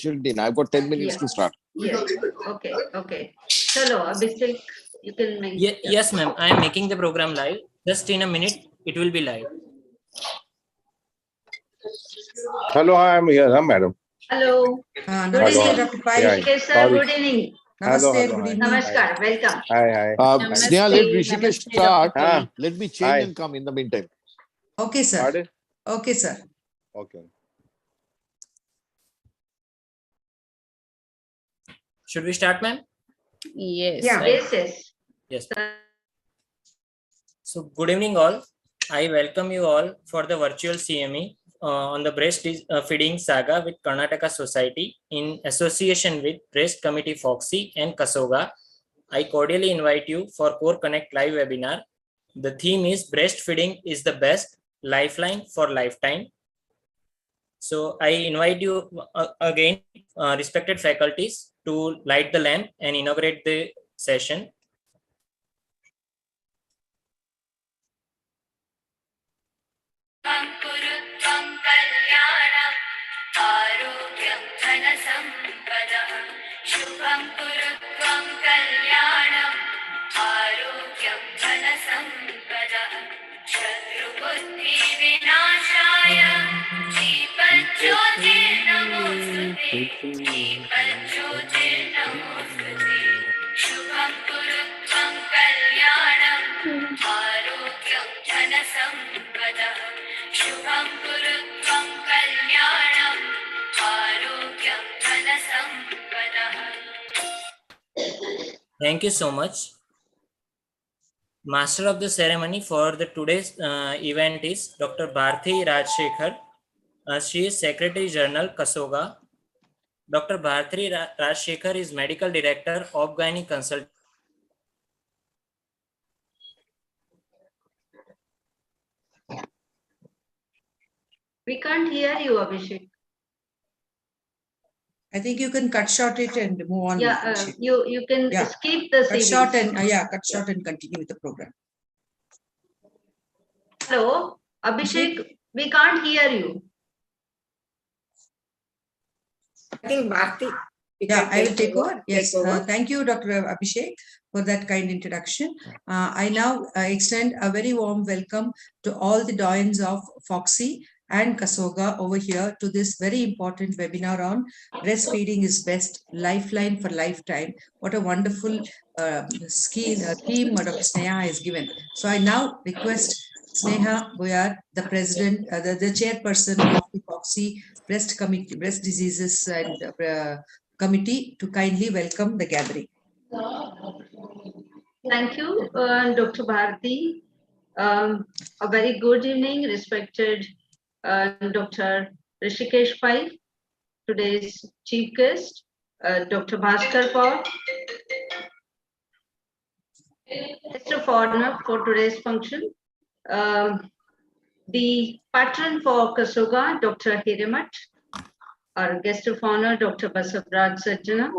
in. I've got 10 minutes to start. Yes. Okay. Okay. Chalo, Abhishek, you can make. Yes, ma'am. I am making the program live. Just in a minute, it will be live. Hello, I am here, madam. Hello. Good Hello. evening, Yeah, Pai. Rishikesh sir, sorry. good evening. Hello, Namaste, hello, good hi. evening. Namaskar. Welcome. Hi. Sneha, let Rishikesh Namaste, start. Dr. Let me change Hi. and come in the meantime. Okay, sir. Pardon? Okay, sir. Okay. Should we start, ma'am? Yes. Yeah. Yes, yes. Yes. So, good evening, all. I welcome you all for the virtual CME on the breast feeding saga with Karnataka Society in association with Breast Committee Fogsi and Ksoga. I cordially invite you for Core Connect live webinar. The theme is breastfeeding is the best lifeline for lifetime. So I invite you again, respected faculties, to light the lamp and inaugurate the session. Thank you so much. Master of the ceremony for the today's event is Dr. Bharti Rajshekhar. She is Secretary General Ksoga. Dr. Bharti Rajshekhar is Medical Director of Gynae Consult. We can't hear you, Abhishek. I think you can cut short it and move on. Yeah, Abhishek. you can Yeah. skip the Cut series. short and cut short and continue with the program. Hello, Abhishek, we can't hear you. I think Bharti. Yeah, I will take over. Yes, thank you, Dr. Abhishek, for that kind introduction. I now extend a very warm welcome to all the doyens of Fogsi and Ksoga over here to this very important webinar on breastfeeding is best, lifeline for lifetime. What a wonderful theme Dr. Sneha has given. So I now request Sneha Boyar, the president, the chairperson of the Fogsi Breast Committee, Breast Diseases and Committee, to kindly welcome the gathering. Thank you, Dr. Bharti. A very good evening, respected Dr. Rishikesh Pai, today's chief guest, Dr. Bhaskar Kaur, guest of honor for today's function, the patron for Ksoga, Dr. Hiramat, our guest of honor, Dr. Basavraj Sajjana,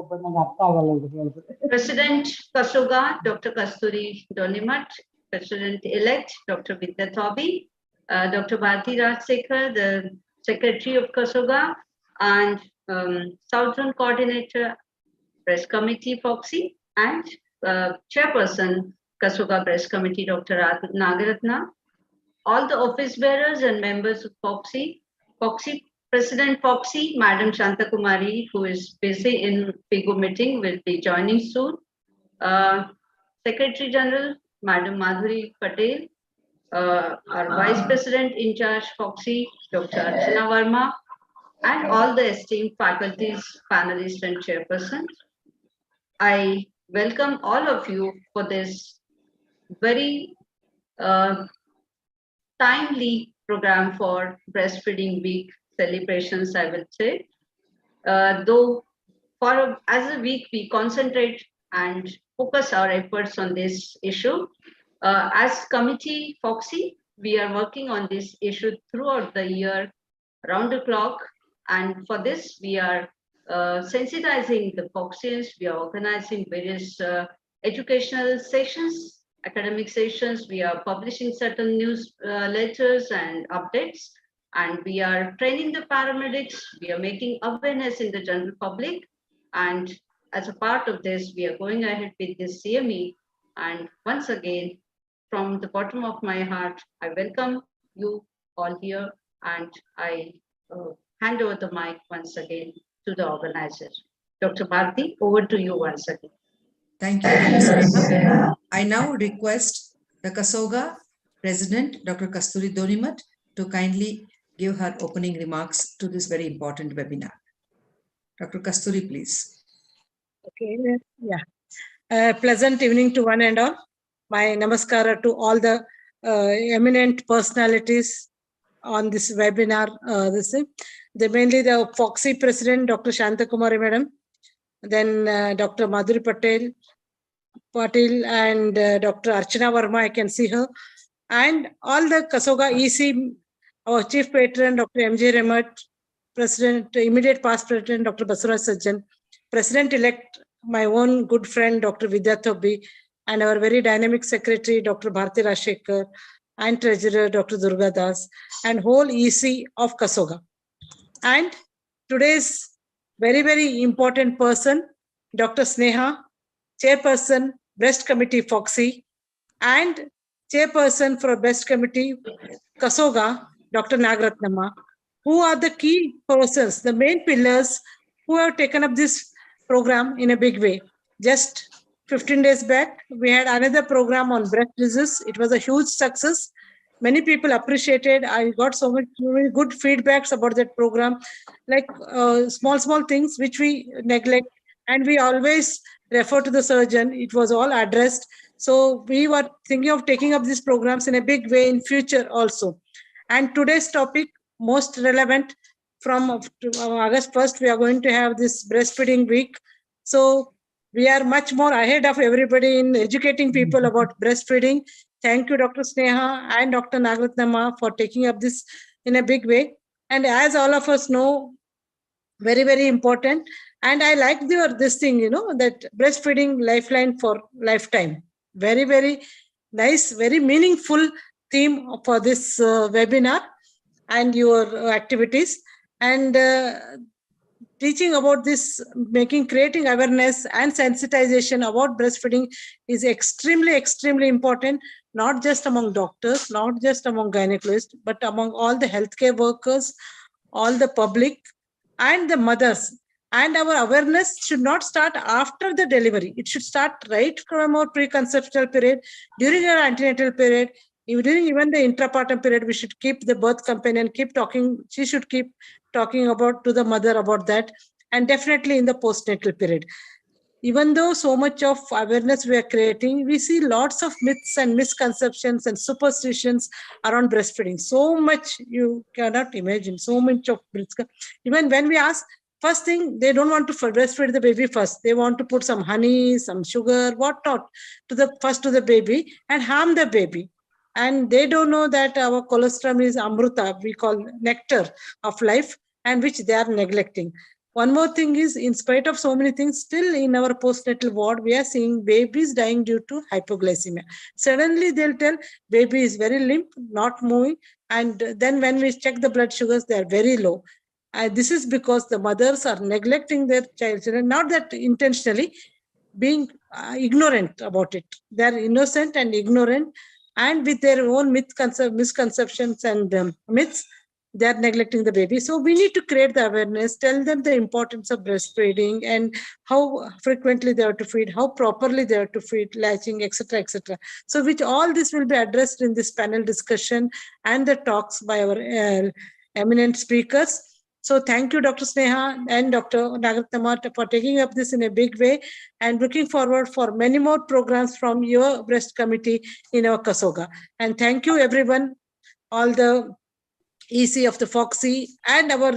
President Ksoga, Dr. Kasturi Donimat, President-elect, Dr. Vidya Thobi, Dr. Bharti Rajsekhar, the Secretary of Ksoga, and Southern Coordinator, Breast Committee, Fogsi, and Chairperson, Ksoga Breast Committee, Dr. Nagaratna, all the office bearers and members of Fogsi, President Fogsi, Madam Shanta Kumari, who is busy in PIGO meeting, will be joining soon. Secretary General, Madam Madhuri Patel, our Vice President in charge, Fogsi, Dr. Archana Verma, and all the esteemed faculties, panelists, and chairpersons. I welcome all of you for this very timely program for Breastfeeding Week celebrations, I will say. Though as a week, we concentrate and focus our efforts on this issue. As committee Fogsi, we are working on this issue throughout the year, around the clock. And for this, we are sensitizing the Fogsians. We are organizing various educational sessions, academic sessions. We are publishing certain news letters and updates. And we are training the paramedics. We are making awareness in the general public. And as a part of this, we are going ahead with this CME. And once again, from the bottom of my heart, I welcome you all here, and I hand over the mic once again to the organizer. Dr. Bharti, over to you once again. Thank you, Dr. Sneha. I now request the Ksoga President, Dr. Kasturi Donimat, to kindly give her opening remarks to this very important webinar. Dr. Kasturi, please. Okay, yeah. Pleasant evening to one and all. My namaskara to all the eminent personalities on this webinar. Mainly the Fogsi President, Dr. Shanta Kumari Madam, then Dr. Madhuri Patil and Dr. Archana Verma, I can see her, and all the Ksoga EC, our Chief Patron, Dr. M.J. Remat, President, immediate past President, Dr. Basuraj Sajjan, President-elect, my own good friend, Dr. Vidya Thobi, and our very dynamic Secretary, Dr. Bharti Rashekar, and Treasurer, Dr. Durga Das, and whole EC of Ksoga. And today's very, very important person, Dr. Sneha, Chairperson, Breast Committee, Fogsi, and Chairperson for Breast Committee, Ksoga, Dr. Nagratnama, who are the key persons, the main pillars who have taken up this program in a big way. Just 15 days back, we had another program on breast disease. It was a huge success. Many people appreciated. I got so many good feedbacks about that program, like small things which we neglect, and we always refer to the surgeon. It was all addressed. So we were thinking of taking up these programs in a big way in future also. And today's topic, most relevant, from August 1st, we are going to have this breastfeeding week. So we are much more ahead of everybody in educating people about breastfeeding. Thank you, Dr. Sneha and Dr. Nagratnama, for taking up this in a big way. And as all of us know, very, very important. And I like this thing, that breastfeeding lifeline for lifetime. Very, very nice, very meaningful theme for this webinar and your activities. And teaching about this, creating awareness and sensitization about breastfeeding is extremely, extremely important, not just among doctors, not just among gynecologists, but among all the healthcare workers, all the public, and the mothers. And our awareness should not start after the delivery. It should start right from our preconceptual period, during our antenatal period, during even the intrapartum period. We should keep the birth companion, keep talking. She should keep talking about to the mother about that, and definitely in the postnatal period. Even though so much of awareness we are creating, we see lots of myths and misconceptions and superstitions around breastfeeding. So much you cannot imagine, so much of even when we ask, first thing, they don't want to breastfeed the baby first. They want to put some honey, some sugar, whatnot, to the baby and harm the baby. And they don't know that our colostrum is amruta, we call nectar of life, and which they are neglecting. One more thing is, in spite of so many things, still in our postnatal ward, we are seeing babies dying due to hypoglycemia. Suddenly they'll tell baby is very limp, not moving. And then when we check the blood sugars, they are very low. This is because the mothers are neglecting their children, not that intentionally, being ignorant about it. They're innocent and ignorant, and with their own misconceptions and myths, they are neglecting the baby. So we need to create the awareness, tell them the importance of breastfeeding and how frequently they have to feed, how properly they have to feed, latching, etc., etc. So which all this will be addressed in this panel discussion and the talks by our eminent speakers. So thank you, Dr. Sneha and Dr. Nagratnama, for taking up this in a big way, and looking forward for many more programs from your breast committee in our Ksoga. And thank you, everyone, all the EC of the Fogsi and our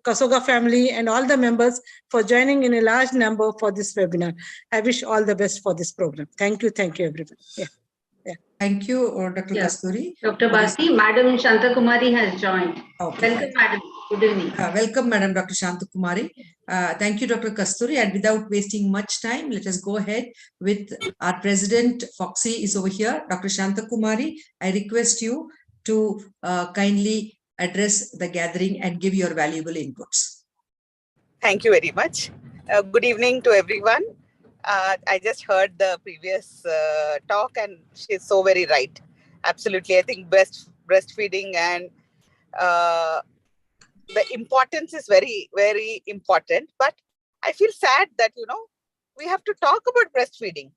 Ksoga family and all the members for joining in a large number for this webinar. I wish all the best for this program. Thank you, everyone. Yeah. Thank you, Dr. Yes. Kasturi. Dr. Bharti, Madam Shanta Kumari has joined. Okay. Welcome, Madam. Good evening. Welcome, Madam Dr. Shanta Kumari. Thank you, Dr. Kasturi. And without wasting much time, let us go ahead with our President. Fogsi is over here, Dr. Shanta Kumari. I request you to kindly address the gathering and give your valuable inputs. Thank you very much. Good evening to everyone. I just heard the previous talk and she's so very right. Absolutely. I think breastfeeding and the importance is very, very important. But I feel sad that, we have to talk about breastfeeding.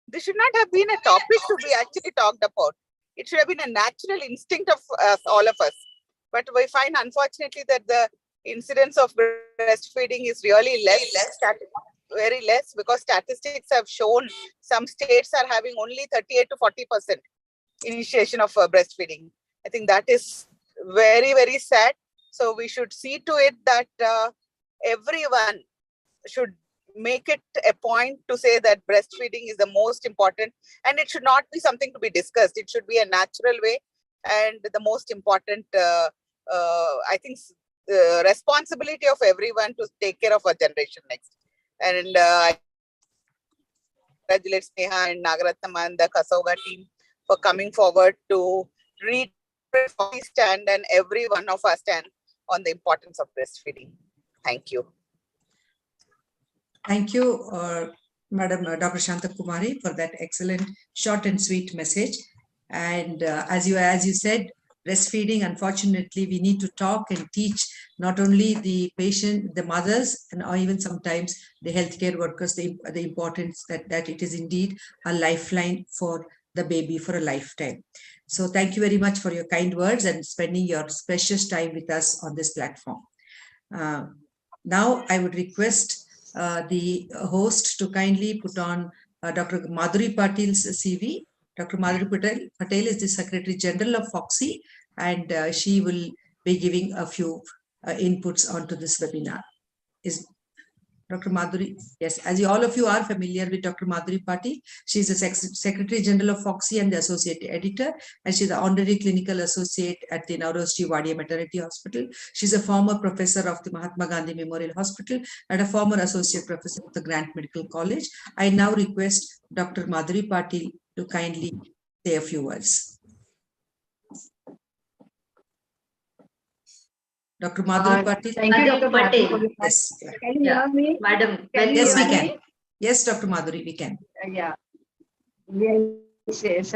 This should not have been a topic to be actually talked about. It should have been a natural instinct of all of us. But we find, unfortunately, that the incidence of breastfeeding is really less, very less, because statistics have shown some states are having only 38 to 40% initiation of breastfeeding. I think that is very, very sad. So we should see to it that everyone should make it a point to say that breastfeeding is the most important, and it should not be something to be discussed. It should be a natural way, and the most important, I think, responsibility of everyone to take care of our generation next. And I congratulate Sneha and Nagaratnam and the Ksoga team for coming forward to read stand, and every one of us stand on the importance of breastfeeding. Thank you. Thank you, Madam Dr. Shanta Kumari, for that excellent, short and sweet message. And as you said, breastfeeding, unfortunately, we need to talk and teach not only the patient, the mothers, and or even sometimes the healthcare workers, the importance that it is indeed a lifeline for the baby for a lifetime. So thank you very much for your kind words and spending your precious time with us on this platform. Now I would request the host to kindly put on Dr. Madhuri Patil's CV. Dr. Madhuri Patel is the Secretary General of Fogsi, and she will be giving a few inputs onto this webinar. Is Dr. Madhuri? Yes, as all of you are familiar with Dr. Madhuri Patil, she is the Secretary General of Fogsi and the Associate Editor, and she is the Honorary Clinical Associate at the Nauroji Wadia Maternity Hospital. She is a former professor of the Mahatma Gandhi Memorial Hospital and a former Associate Professor of the Grant Medical College. I now request Dr. Madhuri Patil to kindly say a few words. Dr. Madhuri Patil. Thank you, Dr. Patel. Yes. Can you hear me? Madam. Yes, we hear can. me? Yes, Dr. Madhuri, we can. Yeah. Yes.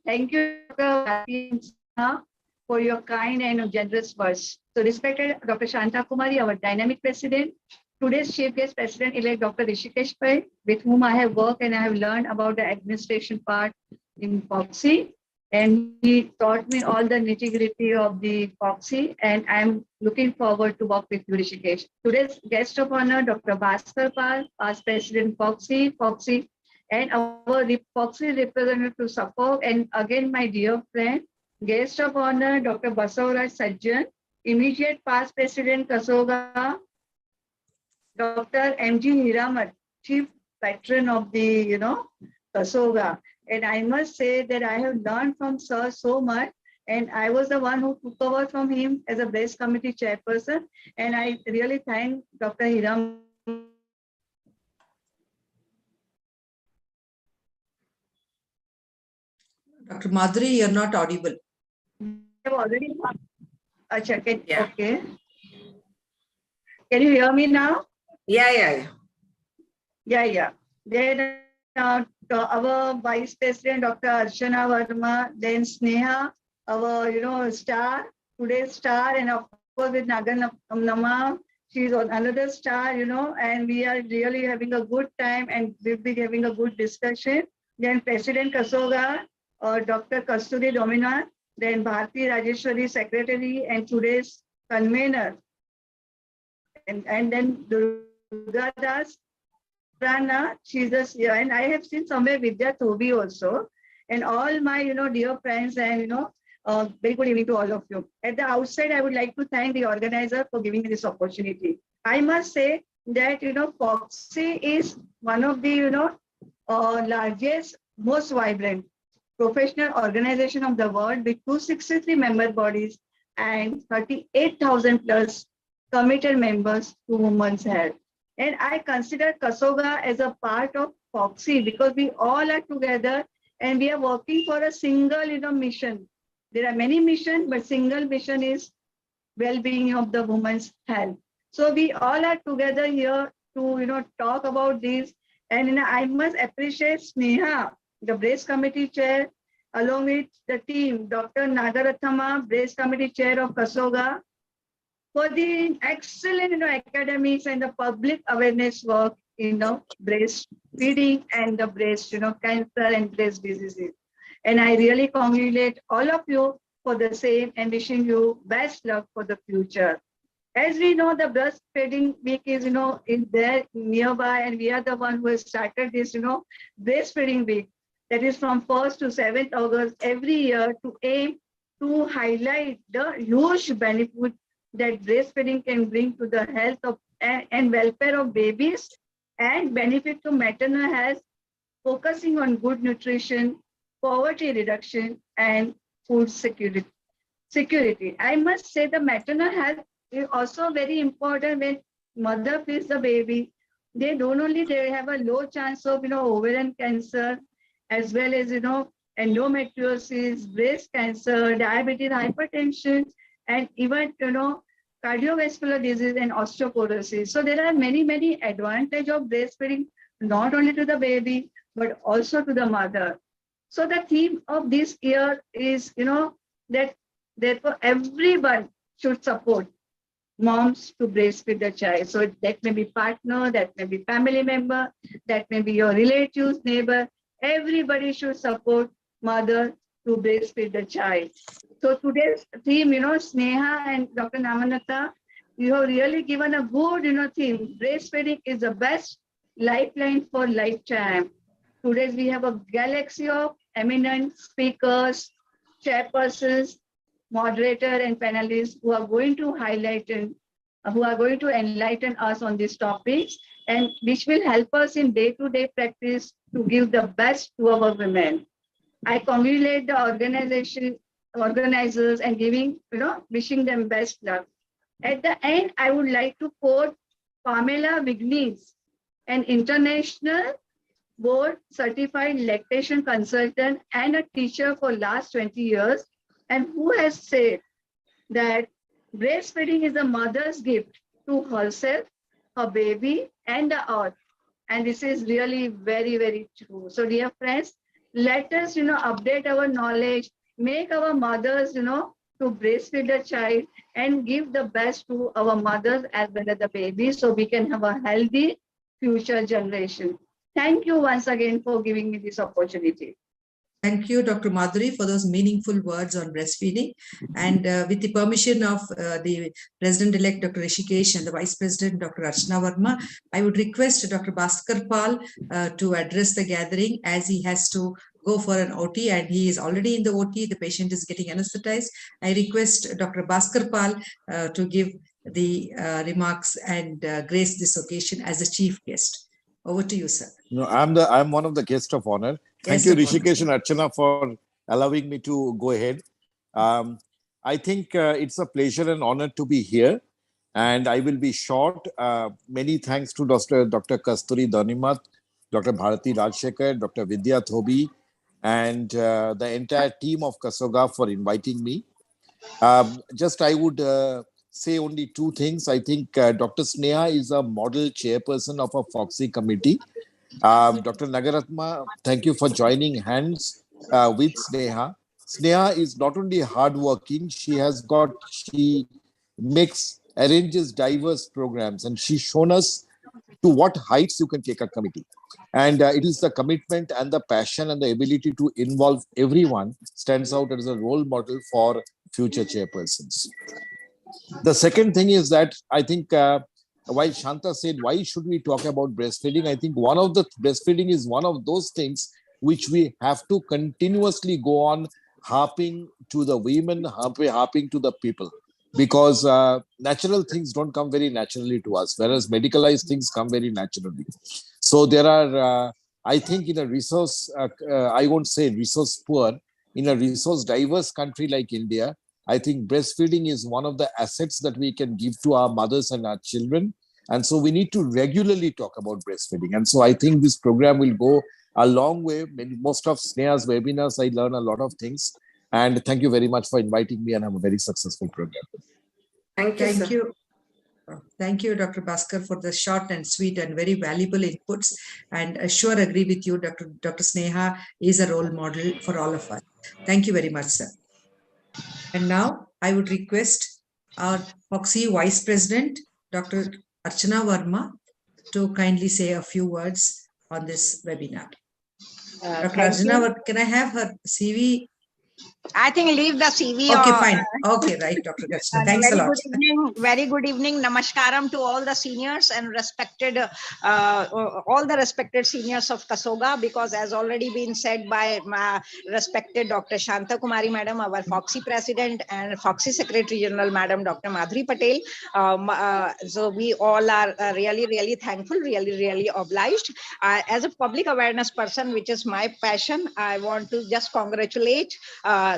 Thank you, Dr. Patil, for your kind and generous words. So, respected Dr. Shanta Kumari, our dynamic president, today's chief guest president-elect Dr. Rishikesh Pai, with whom I have worked and I have learned about the administration part in Fogsi. And he taught me all the nitty-gritty of the Fogsi, and I'm looking forward to work with you, Rishikesh. Today's guest of honor, Dr. Bhaskar Pal, past president Fogsi, and our Fogsi representative to Suffolk, and again, my dear friend, guest of honor, Dr. Basavaraj Sajjan, immediate past president Ksoga, Dr. M.G. Hiramat, chief patron of the, Ksoga. And I must say that I have learned from Sir so much, and I was the one who took over from him as a breast committee chairperson. And I really thank Dr. Hiram. Dr. Madhuri, you're not audible. I've already okay. Yeah. Okay. Can you hear me now? Yeah. Yeah. Then our Vice President, Dr. Archana Verma, then Sneha, our, star, today's star, and of course with Naganama, she's another star, and we are really having a good time and we'll be having a good discussion. Then President Ksoga, Dr. Kasturi Domina, then Bharti Rajeshwari, Secretary, and today's convener. And then Durga Das, Rana, she's a, and I have seen somewhere Vidya Thobi also, and all my, dear friends, and, very good evening to all of you. At the outset, I would like to thank the organizer for giving me this opportunity. I must say that, Fogsi is one of the, largest, most vibrant professional organization of the world with 263 member bodies and 38,000 plus committed members to women's health. And I consider Ksoga as a part of Fogsi because we all are together and we are working for a single, mission. There are many missions, but single mission is well-being of the woman's health. So we all are together here to talk about this. And I must appreciate Sneha, the Breast Committee Chair, along with the team, Dr. Nagarathama, Breast Committee Chair of Ksoga, for the excellent academics and the public awareness work in breastfeeding and the breast cancer and breast diseases. And I really congratulate all of you for the same and wishing you best luck for the future. As we know, the breastfeeding week is there nearby, and we are the one who has started this breastfeeding week, that is from 1st to 7th August every year, to aim to highlight the huge benefit that breastfeeding can bring to the health of and welfare of babies, and benefit to maternal health, focusing on good nutrition, poverty reduction, and food security. I must say the maternal health is also very important. When mother feeds the baby, they don't only they have a low chance of ovarian cancer, as well as endometriosis, breast cancer, diabetes, hypertension, and even cardiovascular disease and osteoporosis. So there are many advantages of breastfeeding, not only to the baby but also to the mother. So the theme of this year is that therefore everyone should support moms to breastfeed the child. So that may be partner, that may be family member, that may be your relatives, neighbor. Everybody should support mother to breastfeed the child. So today's theme, Sneha and Dr. Namanata, you have really given a good, theme. Breastfeeding is the best lifeline for lifetime. Today we have a galaxy of eminent speakers, chairpersons, moderator, and panelists who are going to highlight and who are going to enlighten us on these topics, and which will help us in day-to-day practice to give the best to our women. I congratulate the organizers and wishing them best luck. At the end, I would like to quote Pamela Vignes, an international board certified lactation consultant and a teacher for last 20 years, and who has said that breastfeeding is a mother's gift to herself, her baby, and the earth. And this is really very true. So dear friends, let us update our knowledge, make our mothers to breastfeed the child, and give the best to our mothers as well as the babies, so we can have a healthy future generation. Thank you once again for giving me this opportunity. Thank you, Dr. Madhuri, for those meaningful words on breastfeeding. And with the permission of the President-elect, Dr. Rishikesh, and the Vice President, Dr. Archana Verma, I would request Dr. Bhaskar Pal to address the gathering, as he has to go for an OT, and he is already in the OT. The patient is getting anesthetized. I request Dr. Bhaskar Pal to give the remarks and grace this occasion as the chief guest. Over to you, sir. No, I'm one of the guests of honor. Thank you, Rishikesh and Archana, for allowing me to go ahead. I think it's a pleasure and honor to be here, and I will be short. Many thanks to Dr. Kasturi Donimat, Dr. Bharati Rajshekhar, Dr. Vidya Thobi, and the entire team of Ksoga for inviting me. I would say only two things. I think Dr. Sneha is a model chairperson of a Fogsi committee. Dr. Nagaratma, thank you for joining hands with Sneha. Sneha is not only hardworking, she arranges diverse programs, and she's shown us to what heights you can take a committee. And it is the commitment and the passion and the ability to involve everyone stands out as a role model for future chairpersons. The second thing is that I think while Shanta said, why should we talk about breastfeeding? I think breastfeeding is one of those things which we have to continuously go on harping to the women, harping to the people, because natural things don't come very naturally to us, whereas medicalized things come very naturally. So there are, I think in a resource, I won't say resource poor, in a resource diverse country like India, I think breastfeeding is one of the assets that we can give to our mothers and our children. And so we need to regularly talk about breastfeeding. And so I think this program will go a long way. Most of Sneha's webinars, I learn a lot of things. And thank you very much for inviting me, and have a very successful program. Thank you, Thank sir. you. Thank you, Dr. Bhaskar, for the short and sweet and very valuable inputs. And I sure agree with you, Dr. Sneha is a role model for all of us. Thank you very much, sir. And now I would request our Foxy Vice President, Dr. Archana Verma, to kindly say a few words on this webinar. Dr. Thank Archana, you. Can I have her CV? I think leave the CV. Okay, fine. Okay, right, Dr. Archana. Thanks a lot. Good evening, very good evening. Namaskaram to all the seniors and respected, all the respected seniors of Ksoga, because as already been said by my respected Dr. Shanta Kumari Madam, our Foxy President, and Foxy Secretary General Madam Dr. Madhuri Patel. So we all are really, really thankful, really obliged. As a public awareness person, which is my passion, I want to just congratulate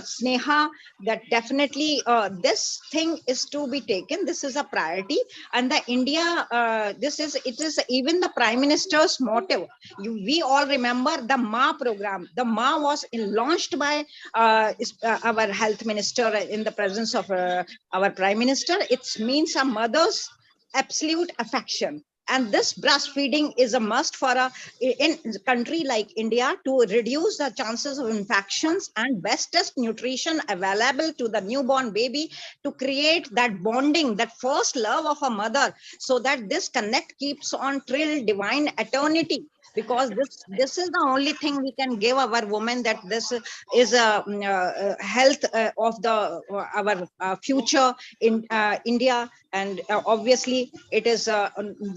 Sneha that definitely this thing is to be taken. This is a priority, and the India, it is even the Prime Minister's motto. We all remember the Ma program. The Ma was launched by our health minister in the presence of our Prime Minister. It means a mother's absolute affection. And this breastfeeding is a must for in a country like India to reduce the chances of infections and bestest nutrition available to the newborn baby, to create that bonding, that first love of a mother, so that this connect keeps on till divine eternity. Because this is the only thing we can give our women, that this is a health of the our future in India. And obviously it is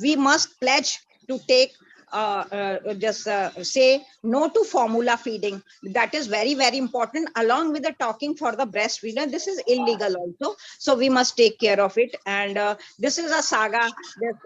we must pledge to take just say no to formula feeding. That is very important, along with the talking for the breastfeeder. This is illegal also, so we must take care of it. And this is a saga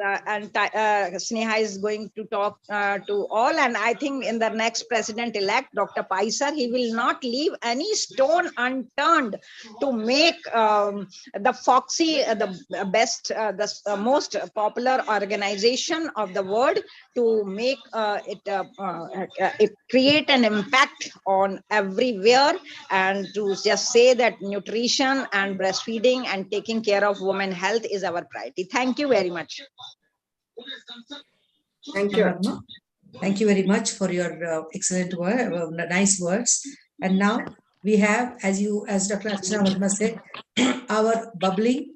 that Sneha is going to talk to all. And I think in the next president-elect, Dr. Pai sir, he will not leave any stone unturned to make the Foxy the best, the most popular organization of the world, to make it create an impact on everywhere, and to just say that nutrition and breastfeeding and taking care of women health is our priority. Thank you very much. Thank you. Thank you very much for your excellent word, nice words. And now we have, as Dr. Archana Verma said, our bubbling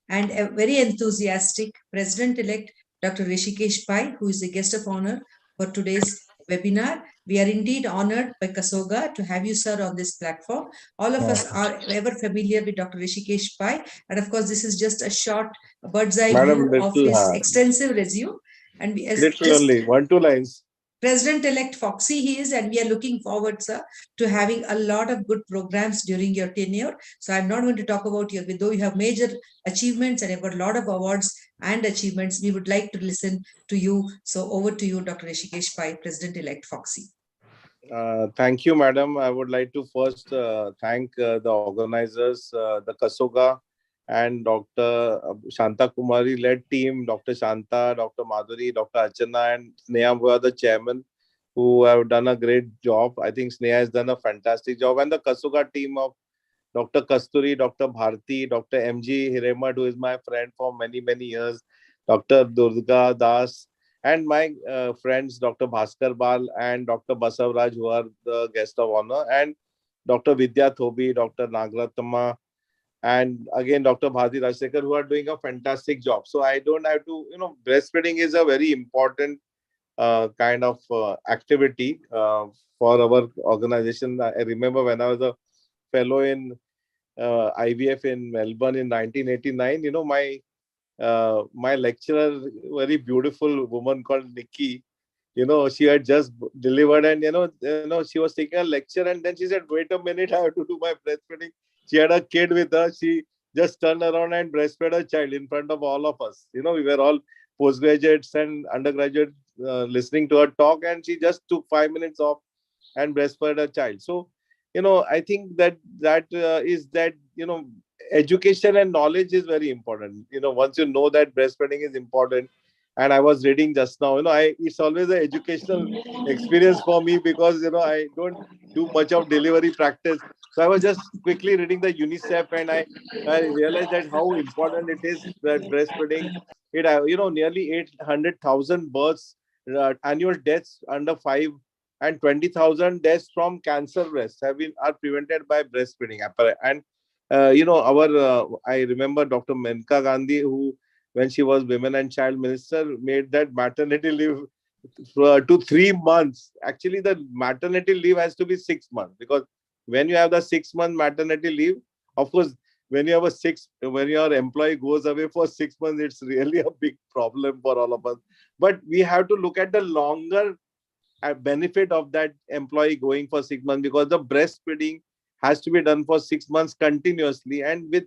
and a very enthusiastic President-elect Dr. Rishikesh Pai, who is the guest of honor for today's webinar. We are indeed honored by Ksoga to have you, sir, on this platform. All of us are ever familiar with Dr. Rishikesh Pai, and of course, this is just a short bird's eye view of his extensive resume. And we, only 1-2 lines. President-elect Foxy he is, and we are looking forward, sir, to having a lot of good programs during your tenure. So I'm not going to talk about you, though you have major achievements and you've got a lot of awards and achievements. We would like to listen to you. So over to you, Dr. Rishikesh Pai, President-elect Foxy. Thank you, madam. I would like to first thank the organizers, the Ksoga and Dr. Shanta Kumari led team, Dr. Shanta, Dr. Madhuri, Dr. Archana, and Sneha, who are the chairman, who have done a great job. I think Sneha has done a fantastic job. And the Ksoga team of Dr. Kasturi, Dr. Bharti, Dr. M.G. Hiremat, who is my friend for many years, Dr. Durga Das, and my friends, Dr. Bhaskar Bal and Dr. Basavraj, who are the guest of honor, and Dr. Vidya Thobi, Dr. Nagratama, and again, Dr. Bharti Rajsekhar, who are doing a fantastic job. So I don't have to, breastfeeding is a very important kind of activity for our organization. I remember when I was a fellow in IVF in Melbourne in 1989, my lecturer, very beautiful woman called Nikki, she had just delivered, and she was taking a lecture, and then she said, wait a minute, I have to do my breastfeeding. She had a kid with her. She just turned around and breastfed a child in front of all of us. We were all postgraduates and undergraduates listening to her talk, and she just took 5 minutes off and breastfed a child. So, I think that education and knowledge is very important. Once you know that breastfeeding is important, and I was reading just now, it's always an educational experience for me, because, I don't do much of delivery practice. So I was just quickly reading the UNICEF, and I realized that how important it is that breastfeeding. It nearly 800,000 births, annual deaths under 5, and 20,000 deaths from cancer breast are prevented by breastfeeding. And I remember Dr. Menka Gandhi, who when she was Women and Child Minister, made that maternity leave to 3 months. Actually, the maternity leave has to be 6 months, because when you have the 6 month maternity leave, of course, when you have when your employee goes away for 6 months, it's really a big problem for all of us. But we have to look at the longer benefit of that employee going for 6 months, because the breastfeeding has to be done for 6 months continuously, and with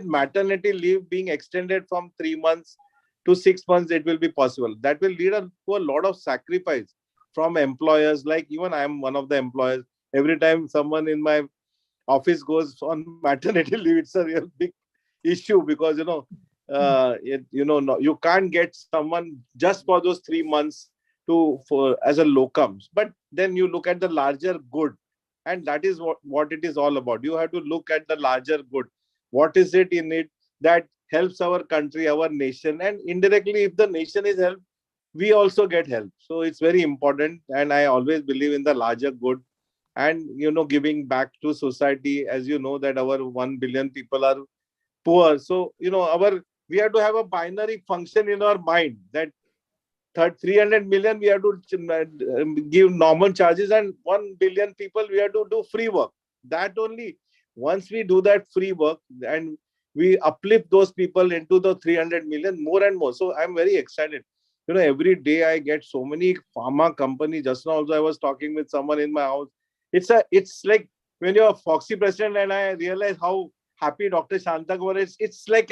maternity leave being extended from 3 months to 6 months, it will be possible. That will lead to a lot of sacrifice from employers. Like even I am one of the employers. Every time someone in my office goes on maternity leave, it's a real big issue, because you can't get someone just for those 3 months for as a locums. But then you look at the larger good, and that is what it is all about. You have to look at the larger good. What is it in it that helps our country, our nation, and indirectly, if the nation is helped, we also get help. So it's very important, and I always believe in the larger good, and giving back to society. As you know that our 1 billion people are poor, so we have to have a binary function in our mind that 300 million we have to give normal charges, and 1 billion people we have to do free work. That only, once we do that free work and we uplift those people into the 300 million more and more. So I'm very excited. Every day I get so many pharma companies. Just now also I was talking with someone in my house. It's like when you're a Foxy president, and I realize how happy Dr. Shanta Kumar is. It's like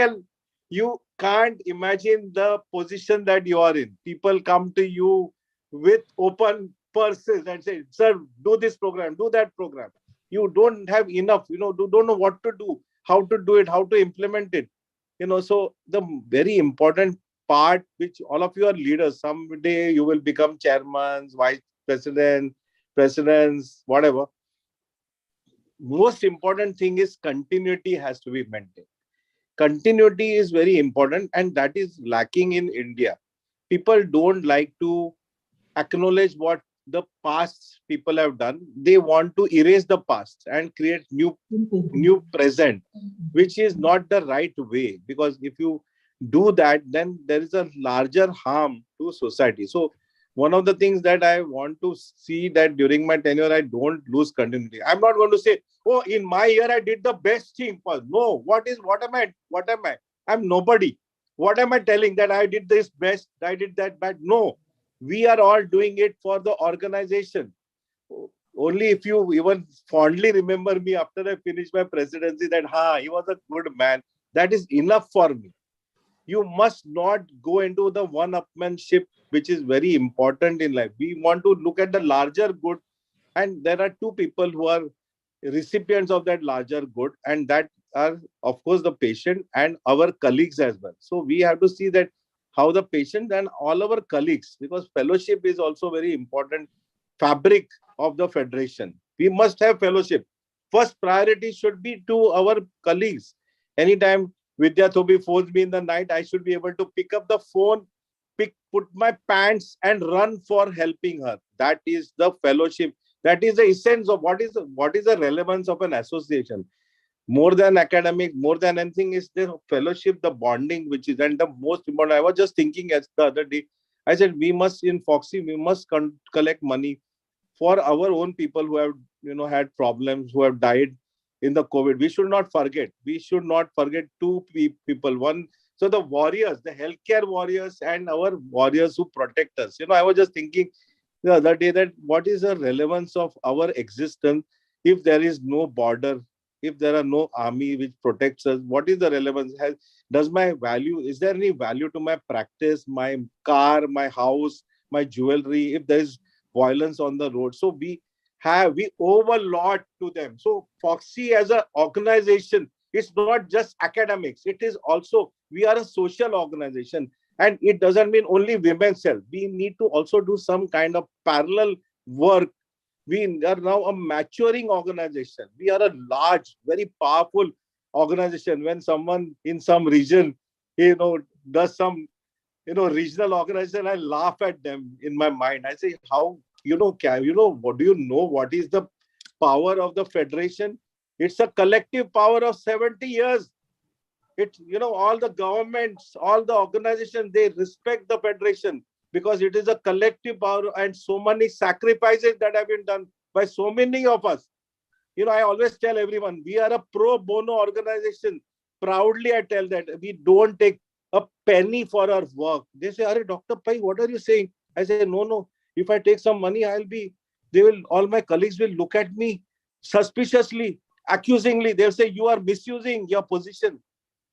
you can't imagine the position that you are in. People come to you with open purses and say, sir, do this program, do that program. You don't have enough, you don't know what to do, how to do it, how to implement it. So the very important part, which all of you are leaders, someday you will become chairmen, vice presidents, whatever. Most important thing is continuity has to be maintained. Continuity is very important, and that is lacking in India. People don't like to acknowledge what the past people have done. They want to erase the past and create new present, which is not the right way, because if you do that, then there is a larger harm to society. So one of the things that I want to see, that during my tenure I don't lose continuity. I'm not going to say, oh, in my year I did the best thing first. No, what am I? I'm nobody. What am I telling, that I did this best, I did that bad? No, we are all doing it for the organization. Only if you even fondly remember me after I finish my presidency, that he was a good man, that is enough for me. You must not go into the one-upmanship, which is very important in life. We want to look at the larger good, and there are two people who are recipients of that larger good, and that are, of course, the patient and our colleagues as well. So we have to see that how the patient and all our colleagues, because fellowship is also very important fabric of the federation. We must have fellowship. First priority should be to our colleagues. Anytime Vidya Thobi phones me in the night, I should be able to pick up the phone, put my pants and run for helping her. That is the fellowship. That is the essence of what is the relevance of an association. More than academic, more than anything, is the fellowship, the bonding, which is, and the most important. I was just thinking as the other day, I said, we must, in Foxy, we must collect money for our own people who have, had problems, who have died in the COVID. We should not forget. We should not forget two people. One, so the warriors, the healthcare warriors, and our warriors who protect us. I was just thinking the other day that what is the relevance of our existence if there is no border, if there are no army which protects us? What is the relevance? Is there any value to my practice, my car, my house, my jewelry, if there is violence on the road? So we owe a lot to them. So Foxy as an organization, it's not just academics. It is also, we are a social organization, and it doesn't mean only women's health. We need to also do some kind of parallel work We are now a maturing organization. We are a large, very powerful organization. When someone in some region, does some, regional organization, I laugh at them in my mind. I say, how, what do you know? What is the power of the federation? It's a collective power of 70 years. All the governments, all the organizations, they respect the federation because it is a collective power, and so many sacrifices that have been done by so many of us. I always tell everyone, we are a pro bono organization. Proudly, I tell that we don't take a penny for our work. They say, "Are Dr. Pai, what are you saying?" I say, no. If I take some money, all my colleagues will look at me suspiciously, accusingly. They'll say, "You are misusing your position."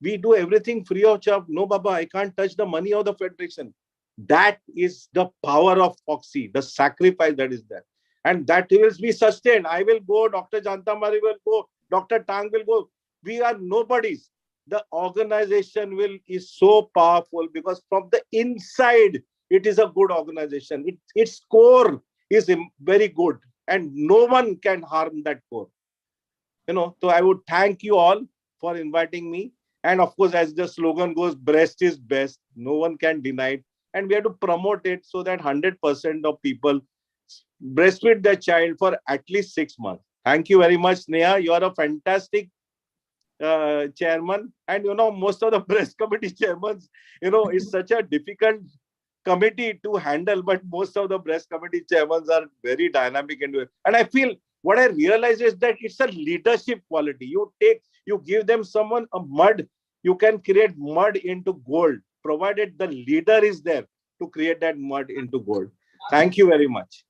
We do everything free of charge. No, Baba, I can't touch the money of the federation. That is the power of Fogsi, the sacrifice that is there. And that will be sustained. I will go, Dr. Jantamari will go, Dr. Tang will go. We are nobodies. The organization is so powerful because from the inside, it is a good organization. Its core is very good and no one can harm that core. So I would thank you all for inviting me. And of course, as the slogan goes, breast is best. No one can deny it. And we have to promote it so that 100% of people breastfeed their child for at least 6 months. Thank you very much, Neha. You are a fantastic chairman. And, most of the breast committee chairmans, it's such a difficult committee to handle, but most of the breast committee chairmans are very dynamic. And I feel what I realize is that it's a leadership quality. You give them someone a mud, you can create mud into gold, provided the leader is there to create that mud into gold. Thank you very much.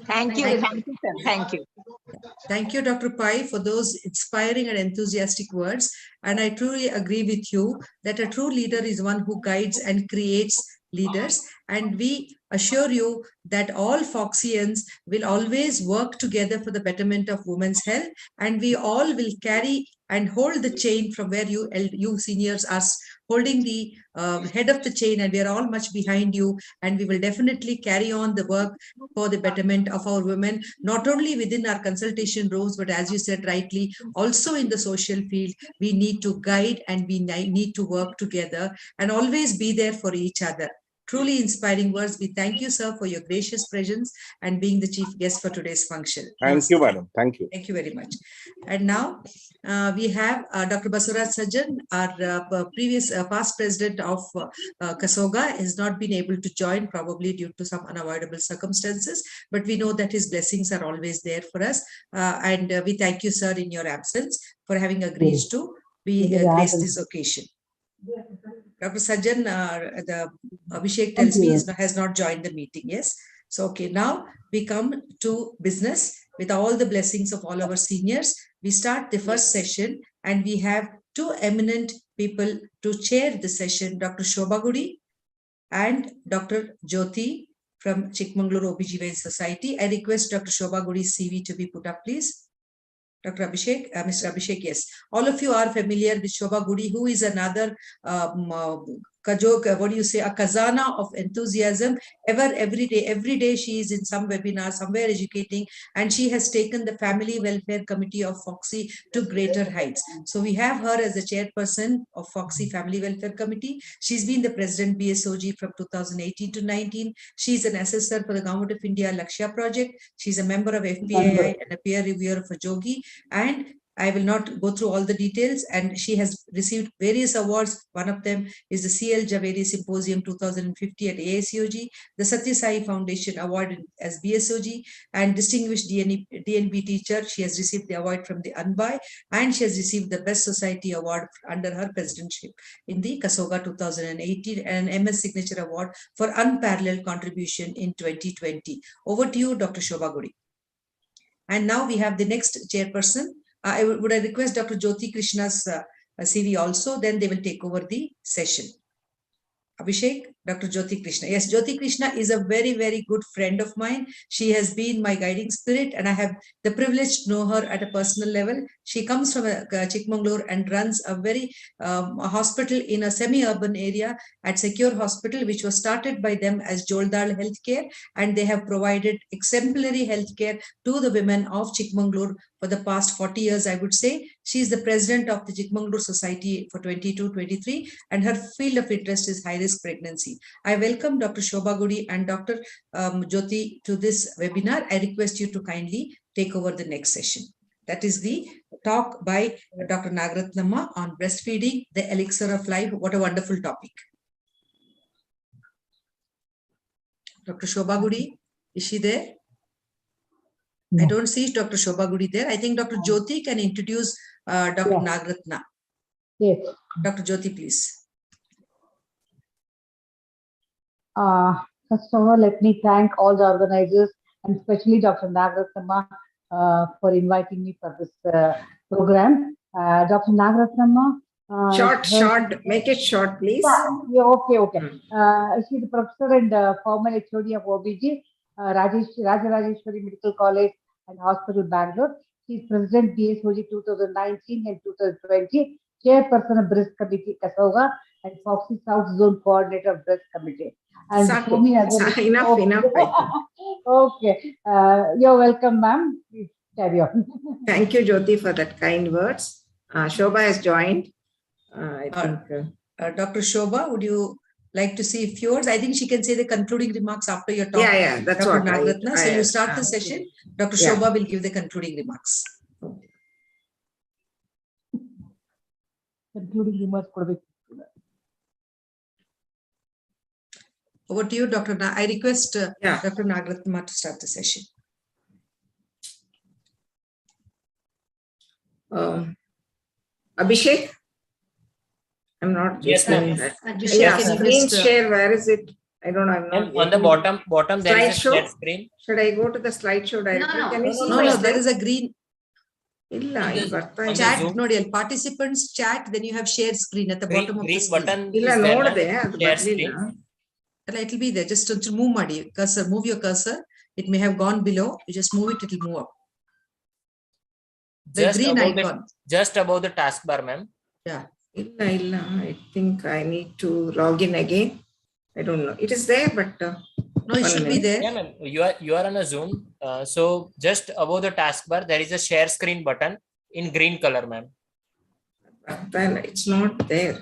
Thank you. Thank you, sir. Thank you. Thank you, Dr. Pai, for those inspiring and enthusiastic words. And I truly agree with you that a true leader is one who guides and creates leaders. And we assure you that all Foxians will always work together for the betterment of women's health. And we all will carry and hold the chain from where you seniors are holding the head of the chain, and we are all much behind you. And we will definitely carry on the work for the betterment of our women, not only within our consultation rows, but as you said rightly, also in the social field. We need to guide and we need to work together and always be there for each other. Truly inspiring words. We thank you, sir, for your gracious presence and being the chief guest for today's function. Thank you, madam. Thank you. Thank you very much. And now we have Dr. Basuraj Sajjan, our past president of Ksoga, has not been able to join, probably due to some unavoidable circumstances, but we know that his blessings are always there for us. And we thank you, sir, in your absence for having agreed to grace this occasion. Dr. Sajjan, the Abhishek tells me has not joined the meeting. Yes. So, okay, now we come to business with all the blessings of all our seniors. We start the first session and we have two eminent people to chair the session, Dr. Shobha Gudi and Dr. Jyoti from Chikmagalur OBGYN Society. I request Dr. Shobha Gudi's CV to be put up, please. Dr. Abhishek, Mr. Abhishek, yes. All of you are familiar with Shobha Gudi, who is another a khazana of enthusiasm. Every day she is in some webinar, somewhere educating, and she has taken the Family Welfare Committee of Fogsi to greater heights. So we have her as the chairperson of Fogsi Family Welfare Committee. She's been the president BSOG from 2018 to 19. She's an assessor for the Government of India Lakshya project. She's a member of FPAI and a peer reviewer for Jogi. And I will not go through all the details, and she has received various awards. One of them is the CL Javeri Symposium 2050 at ASOG, the Satya Sai Foundation Award as BSOG, and Distinguished DNB Teacher. She has received the award from the Anbai, and she has received the Best Society Award under her presidentship in the Ksoga 2018, and an MS Signature Award for unparalleled contribution in 2020. Over to you, Dr. Shobha Gudi. And now we have the next chairperson. I would request Dr. Jyoti Krishna's CV also, then they will take over the session. Abhishek, Dr. Jyoti Krishna. Yes, Jyoti Krishna is a very, very good friend of mine. She has been my guiding spirit, and I have the privilege to know her at a personal level. She comes from Chikmagalur and runs a very a hospital in a semi-urban area at Secure Hospital, which was started by them as Joldal Healthcare, and they have provided exemplary healthcare to the women of Chikmagalur for the past 40 years, I would say. She is the president of the Chikmagalur Society for 22-23, and her field of interest is high-risk pregnancy. I welcome Dr. Shobha Gudi and Dr. Jyoti to this webinar. I request you to kindly take over the next session. That is the talk by Dr. Nagaratnamma on breastfeeding, the elixir of life. What a wonderful topic. Dr. Shobha Gudi, is she there? I don't see Dr. Shobha Gudi there. I think Dr. Jyoti can introduce Dr. Nagaratna. Yes. Dr. Jyoti, please. First of all, let me thank all the organizers and especially Dr. Nagaratnamma for inviting me for this program. Dr. Nagaratnamma. Short, make it short, please. Yeah, okay. She's the professor and former HOD of OBG, Rajarajeshwari Medical College and Hospital, Bangalore. She's President BSOG 2019 and 2020, Chairperson of Breast Committee, Ksoga, and Fogsi South Zone Coordinator of Breast Committee. And so many other. Enough. Okay. You're welcome, ma'am. Please carry on. Thank you, Jyoti, for that kind words. Shobha has joined. I think. Dr. Shobha, would you like to say a few words? I think she can say the concluding remarks after your talk. Yeah, that's Dr. what Nagaratna. So you start the session. Dr. Shobha will give the concluding remarks. Concluding remarks. Over to you, Dr. I request Dr. Nagaratna to start the session. Abhishek? I'm not. Yes, ma'am. Screen share, where is it? I don't know. I'm not on the bottom there is a share screen. Should I go to the slideshow directly? No, there is a green chat. No, participants chat, then you have share screen at the bottom of the screen. Button Share screen. It will be there. Just to move cursor, move your cursor. It may have gone below. You just move it, it will move up. The green icon. Just above the taskbar, ma'am. Yeah. I think I need to log in again. I don't know. It is there, but no, it should be there. Yeah, ma'am. You are on a Zoom. So just above the taskbar, there is a share screen button in green color, ma'am. Well, it's not there.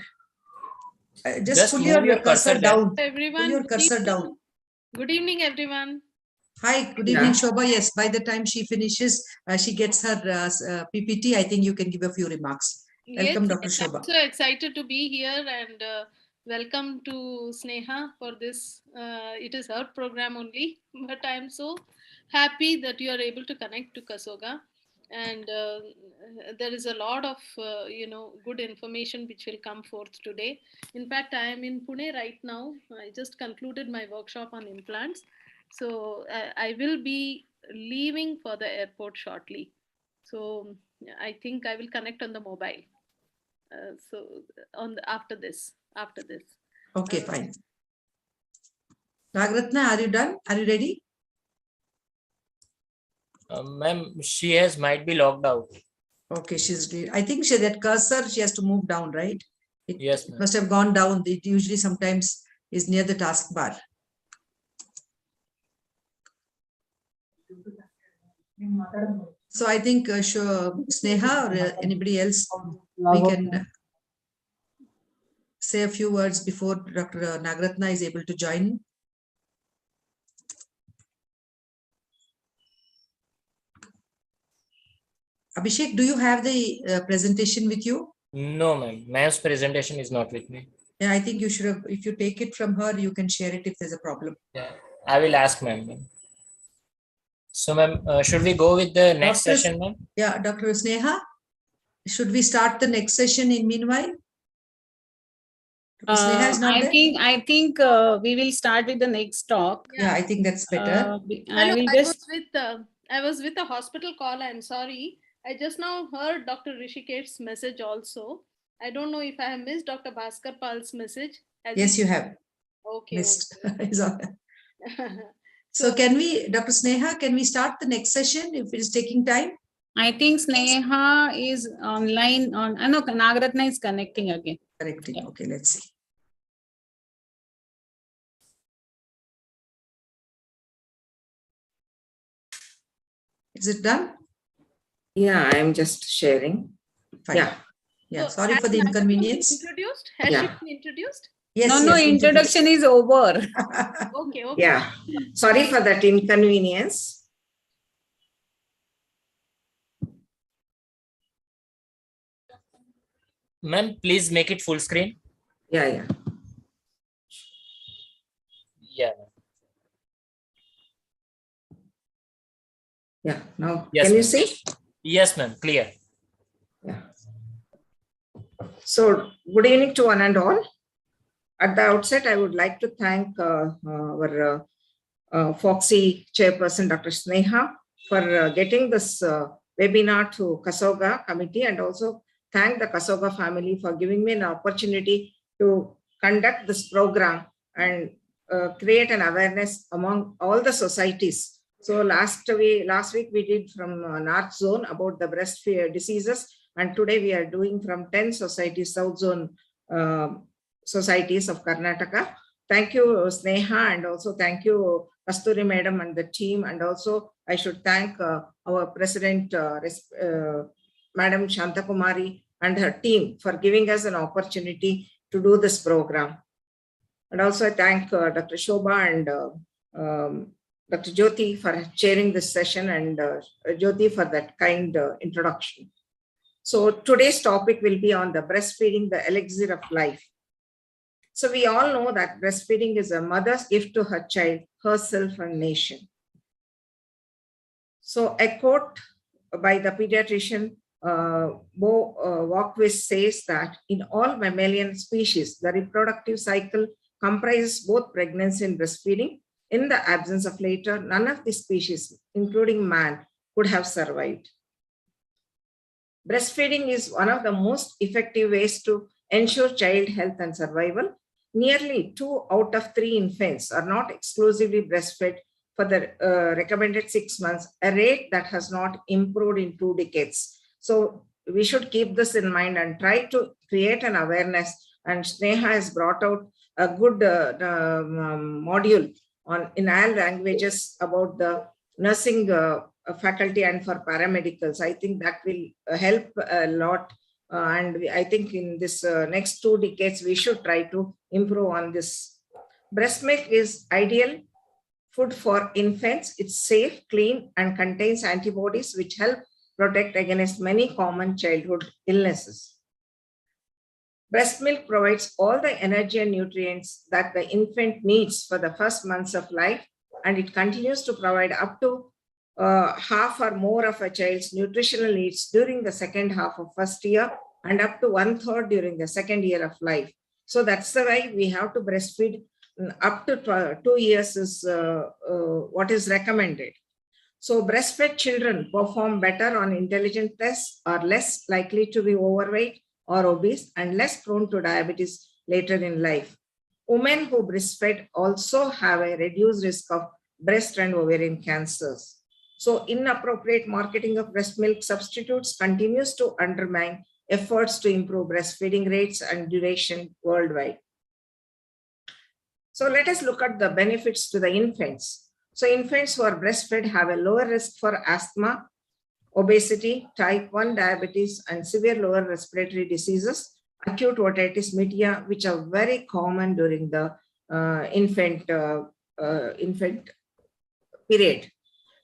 Just put your cursor down. Everyone, put your cursor down. Good evening, everyone. Hi, good evening, Shobha. Yes, by the time she finishes, she gets her PPT. I think you can give a few remarks. Welcome, Dr. Shobha. I'm so excited to be here and welcome to Sneha for this. It is her program only, but I'm so happy that you are able to connect to Ksoga. And there is a lot of, good information which will come forth today. In fact, I am in Pune right now. I just concluded my workshop on implants. So I will be leaving for the airport shortly. So I think I will connect on the mobile. After this. Okay, fine. Nagaratna, are you done? Are you ready? Ma'am, she might be logged out. Okay, I think that cursor, she has to move down, right? Yes, it must have gone down. It usually sometimes is near the taskbar. So I think Sneha or anybody else, we can say a few words before Dr. Nagaratna is able to join. Abhishek, do you have the presentation with you? No, ma'am. Ma'am's presentation is not with me. Yeah, I think you should have, if you take it from her, you can share it if there's a problem. Yeah, I will ask ma'am. So, ma'am, should we go with the next session, ma'am? Yeah, Dr. Sneha, should we start the next session in meanwhile? I think we will start with the next talk. Yeah, I think that's better. I was with a hospital call. I'm sorry. I just now heard Dr. Rishikesh's message also. I don't know if I have missed Dr. Bhaskar Pal's message. Yes, you have. Okay. missed. So can we, Dr. Sneha, can we start the next session if it is taking time? I think Sneha is online on, I know Nagaratna is connecting again. Correcting. Yeah. Okay, let's see. Is it done? Yeah, I'm just sharing. Fine. Yeah. Yeah, So sorry has for the Nagaratna been inconvenience. Introduced? Has Yeah. she been introduced? Yes, No, yes, introduction is over. Okay. Yeah. Sorry for that inconvenience. Ma'am, please make it full screen. Yeah. Yeah. Yeah. Now, Yes, can you ma'am. see? Yes, ma'am. Clear. Yeah. So, good evening to one and all. At the outset, I would like to thank our Fogsi chairperson, Dr. Sneha, for getting this webinar to Ksoga committee, and also thank the Ksoga family for giving me an opportunity to conduct this program and create an awareness among all the societies. So last week we did from North Zone about the breast diseases, and today we are doing from 10 societies, South Zone societies of Karnataka. Thank you, Sneha, and also thank you, Kasturi Madam and the team. And also I should thank our President, Madam Shanta Kumari and her team for giving us an opportunity to do this program. And also I thank Dr. Shobha and Dr. Jyoti for chairing this session, and Jyoti for that kind introduction. So today's topic will be on the breastfeeding, the elixir of life. So we all know that breastfeeding is a mother's gift to her child, herself, and nation. So a quote by the pediatrician Bo Walkwist says that in all mammalian species, the reproductive cycle comprises both pregnancy and breastfeeding. In the absence of later, none of the species, including man, could have survived. Breastfeeding is one of the most effective ways to ensure child health and survival. Nearly 2 out of 3 infants are not exclusively breastfed for the recommended 6 months, a rate that has not improved in 2 decades. So we should keep this in mind and try to create an awareness. And Sneha has brought out a good module on in all languages about the nursing faculty and for paramedicals. I think that will help a lot. And I think in this next 2 decades, we should try to improve on this. Breast milk is ideal food for infants. It's safe, clean, and contains antibodies which help protect against many common childhood illnesses. Breast milk provides all the energy and nutrients that the infant needs for the first months of life, and it continues to provide up to half or more of a child's nutritional needs during the second half of first year and up to 1/3 during the second year of life. So that's the way we have to breastfeed up to 2 years is what is recommended. So breastfed children perform better on intelligence tests, are less likely to be overweight or obese, and less prone to diabetes later in life. Women who breastfed also have a reduced risk of breast and ovarian cancers. So inappropriate marketing of breast milk substitutes continues to undermine efforts to improve breastfeeding rates and duration worldwide. So let us look at the benefits to the infants. So infants who are breastfed have a lower risk for asthma, obesity, type 1 diabetes, and severe lower respiratory diseases, acute otitis media, which are very common during the infant period.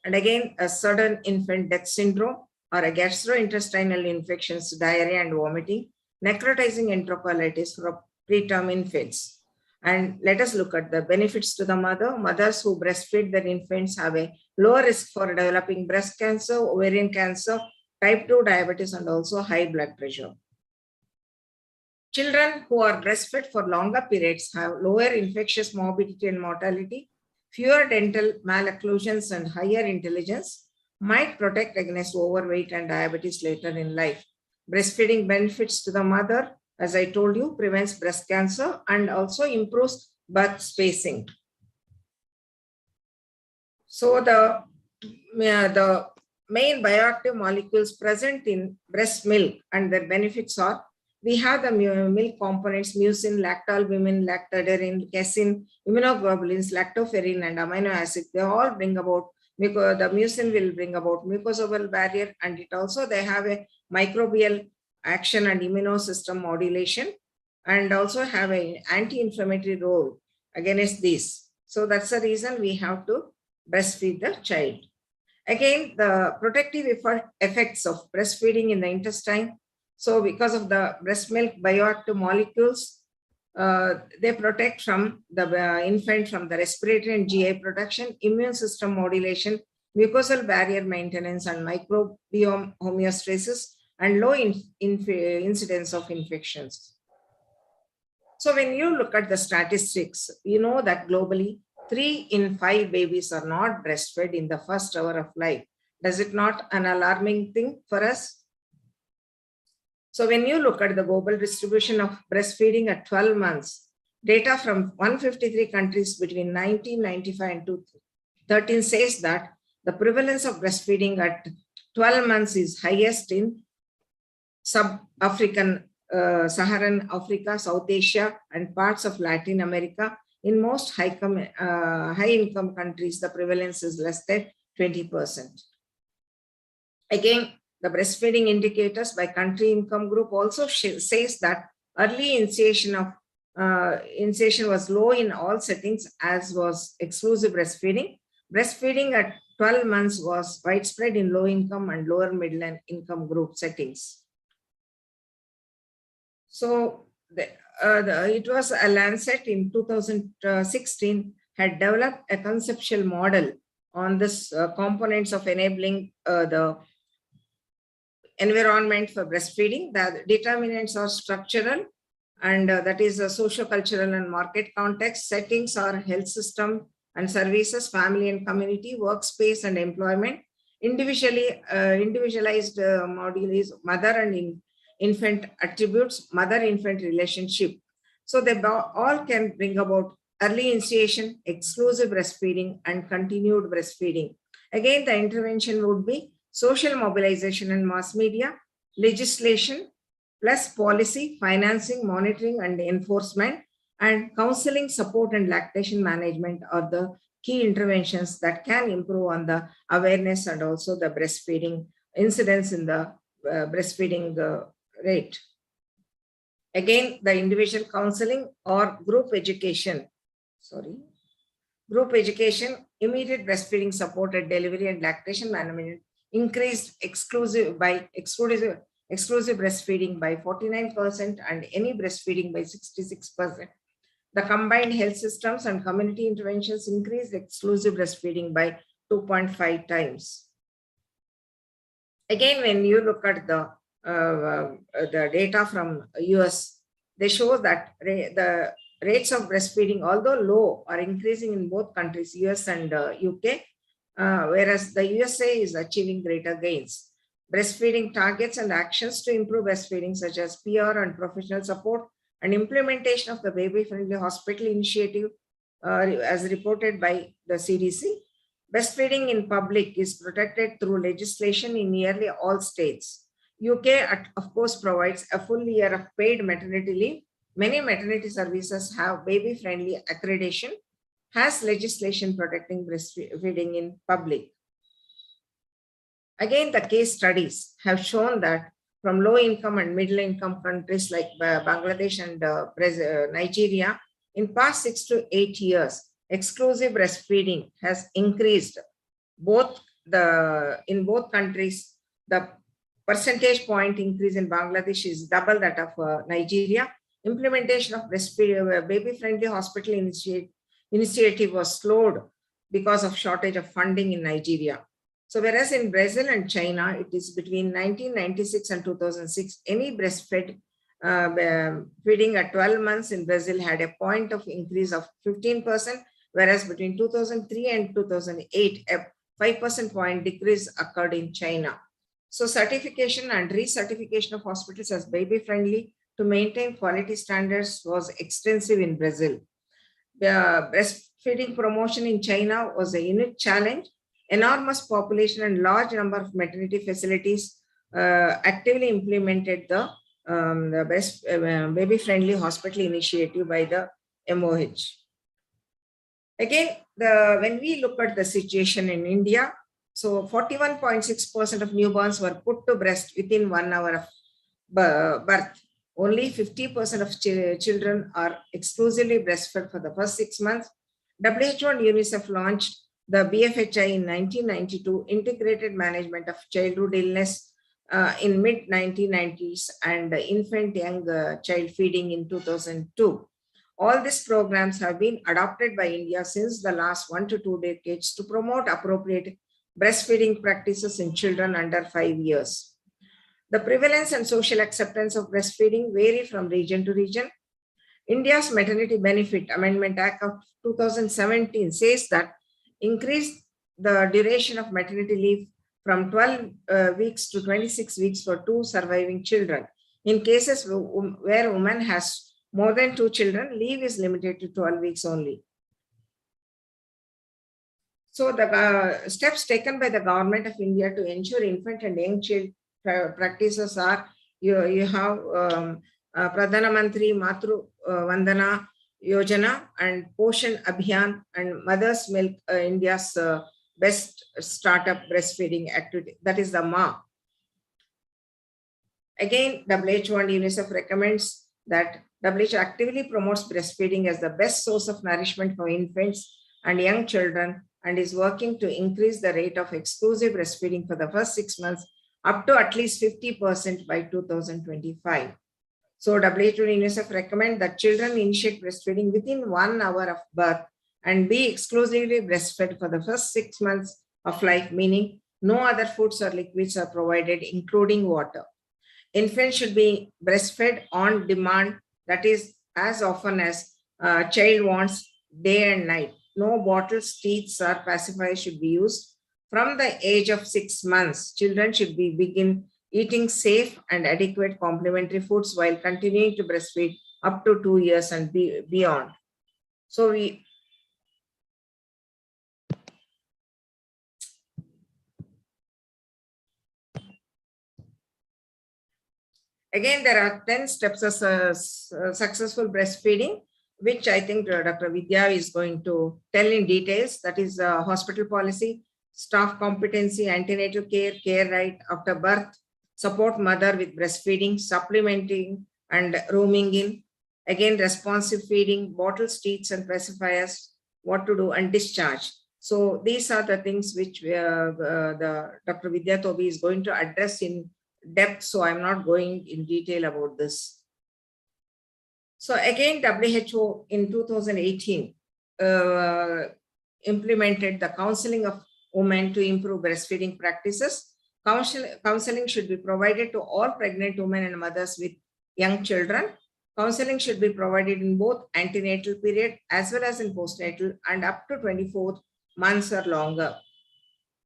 And again, a sudden infant death syndrome or a gastrointestinal infections, diarrhea and vomiting, necrotizing enterocolitis for preterm infants. And let us look at the benefits to the mother. Mothers who breastfeed their infants have a lower risk for developing breast cancer, ovarian cancer, type 2 diabetes, and also high blood pressure. Children who are breastfed for longer periods have lower infectious morbidity and mortality, fewer dental malocclusions, and higher intelligence, might protect against overweight and diabetes later in life. Breastfeeding benefits to the mother, as I told you, prevents breast cancer and also improves birth spacing. So the main bioactive molecules present in breast milk and their benefits are, we have the milk components, mucin, lactalbumin, lactoferrin, casein, immunoglobulins, lactoferrin, and amino acid. They all bring about, the mucin will bring about mucosal barrier, and it also, they have a microbial action and immunosystem modulation, and also have an anti-inflammatory role against these. So that's the reason we have to breastfeed the child. Again, the protective effects of breastfeeding in the intestine. So because of the breast milk bioactive molecules, they protect from the infant from the respiratory and GI protection, immune system modulation, mucosal barrier maintenance, and microbiome homeostasis, and low incidence of infections. So when you look at the statistics, you know that globally, 3 in 5 babies are not breastfed in the first hour of life. Does it not an alarming thing for us? So when you look at the global distribution of breastfeeding at 12 months, data from 153 countries between 1995 and 2013 says that the prevalence of breastfeeding at 12 months is highest in sub-African, Saharan Africa, South Asia, and parts of Latin America. In most high-income countries, the prevalence is less than 20%. Again, the breastfeeding indicators by country income group also says that early initiation was low in all settings, as was exclusive breastfeeding. Breastfeeding at 12 months was widespread in low income and lower middle income group settings. So it was a Lancet in 2016 had developed a conceptual model on this components of enabling the environment for breastfeeding. The determinants are structural, and that is a socio-cultural and market context. Settings are health system and services, family and community, workspace and employment. Individualized module is mother and infant attributes, mother-infant relationship. So they all can bring about early initiation, exclusive breastfeeding, and continued breastfeeding. Again, the intervention would be social mobilization and mass media, legislation, plus policy, financing, monitoring, and enforcement, and counseling, support, and lactation management are the key interventions that can improve on the awareness and also the breastfeeding incidence in the breastfeeding rate. Again, the individual counseling or group education, immediate breastfeeding supported delivery and lactation management increased exclusive breastfeeding by 49% and any breastfeeding by 66%. The combined health systems and community interventions increased exclusive breastfeeding by 2.5 times. Again, when you look at the data from US, they show that the rates of breastfeeding, although low, are increasing in both countries, US and UK, whereas the USA is achieving greater gains. Breastfeeding targets and actions to improve breastfeeding, such as PR and professional support, and implementation of the baby-friendly hospital initiative, as reported by the CDC. Breastfeeding in public is protected through legislation in nearly all states. UK, of course, provides a full year of paid maternity leave. Many maternity services have baby-friendly accreditation, has legislation protecting breastfeeding in public. Again, the case studies have shown that from low-income and middle-income countries like Bangladesh and Nigeria, in past 6 to 8 years, exclusive breastfeeding has increased. In both countries, the percentage point increase in Bangladesh is double that of Nigeria. Implementation of baby-friendly hospital initiative was slowed because of shortage of funding in Nigeria. So whereas in Brazil and China, it is between 1996 and 2006, any breastfed feeding at 12 months in Brazil had a point of increase of 15%, whereas between 2003 and 2008, a 5% point decrease occurred in China. So certification and recertification of hospitals as baby-friendly to maintain quality standards was extensive in Brazil. breastfeeding promotion in China was a unique challenge. Enormous population and large number of maternity facilities actively implemented the baby friendly hospital initiative by the MOH. Again, when we look at the situation in India, so 41.6% of newborns were put to breast within 1 hour of birth. Only 50% of children are exclusively breastfed for the first 6 months. WHO and UNICEF launched the BFHI in 1992, Integrated Management of Childhood Illness in mid-1990s, and infant young child feeding in 2002. All these programs have been adopted by India since the last 1 to 2 decades to promote appropriate breastfeeding practices in children under 5 years. The prevalence and social acceptance of breastfeeding vary from region to region. India's Maternity Benefit Amendment Act of 2017 says that increase the duration of maternity leave from 12 weeks to 26 weeks for 2 surviving children. In cases where a woman has more than 2 children, leave is limited to 12 weeks only. So the steps taken by the government of India to ensure infant and young child practices are, you have Pradhana Mantri Matru Vandana Yojana and Poshan Abhiyan and Mother's Milk, India's best startup breastfeeding activity, that is the MA. Again, WHO and UNICEF recommends that WHO actively promotes breastfeeding as the best source of nourishment for infants and young children and is working to increase the rate of exclusive breastfeeding for the first 6 months up to at least 50% by 2025. So WHO and UNICEF recommend that children initiate breastfeeding within 1 hour of birth and be exclusively breastfed for the first 6 months of life, meaning no other foods or liquids are provided, including water. Infants should be breastfed on demand, that is, as often as child wants, day and night. No bottles, teats, or pacifiers should be used. From the age of 6 months, children should begin eating safe and adequate complementary foods while continuing to breastfeed up to 2 years and beyond. So again, there are 10 steps of successful breastfeeding, which I think Dr. Vidya is going to tell in details. That is hospital policy, staff competency, antenatal care, care right after birth, support mother with breastfeeding, supplementing and rooming in, again responsive feeding, bottles, teats and pacifiers, what to do, and discharge. So these are the things which the Dr. Vidya Tobi is going to address in depth, so I'm not going in detail about this. So again, WHO in 2018 implemented the counseling of women to improve breastfeeding practices. Counseling should be provided to all pregnant women and mothers with young children. Counseling should be provided in both antenatal period as well as in postnatal and up to 24 months or longer.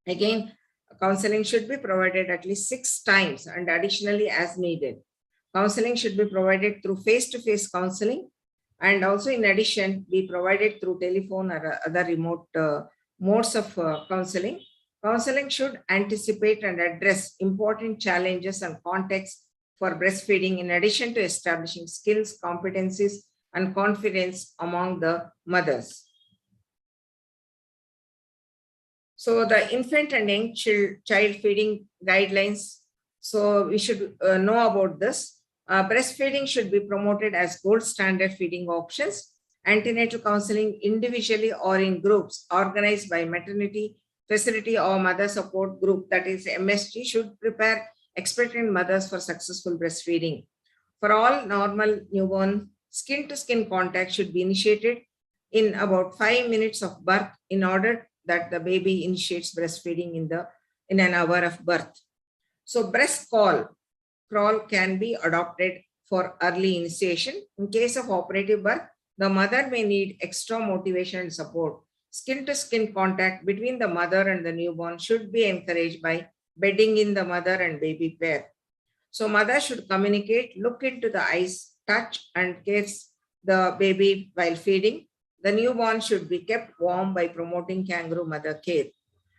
Again, counseling should be provided at least 6 times and additionally as needed. Counseling should be provided through face-to-face counseling and also in addition be provided through telephone or other remote modes of counseling. Counseling should anticipate and address important challenges and contexts for breastfeeding in addition to establishing skills, competencies, and confidence among the mothers. So the infant and young child feeding guidelines. So we should know about this. Breastfeeding should be promoted as gold standard feeding options. Antenatal counseling individually or in groups organized by maternity facility or mother support group, that is MSG, should prepare expectant mothers for successful breastfeeding. For all normal newborn, skin-to-skin contact should be initiated in about 5 minutes of birth in order that the baby initiates breastfeeding in an hour of birth. So breast crawl can be adopted for early initiation. In case of operative birth, the mother may need extra motivation and support. Skin-to-skin contact between the mother and the newborn should be encouraged by bedding in the mother and baby pair. So mother should communicate, look into the eyes, touch and kiss the baby while feeding. The newborn should be kept warm by promoting kangaroo mother care.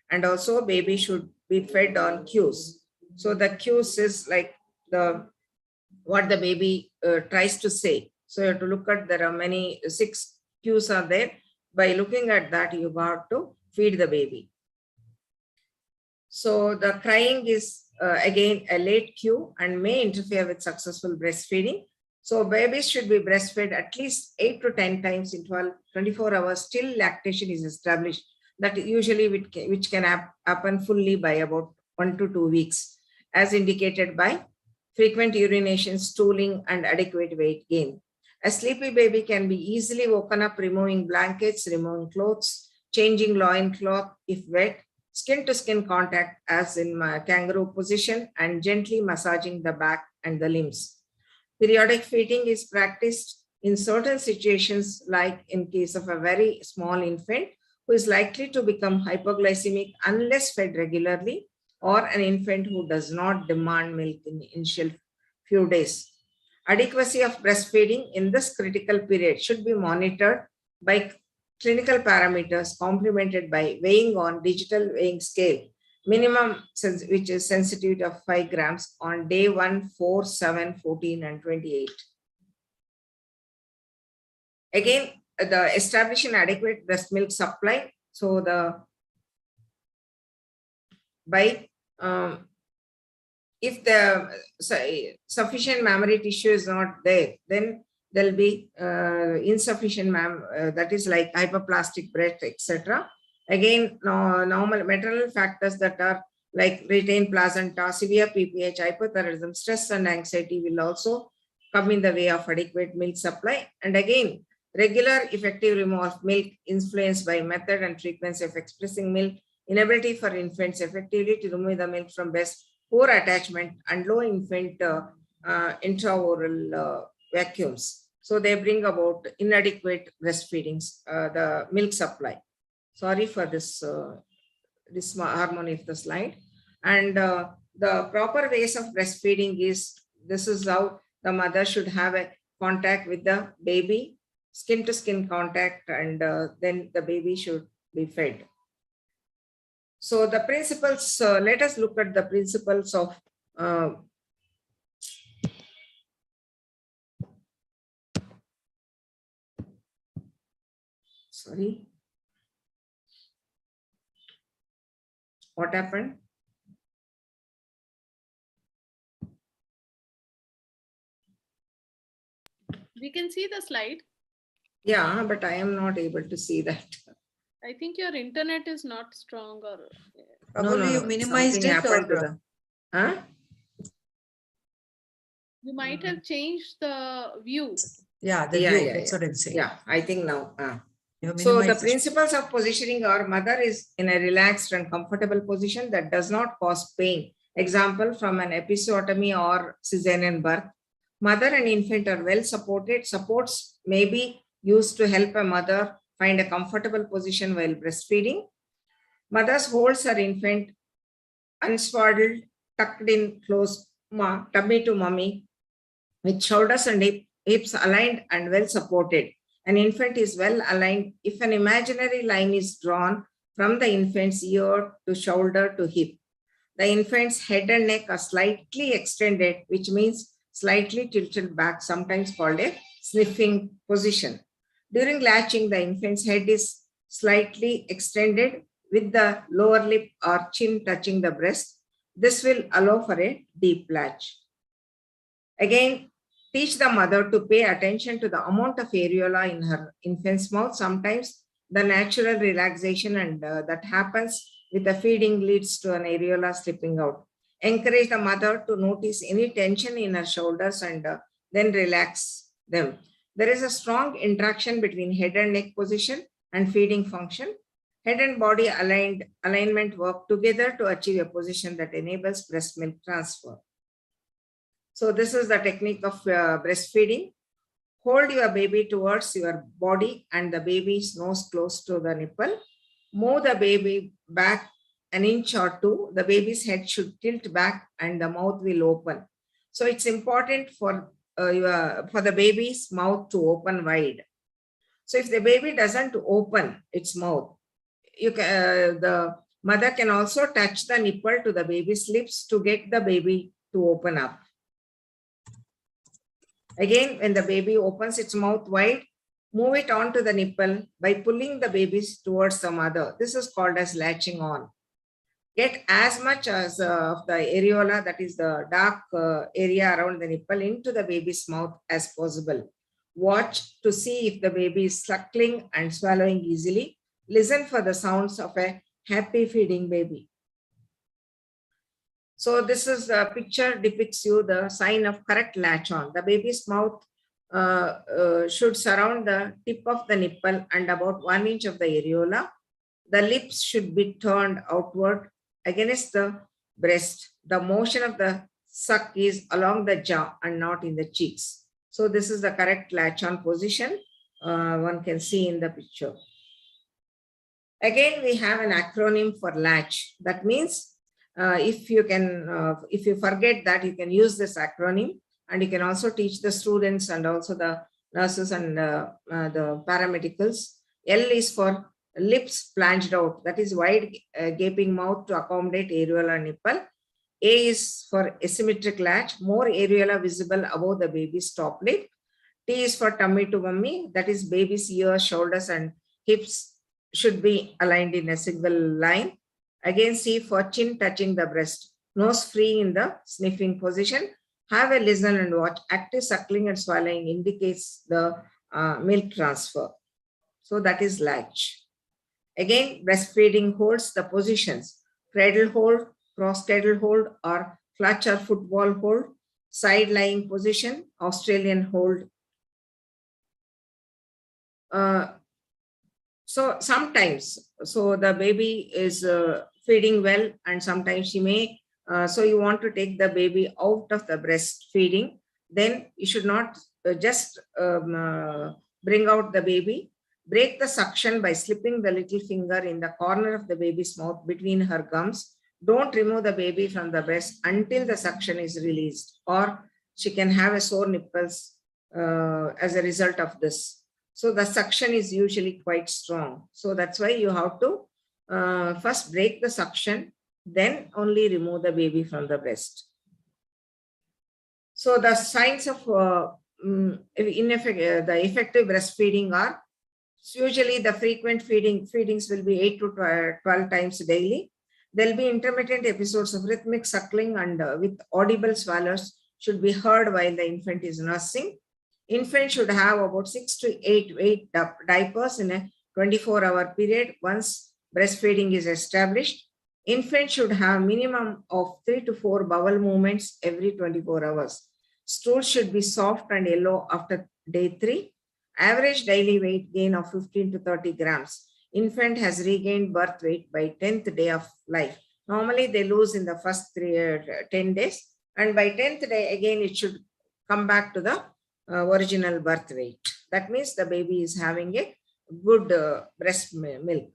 And also baby should be fed on cues. So the cues is like what the baby tries to say. So you have to look at, there are many, 6 cues are there. By looking at that, you got to feed the baby. So the crying is again a late cue and may interfere with successful breastfeeding. So babies should be breastfed at least 8 to 10 times in 24 hours till lactation is established. That usually which can happen fully by about 1 to 2 weeks, as indicated by frequent urination, stooling, and adequate weight gain. A sleepy baby can be easily woken up removing blankets, removing clothes, changing loin cloth if wet, skin-to-skin contact as in my kangaroo position, and gently massaging the back and the limbs. Periodic feeding is practiced in certain situations, like in case of a very small infant who is likely to become hypoglycemic unless fed regularly, or an infant who does not demand milk in the initial few days. Adequacy of breastfeeding in this critical period should be monitored by clinical parameters complemented by weighing on digital weighing scale, minimum which is sensitivity of 5 grams on day 1, 4, 7, 14, and 28. Again, the establishing adequate breast milk supply. So if the sufficient mammary tissue is not there, then there'll be insufficient that is like hyperplastic breast, etc. Again, normal maternal factors that are like retained placenta, severe PPH, hypothyroidism, stress and anxiety will also come in the way of adequate milk supply. And again, regular effective removal of milk influenced by method and frequency of expressing milk, inability for infants effectively to remove the milk from breast, poor attachment, and low infant intraoral vacuums. So they bring about inadequate breastfeedings, the milk supply. Sorry for this harmony of the slide. And the proper ways of breastfeeding is, this is how the mother should have a contact with the baby, skin-to-skin contact, and then the baby should be fed. So the principles, let us look at the principles of sorry, what happened? We can see the slide. Yeah, but I am not able to see that. I think your internet is not strong, or Probably you minimized it, or you might have changed the view. Yeah, the view. That's what I'm saying. Yeah, I think now. So the principles of positioning our mother is in a relaxed and comfortable position that does not cause pain. Example from an episiotomy or cesarean birth. Mother and infant are well supported. Supports may be used to help a mother find a comfortable position while breastfeeding. Mothers holds her infant unswaddled, tucked in close, tummy to mummy, with shoulders and hips aligned and well supported. An infant is well aligned if an imaginary line is drawn from the infant's ear to shoulder to hip. The infant's head and neck are slightly extended, which means slightly tilted back, sometimes called a sniffing position. During latching, the infant's head is slightly extended with the lower lip or chin touching the breast. This will allow for a deep latch. Again, teach the mother to pay attention to the amount of areola in her infant's mouth. Sometimes the natural relaxation and that happens with the feeding leads to an areola slipping out. Encourage the mother to notice any tension in her shoulders and then relax them. There is a strong interaction between head and neck position and feeding function. Head and body alignment work together to achieve a position that enables breast milk transfer. So this is the technique of breastfeeding. Hold your baby towards your body and the baby's nose close to the nipple. Move the baby back an inch or two. The baby's head should tilt back and the mouth will open. So it's important for the baby's mouth to open wide. So if the baby doesn't open its mouth, the mother can also touch the nipple to the baby's lips to get the baby to open up. Again, when the baby opens its mouth wide, move it onto the nipple by pulling the baby towards the mother. This is called as latching on. Get as much as of the areola, that is the dark area around the nipple, into the baby's mouth as possible. Watch to see if the baby is suckling and swallowing easily. Listen for the sounds of a happy feeding baby. So this is the picture depicts you the sign of correct latch on. The baby's mouth should surround the tip of the nipple and about 1 inch of the areola. The lips should be turned outward against the breast. The motion of the suck is along the jaw and not in the cheeks. So this is the correct latch on position. One can see in the picture. Again, we have an acronym for latch. That means if you forget that, you can use this acronym, and you can also teach the students and also the nurses and the paramedicals. L is for lips plunged out, that is wide gaping mouth to accommodate areola nipple. A is for asymmetric latch, more areola visible above the baby's top lip. T is for tummy to mummy, that is baby's ears, shoulders and hips should be aligned in a single line. Again, C for chin touching the breast, nose free in the sniffing position. Have a listen and watch. Active suckling and swallowing indicates the milk transfer. So that is latch. Again, breastfeeding holds the positions: cradle hold, cross cradle hold, or clutch or football hold, side lying position, Australian hold. So sometimes, so the baby is feeding well, and sometimes she may, so you want to take the baby out of the breastfeeding, then you should not just bring out the baby. Break the suction by slipping the little finger in the corner of the baby's mouth between her gums. Don't remove the baby from the breast until the suction is released, or she can have a sore nipples as a result of this. So the suction is usually quite strong. So that's why you have to first break the suction, then only remove the baby from the breast. So the signs of the effective breastfeeding are usually the frequent feedings will be 8 to 12 times daily. There will be intermittent episodes of rhythmic suckling, and with audible swallows should be heard while the infant is nursing. Infant should have about 6 to 8 diapers in a 24-hour period once breastfeeding is established. Infant should have minimum of 3 to 4 bowel movements every 24 hours. Stool should be soft and yellow after day 3. Average daily weight gain of 15 to 30 grams. Infant has regained birth weight by 10th day of life. Normally they lose in the first 10 days, and by 10th day again it should come back to the original birth weight. That means the baby is having a good breast milk.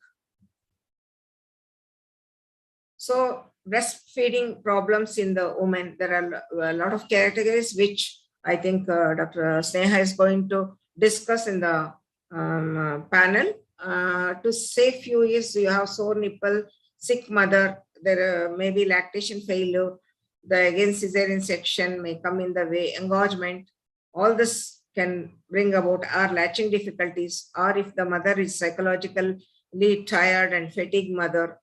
So breastfeeding problems in the woman, there are a lot of categories which I think Dr. Sneha is going to discuss in the panel. To say few is, you have sore nipple, sick mother, there may be lactation failure, the again cesarean section may come in the way, engorgement. All this can bring about our latching difficulties, or if the mother is psychologically tired and fatigued mother,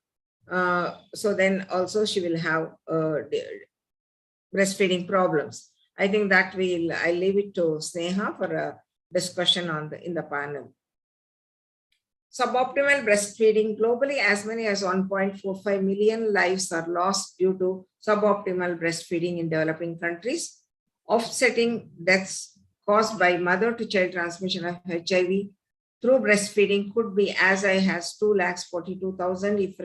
so then also she will have breastfeeding problems. I think that I leave it to Sneha for a discussion on in the panel. Suboptimal breastfeeding. Globally, as many as 1.45 million lives are lost due to suboptimal breastfeeding in developing countries. Offsetting deaths caused by mother-to-child transmission of HIV through breastfeeding could be as high as 2,42,000 if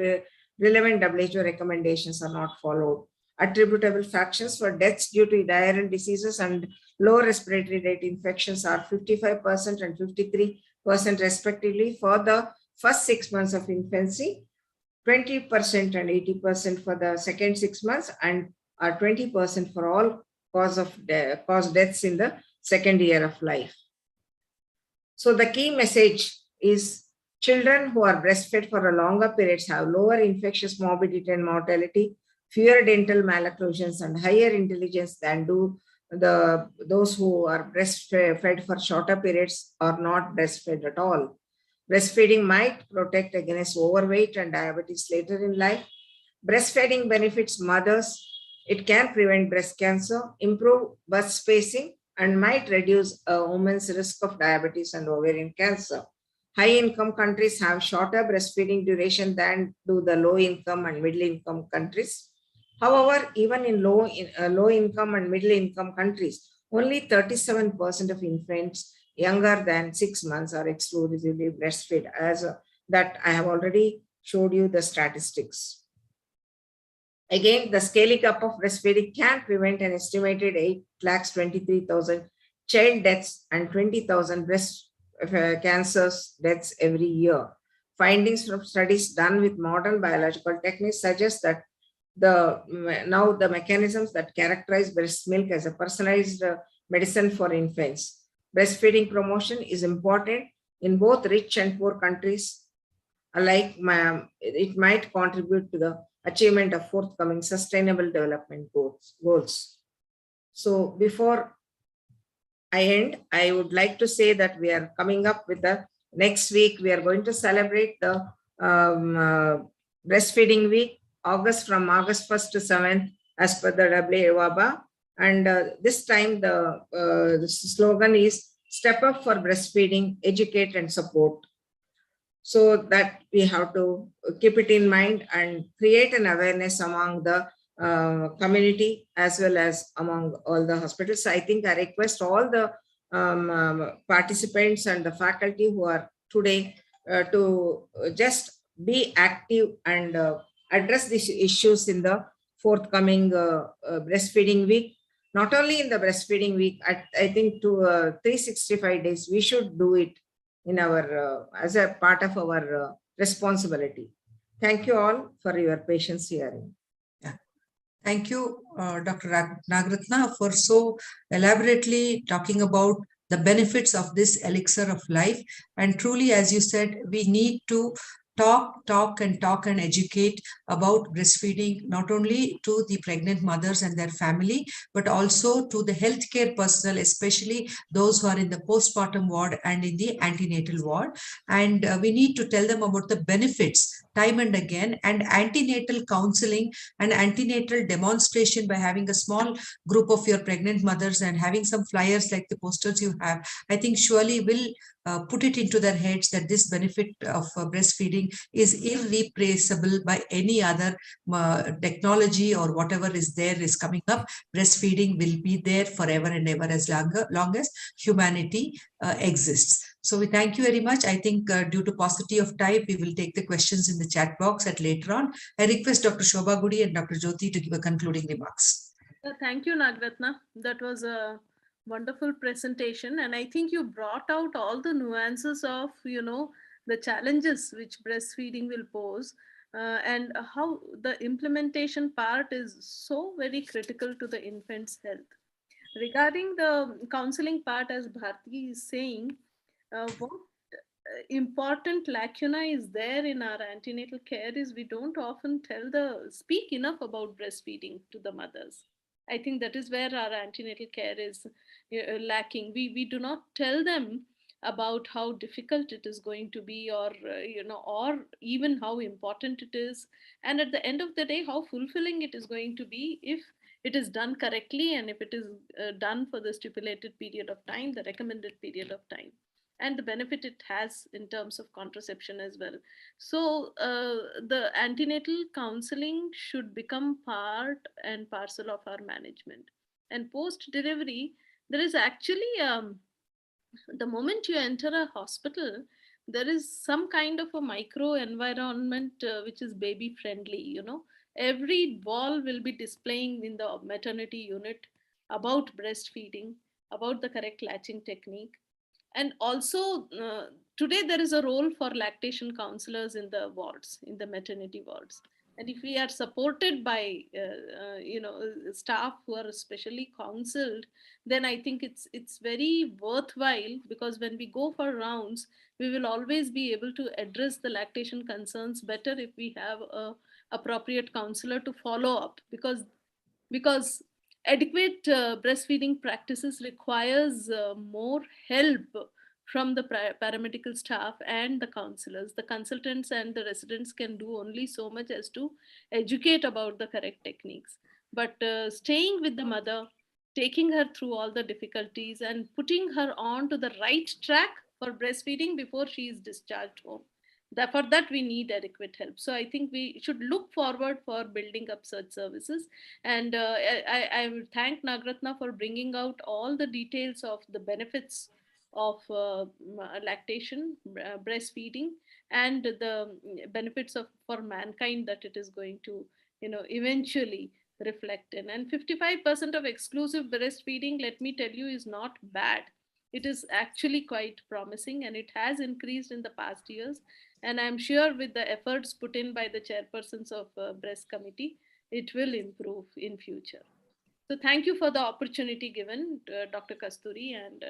relevant WHO recommendations are not followed. Attributable factors for deaths due to diarrheal diseases and low respiratory rate infections are 55% and 53% respectively for the first 6 months of infancy, 20% and 80% for the second 6 months, and 20% for all cause deaths in the second year of life. So the key message is children who are breastfed for a longer periods have lower infectious morbidity and mortality, fewer dental malocclusions, and higher intelligence than do those who are breastfed for shorter periods or not breastfed at all. Breastfeeding might protect against overweight and diabetes later in life. Breastfeeding benefits mothers. It can prevent breast cancer, improve birth spacing, and might reduce a woman's risk of diabetes and ovarian cancer. High-income countries have shorter breastfeeding duration than do the low-income and middle-income countries. However, even in low-income and middle-income countries, only 37% of infants younger than 6 months are exclusively breastfed, as that I have already showed you the statistics. Again, the scaling up of breastfeeding can prevent an estimated 8,23,000 child deaths and 20,000 breast cancers deaths every year. Findings from studies done with modern biological techniques suggest that now the mechanisms that characterize breast milk as a personalized medicine for infants. Breastfeeding promotion is important in both rich and poor countries alike. It might contribute to the achievement of forthcoming sustainable development goals. So before I end, I would like to say that we are coming up with the next week. We are going to celebrate the breastfeeding week, from August 1st to 7th, as per the WHO. And this time the slogan is "Step up for breastfeeding, educate and support." So that we have to keep it in mind and create an awareness among the community as well as among all the hospitals. I think I request all the participants and the faculty who are today to just be active and address these issues in the forthcoming breastfeeding week. Not only in the breastfeeding week, I think to 365 days, we should do it in our as a part of our responsibility. Thank you all for your patience hearing. Yeah. Thank you, Dr. Nagratna, for so elaborately talking about the benefits of this elixir of life. And truly, as you said, we need to talk and educate about breastfeeding, not only to the pregnant mothers and their family, but also to the healthcare personnel, especially those who are in the postpartum ward and in the antenatal ward. And we need to tell them about the benefits time and again, and antenatal counseling and antenatal demonstration by having a small group of your pregnant mothers and having some flyers like the posters you have, I think surely will put it into their heads that this benefit of breastfeeding is irreplaceable by any other technology or whatever is there is coming up. Breastfeeding will be there forever and ever as long as humanity exists. So we thank you very much. I think due to paucity of time, we will take the questions in the chat box at later on. I request Dr. Shobha Gudi and Dr. Jyoti to give a concluding remarks. Thank you, Nagratna. That was a wonderful presentation. And I think you brought out all the nuances of, the challenges which breastfeeding will pose and how the implementation part is so very critical to the infant's health. Regarding the counseling part, as Bharti is saying, what important lacuna is there in our antenatal care is we don't often speak enough about breastfeeding to the mothers. I think that is where our antenatal care is lacking. We do not tell them about how difficult it is going to be, or or even how important it is, and at the end of the day, how fulfilling it is going to be if it is done correctly, and if it is done for the stipulated period of time, the recommended period of time, and the benefit it has in terms of contraception as well. So the antenatal counseling should become part and parcel of our management. And post delivery, there is actually the moment you enter a hospital, there is some kind of a micro environment which is baby friendly. Every wall will be displaying in the maternity unit about breastfeeding, about the correct latching technique. And also today there is a role for lactation counselors in the wards, in the maternity wards. And if we are supported by, staff who are specially counseled, then I think it's very worthwhile, because when we go for rounds, we will always be able to address the lactation concerns better if we have a appropriate counselor to follow up, because adequate breastfeeding practices requires more help from the paramedical staff and the counselors. The consultants and the residents can do only so much as to educate about the correct techniques. But staying with the mother, taking her through all the difficulties and putting her on to the right track for breastfeeding before she is discharged home. For that, we need adequate help. So I think we should look forward for building up such services. And I would thank Nagratna for bringing out all the details of the benefits of lactation, breastfeeding, and the benefits of for mankind that it is going to, eventually reflect in. And 55% of exclusive breastfeeding, let me tell you, is not bad. It is actually quite promising, and it has increased in the past years. And I'm sure with the efforts put in by the chairpersons of breast committee, it will improve in future. So thank you for the opportunity given, Dr. Kasturi and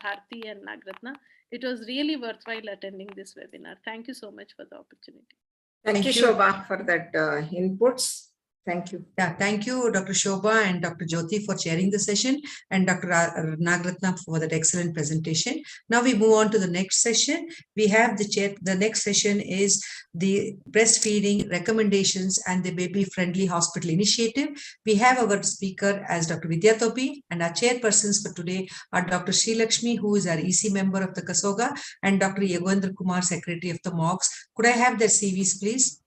Bharti and Nagratna. It was really worthwhile attending this webinar. Thank you so much for the opportunity. Thank you, Shobha, for that inputs. Thank you. Yeah, thank you, Dr. Shobha and Dr. Jyoti for chairing the session, and Dr. Nagratna for that excellent presentation. Now we move on to the next session. We have the chair. The next session is the breastfeeding recommendations and the baby-friendly hospital initiative. We have our speaker as Dr. Vidya Topi, and our chairpersons for today are Dr. Sri Lakshmi, who is our EC member of the Ksoga, and Dr. Yogendra Kumar, secretary of the MOGS. Could I have their CVs, please?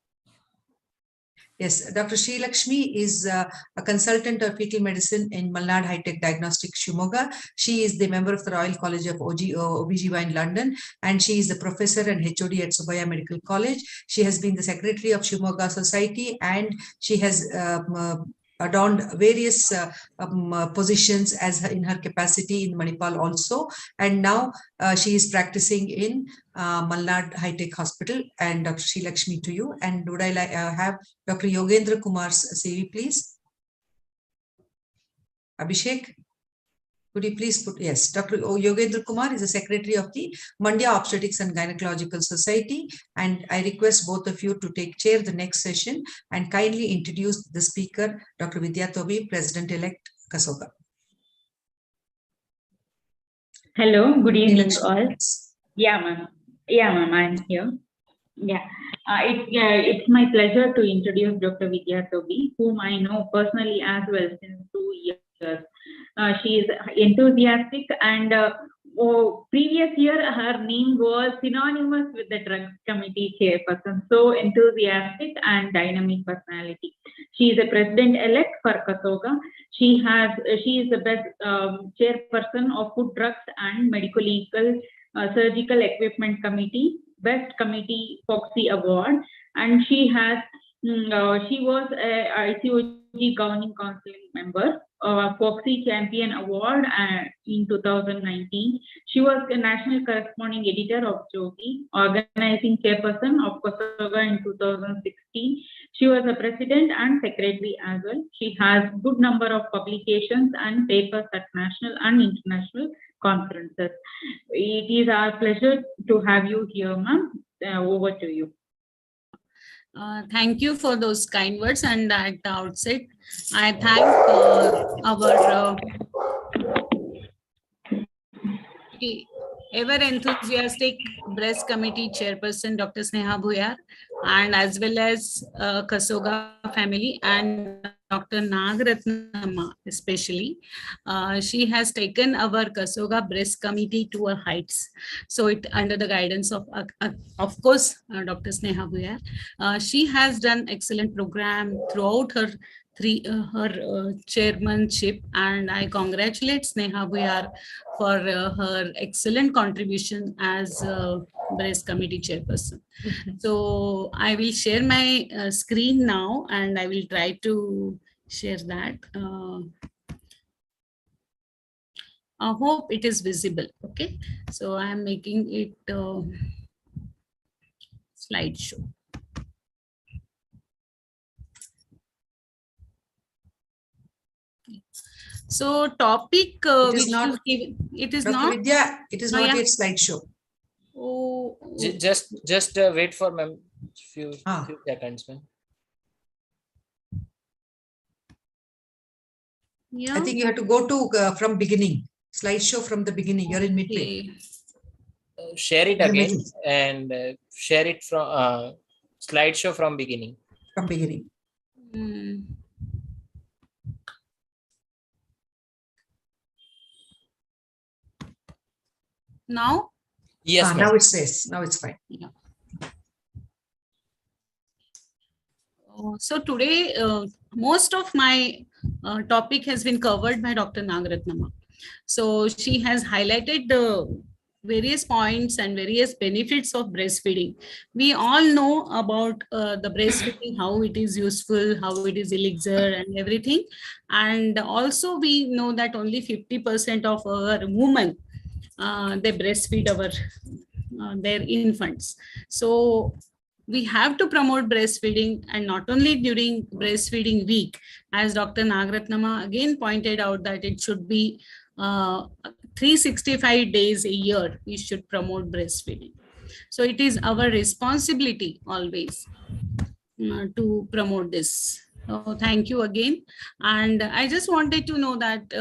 Yes, Dr. Sri Lakshmi is a consultant of fetal medicine in Malnad High Tech Diagnostics, Shimoga. She is the member of the Royal College of OBGYN London, and she is the professor and HOD at Subaya Medical College. She has been the secretary of Shimoga Society, and she has adorned various positions as in her capacity in Manipal also. And now she is practicing in Malnad High Tech Hospital. And Dr. Sri Lakshmi, to you. And would I have Dr. Yogendra Kumar's CV, please? Abhishek? Could you please put, yes, Dr. Yogendra Kumar is the secretary of the Mandya Obstetrics and Gynecological Society. And I request both of you to take chair the next session and kindly introduce the speaker, Dr. Vidya Tobi, President-elect, Ksoga. Hello, good evening all. Yeah, ma'am. Yeah, ma'am, I'm here. Yeah, it's my pleasure to introduce Dr. Vidya Tobi, whom I know personally as well since 2 years. She is enthusiastic, and previous year her name was synonymous with the drugs committee chairperson. So enthusiastic and dynamic personality. She is a president-elect for Ksoga. She is the best chairperson of Food, Drugs and Medical Legal Surgical Equipment Committee, Best Committee Fogsi Award, and she was a ICOG Governing Council member, Fogsi Champion Award in 2019. She was a national corresponding editor of Jogi, organizing chairperson of Ksoga in 2016. She was a president and secretary as well. She has good number of publications and papers at national and international conferences. It is our pleasure to have you here, ma'am. Over to you. Thank you for those kind words. And at the outset, I thank our ever enthusiastic breast committee chairperson, Dr. Sneha Bhuyar, and as well as Ksoga family and Dr. Nagratna especially. She has taken our Ksoga breast committee to a heights. So it under the guidance of course, Dr. Sneha Bhuyar. She has done excellent program throughout her chairmanship, and I congratulate Sneha Bhuyar for her excellent contribution as breast committee chairperson. So I will share my screen now, and I will try to share that. I hope it is visible. Okay, so I am making it slideshow. So topic It is which not- is given, it is Dr. not. Vidya, it is Oh, not yeah. yet slideshow. Oh, Just wait for few seconds, ma'am. Yeah. I think you have to go to from beginning. Slideshow from the beginning. You're in midway. Share it In the again middle. and share it from slideshow from beginning. From beginning. Now? Yes, now it says. Now it's fine. Yeah. So today, most of my topic has been covered by Dr. Nagaratnama. So she has highlighted the various points and various benefits of breastfeeding. We all know about the breastfeeding, how it is useful, how it is elixir and everything. And also we know that only 50% of our women, they breastfeed their infants. So we have to promote breastfeeding, and not only during breastfeeding week, as Dr. Nagaratnama again pointed out that it should be 365 days a year we should promote breastfeeding. So it is our responsibility always to promote this. So thank you again. And I just wanted to know that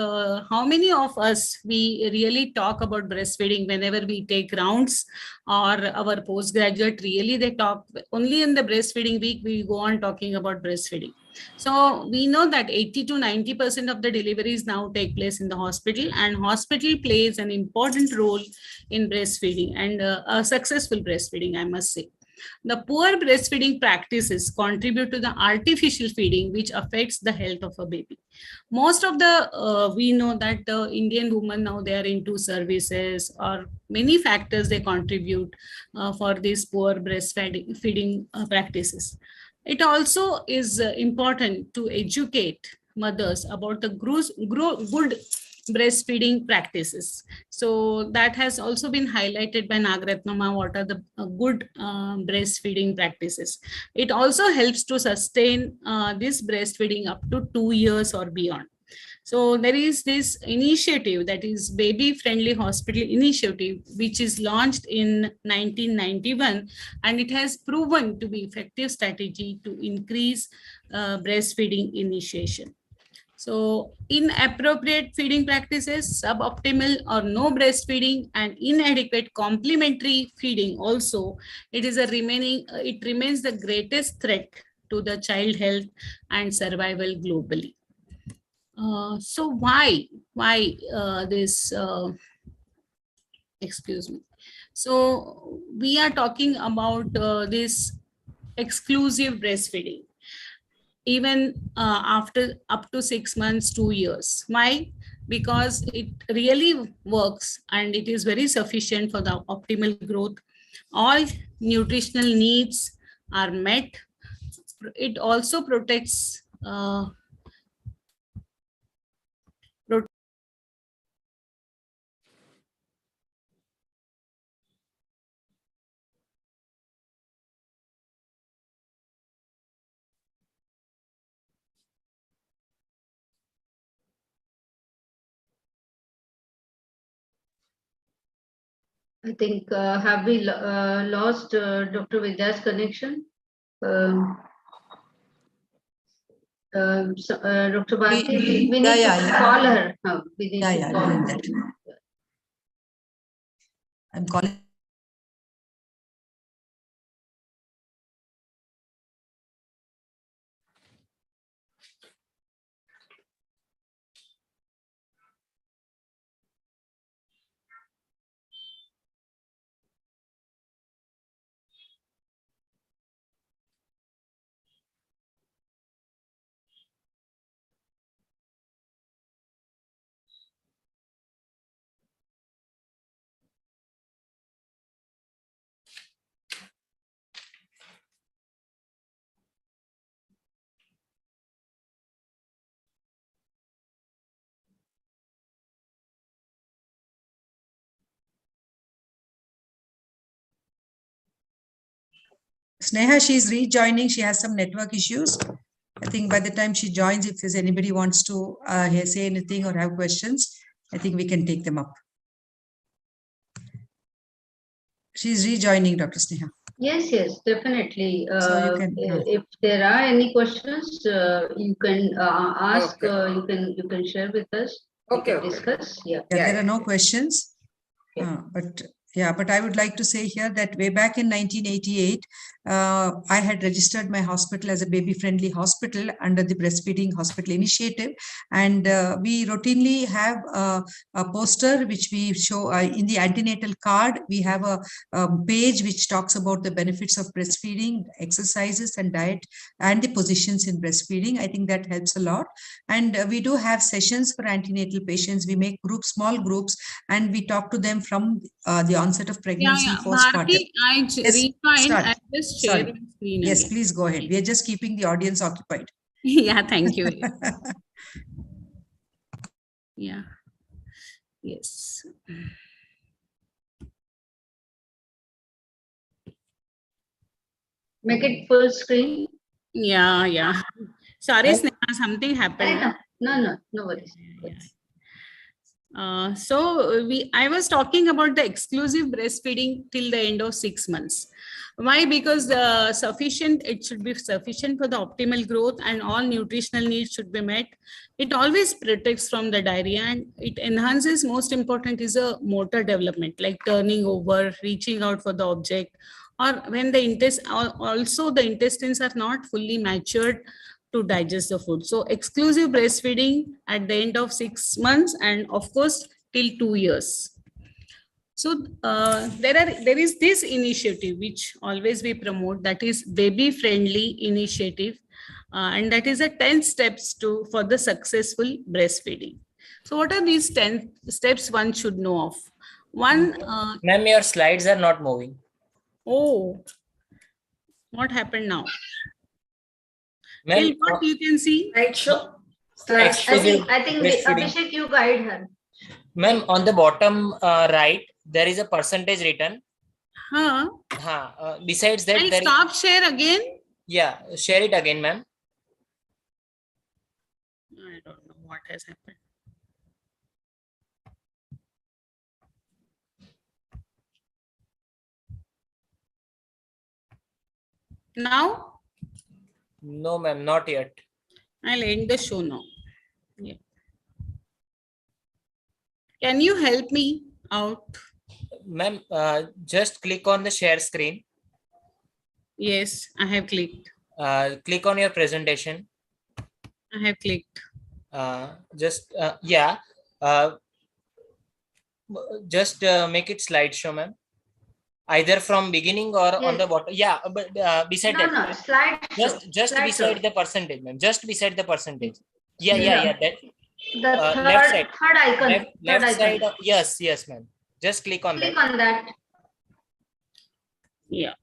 how many of us we really talk about breastfeeding whenever we take rounds, or our postgraduate really they talk only in the breastfeeding week, we go on talking about breastfeeding. So we know that 80 to 90% of the deliveries now take place in the hospital, and hospital plays an important role in breastfeeding and a successful breastfeeding, I must say. The poor breastfeeding practices contribute to the artificial feeding, which affects the health of a baby. Most of the, we know that the Indian women now they are into services, or many factors they contribute for these poor breastfeeding practices. It also is important to educate mothers about the good breastfeeding practices. So that has also been highlighted by Nagaratnama, what are the good breastfeeding practices. It also helps to sustain this breastfeeding up to 2 years or beyond. So there is this initiative, that is Baby Friendly Hospital Initiative, which is launched in 1991, and it has proven to be effective strategy to increase breastfeeding initiation. So inappropriate feeding practices, suboptimal or no breastfeeding, and inadequate complementary feeding also, it remains the greatest threat to the child health and survival globally. So why this, excuse me. So we are talking about this exclusive breastfeeding, even after up to 6 months, 2 years. Why? Because it really works and it is very sufficient for the optimal growth. All nutritional needs are met. It also protects I think, have we lost Dr. Vidya's connection? Dr. Bharti, we need to call her. We need to call her. I'm calling. Sneha, she's rejoining. She has some network issues. I think by the time she joins, if there's anybody wants to say anything or have questions, I think we can take them up. She's rejoining, Dr. Sneha. Yes, yes, definitely. So you can, if there are any questions, you can ask. Okay. You can share with us. Okay, We can okay. discuss. Yeah. there are no questions. But I would like to say here that way back in 1988, I had registered my hospital as a baby-friendly hospital under the Breastfeeding Hospital Initiative, and we routinely have a poster which we show in the antenatal card. We have a page which talks about the benefits of breastfeeding, exercises and diet, and the positions in breastfeeding. I think that helps a lot. And we do have sessions for antenatal patients. We make small groups, and we talk to them from the onset of pregnancy, postpartum. Bharti, I rejoined. I just share my screen. Yes, again. please go ahead. We are just keeping the audience occupied. Yeah, thank you. Yeah. Yes. Make it full screen. Yeah, yeah. Sorry, Sneha, something happened. No worries. I was talking about the exclusive breastfeeding till the end of 6 months. Why? Because it should be sufficient for the optimal growth, and all nutritional needs should be met. It always protects from the diarrhea, and it enhances, most important is a motor development, like turning over, reaching out for the object, or when the intestines are not fully matured to digest the food. So exclusive breastfeeding at the end of 6 months, and of course till 2 years. So there is this initiative which always we promote, that is baby friendly initiative, and that is a 10 steps for the successful breastfeeding. So what are these 10 steps one should know of? One, ma'am, your slides are not moving. Oh, what happened now? Till what you can see? Slideshow. I think Abhishek, you guide her. Ma'am, on the bottom right, there is a percentage written. Besides that, I'll stop share again. Yeah, share it again, ma'am. I don't know what has happened. Now? No, ma'am, not yet. I'll end the show now. Yeah. Can you help me out? Ma'am, just click on the share screen. Yes, I have clicked. Click on your presentation. I have clicked. Just make it slideshow, ma'am. Either from beginning or on the bottom. Yeah, but beside that. No, slide. Just beside the percentage, ma'am. Just beside the percentage. Yeah. That. The Left side. third icon. Left side. Yes, ma'am. Just click on that. Click on that. Yeah.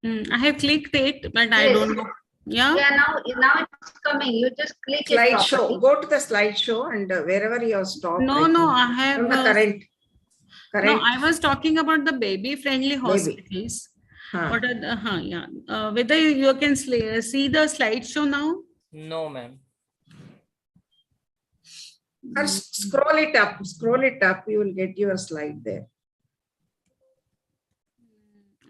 I have clicked it, but I don't know. Yeah. Now it's coming. You just click slideshow. Go to the slideshow, and wherever you are stopped. No, I have the current. No, I was talking about the baby-friendly hospitals. What are the whether you can see the slideshow now? No, ma'am. Or scroll it up. You will get your slide there.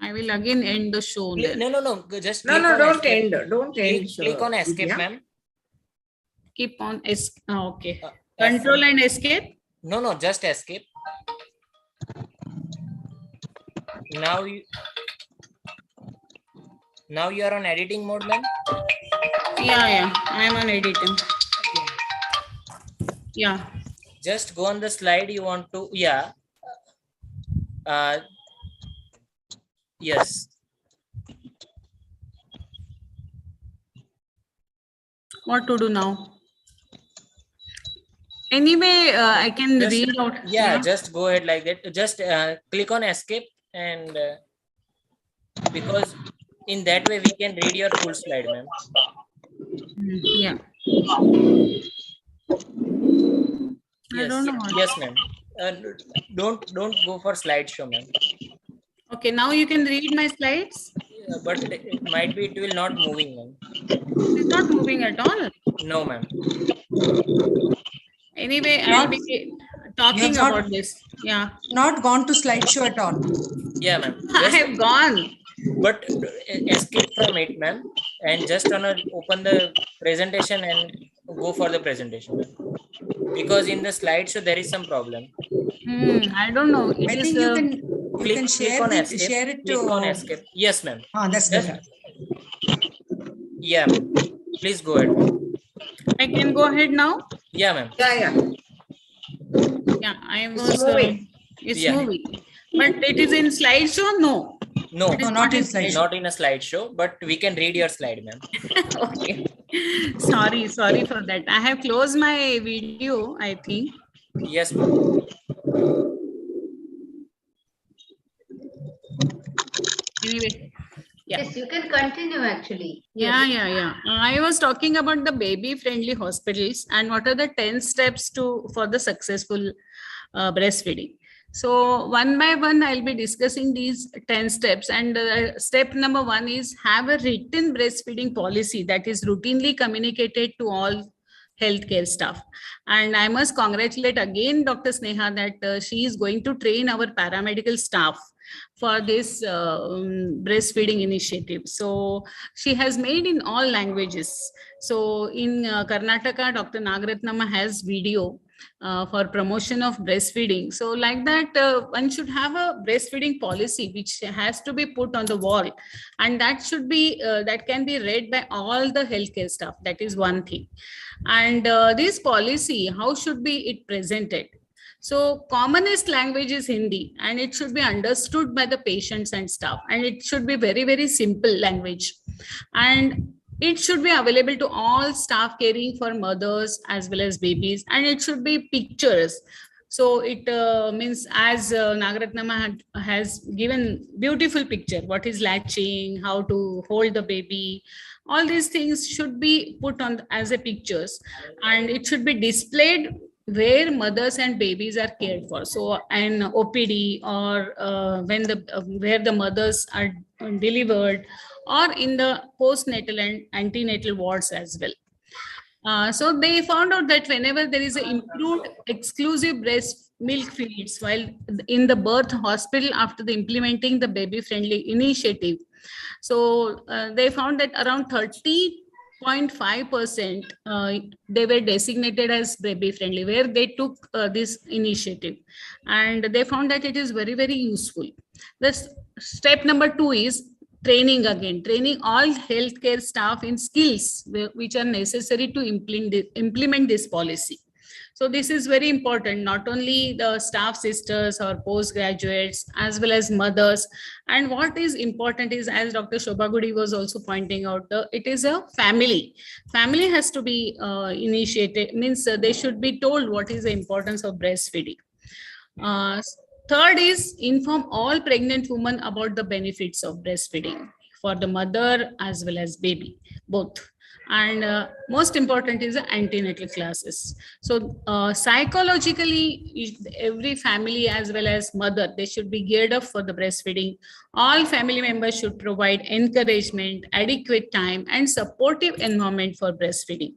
I will again end the show. No. Just don't end. Don't end. Click on escape, ma'am. Keep on escape. Okay. Control and escape. No. Just escape. Now you are on editing mode, ma'am. Yeah. I am on editing. Yeah. Just go on the slide you want to. Yeah. Yes. What to do now? Anyway, I can read out. Yeah, just go ahead like that. Just click on escape, and because in that way we can read your full slide, ma'am. Yeah. I don't know. Yes, ma'am. Don't go for slideshow, ma'am. Okay, now you can read my slides. but it might be it will not moving, ma'am. It's not moving at all. No, ma'am. Anyway, I'll be talking not- about this. Yeah. Not gone to slideshow at all. Yeah, ma'am. I have gone. But escape from it, ma'am, and just open the presentation and go for the presentation, because in the slideshow there is some problem. I don't know. I think you can share on it, escape. share it Click to. on escape. Yes, ma'am. That's Just- better. Yeah, ma'am. Please go ahead. I can go ahead now. Yeah, ma'am. Yeah, I It's was. moving. It's Yeah. moving, but it is in slideshow. No. No, It is not in slideshow. Not in a slideshow, but we can read your slide, ma'am. Okay. Sorry for that. I have closed my video, I think. Yes, ma'am. Anyway. Yeah. Yes, you can continue actually. Yeah. I was talking about the baby-friendly hospitals and what are the 10 steps for the successful breastfeeding. So one by one, I'll be discussing these 10 steps. And step number 1 is have a written breastfeeding policy that is routinely communicated to all healthcare staff. And I must congratulate again Dr. Sneha that she is going to train our paramedical staff for this breastfeeding initiative. So she has made in all languages. So in Karnataka, Dr. Nagaratnama has video for promotion of breastfeeding. So like that, one should have a breastfeeding policy which has to be put on the wall, and that should be that can be read by all the healthcare staff. That is one thing. And this policy, how should be it presented? So commonest language is Hindi, and it should be understood by the patients and staff, and it should be very, very simple language. And it should be available to all staff caring for mothers as well as babies, and it should be pictures. So it means as Nagaratnama has given beautiful picture, what is latching, how to hold the baby, all these things should be put on as a pictures, and it should be displayed where mothers and babies are cared for. So an OPD or when where the mothers are delivered, or in the postnatal and antenatal wards as well. So they found out that whenever there is an improved exclusive breast milk feeds while in the birth hospital after the implementing the baby friendly initiative, so they found that around 30.5% they were designated as baby friendly, where they took this initiative, and they found that it is very, very useful. This step number 2 is training again, training all healthcare staff in skills which are necessary to implement this policy. So this is very important, not only the staff sisters or postgraduates as well as mothers. And what is important is, as Dr. Shobha Gudi was also pointing out, it is a family. Family has to be initiated, means they should be told what is the importance of breastfeeding. Third is inform all pregnant women about the benefits of breastfeeding for the mother as well as baby, both. And most important is the antenatal classes. So psychologically, every family as well as mother, they should be geared up for the breastfeeding. All family members should provide encouragement, adequate time, and supportive environment for breastfeeding.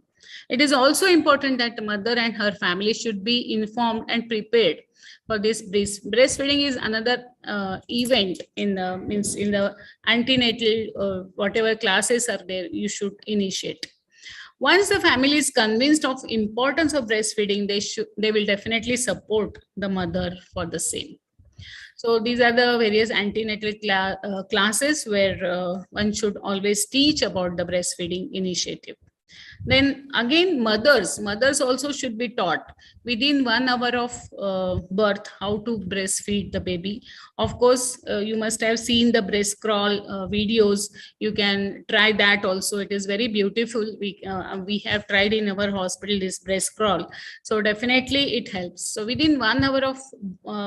It is also important that the mother and her family should be informed and prepared for this. Breastfeeding is another event in the antenatal, whatever classes are there, you should initiate. Once the family is convinced of importance of breastfeeding, they will definitely support the mother for the same. So these are the various antenatal classes where one should always teach about the breastfeeding initiative. Then again, mothers also should be taught within 1 hour of birth how to breastfeed the baby. Of course, you must have seen the breast crawl videos. You can try that also. It is very beautiful. We have tried in our hospital this breast crawl. So definitely it helps. So within 1 hour of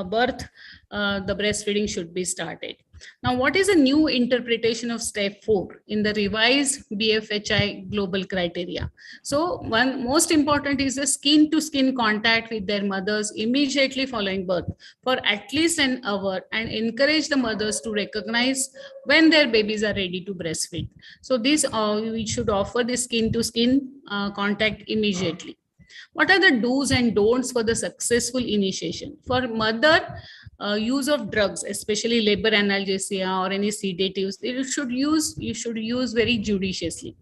birth, the breastfeeding should be started. Now, what is a new interpretation of step 4 in the revised BFHI global criteria? So one most important is the skin to skin contact with their mothers immediately following birth for at least an hour, and encourage the mothers to recognize when their babies are ready to breastfeed. So this we should offer the skin to skin contact immediately. What are the do's and don'ts for the successful initiation? For mother, use of drugs, especially labor analgesia or any sedatives, you should use very judiciously.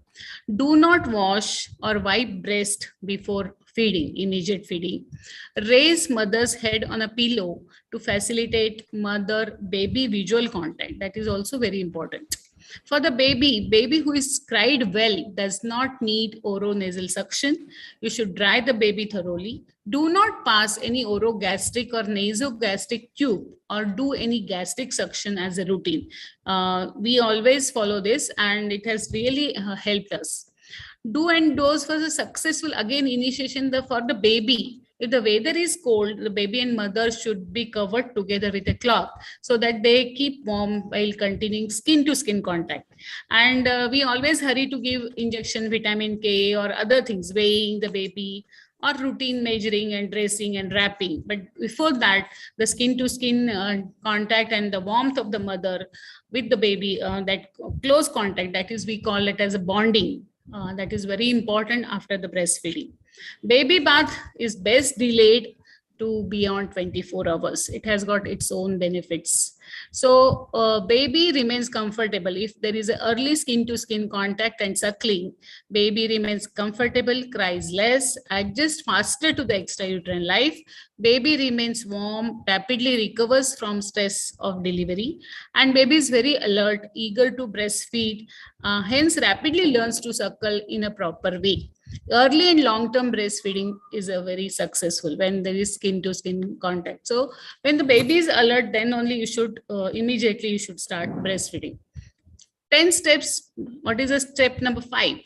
Do not wash or wipe breast before feeding, immediate feeding. Raise mother's head on a pillow to facilitate mother-baby visual contact. That is also very important. For the baby who is cried well does not need oronasal suction. You should dry the baby thoroughly. Do not pass any orogastric or nasogastric tube or do any gastric suction as a routine. We always follow this and it has really helped us. Do and do's for the successful again initiation for the baby. If the weather is cold, the baby and mother should be covered together with a cloth so that they keep warm while continuing skin to skin contact. And we always hurry to give injection vitamin K or other things, weighing the baby or routine measuring and dressing and wrapping. But before that, the skin to skin contact and the warmth of the mother with the baby, that close contact, that is, we call it as a bonding. That is very important after the breastfeeding. Baby bath is best delayed to beyond 24 hours. It has got its own benefits. So baby remains comfortable. If there is an early skin to skin contact and suckling, baby remains comfortable, cries less, adjusts faster to the extrauterine life. Baby remains warm, rapidly recovers from stress of delivery, and baby is very alert, eager to breastfeed, hence rapidly learns to suckle in a proper way. Early and long-term breastfeeding is a very successful when there is skin to skin contact. So when the baby is alert, then only you should immediately you should start breastfeeding. 10 steps. What is a step number 5?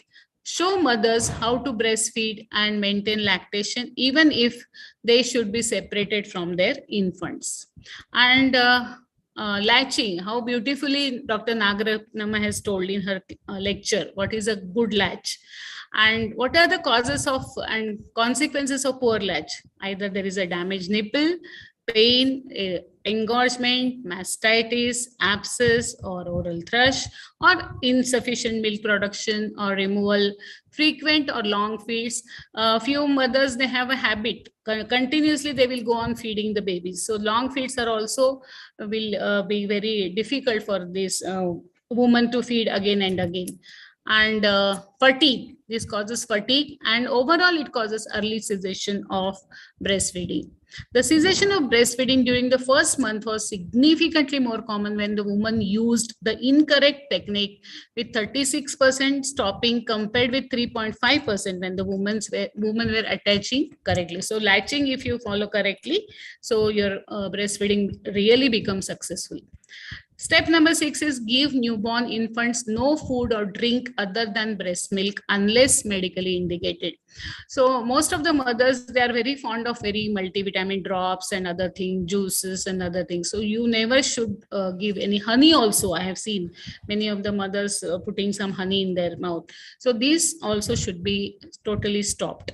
Show mothers how to breastfeed and maintain lactation, even if they should be separated from their infants. And latching, how beautifully Dr. Nagaratnama has told in her lecture, what is a good latch? And what are the causes of and consequences of poor latch? Either there is a damaged nipple, pain, engorgement, mastitis, abscess or oral thrush, or insufficient milk production or removal, frequent or long feeds. Few mothers, they have a habit, continuously they will go on feeding the babies. So long feeds are also will be very difficult for this woman to feed again and again. And fatigue, this causes fatigue, and overall it causes early cessation of breastfeeding. The cessation of breastfeeding during the first month was significantly more common when the woman used the incorrect technique, with 36% stopping compared with 3.5% when the women were attaching correctly. So latching, if you follow correctly, so your breastfeeding really becomes successful. Step number 6 is give newborn infants no food or drink other than breast milk unless medically indicated. So most of the mothers, they are very fond of very multivitamin drops and other things, juices and other things. So you never should give any honey also. I have seen many of the mothers putting some honey in their mouth. So these also should be totally stopped.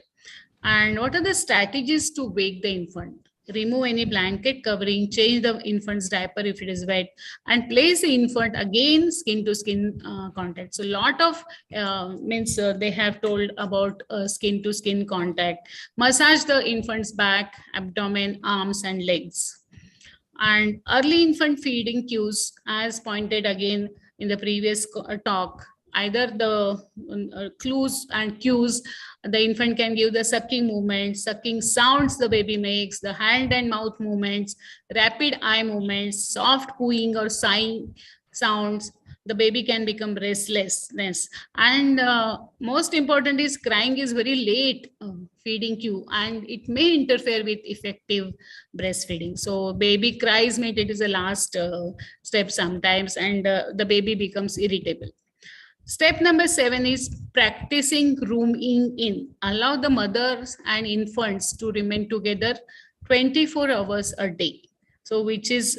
And what are the strategies to wake the infant? Remove any blanket covering, change the infant's diaper if it is wet, and place the infant again skin to skin contact. So a lot of they have told about skin to skin contact. Massage the infant's back, abdomen, arms and legs. And early infant feeding cues, as pointed again in the previous talk, either the clues and cues, the infant can give the sucking movements, sucking sounds the baby makes, the hand and mouth movements, rapid eye movements, soft cooing or sighing sounds. The baby can become restlessness. And most important is crying is very late feeding cue, and it may interfere with effective breastfeeding. So baby cries, mate, it is the last step sometimes, and the baby becomes irritable. Step number 7 is practicing rooming in. Allow the mothers and infants to remain together 24 hours a day. So which is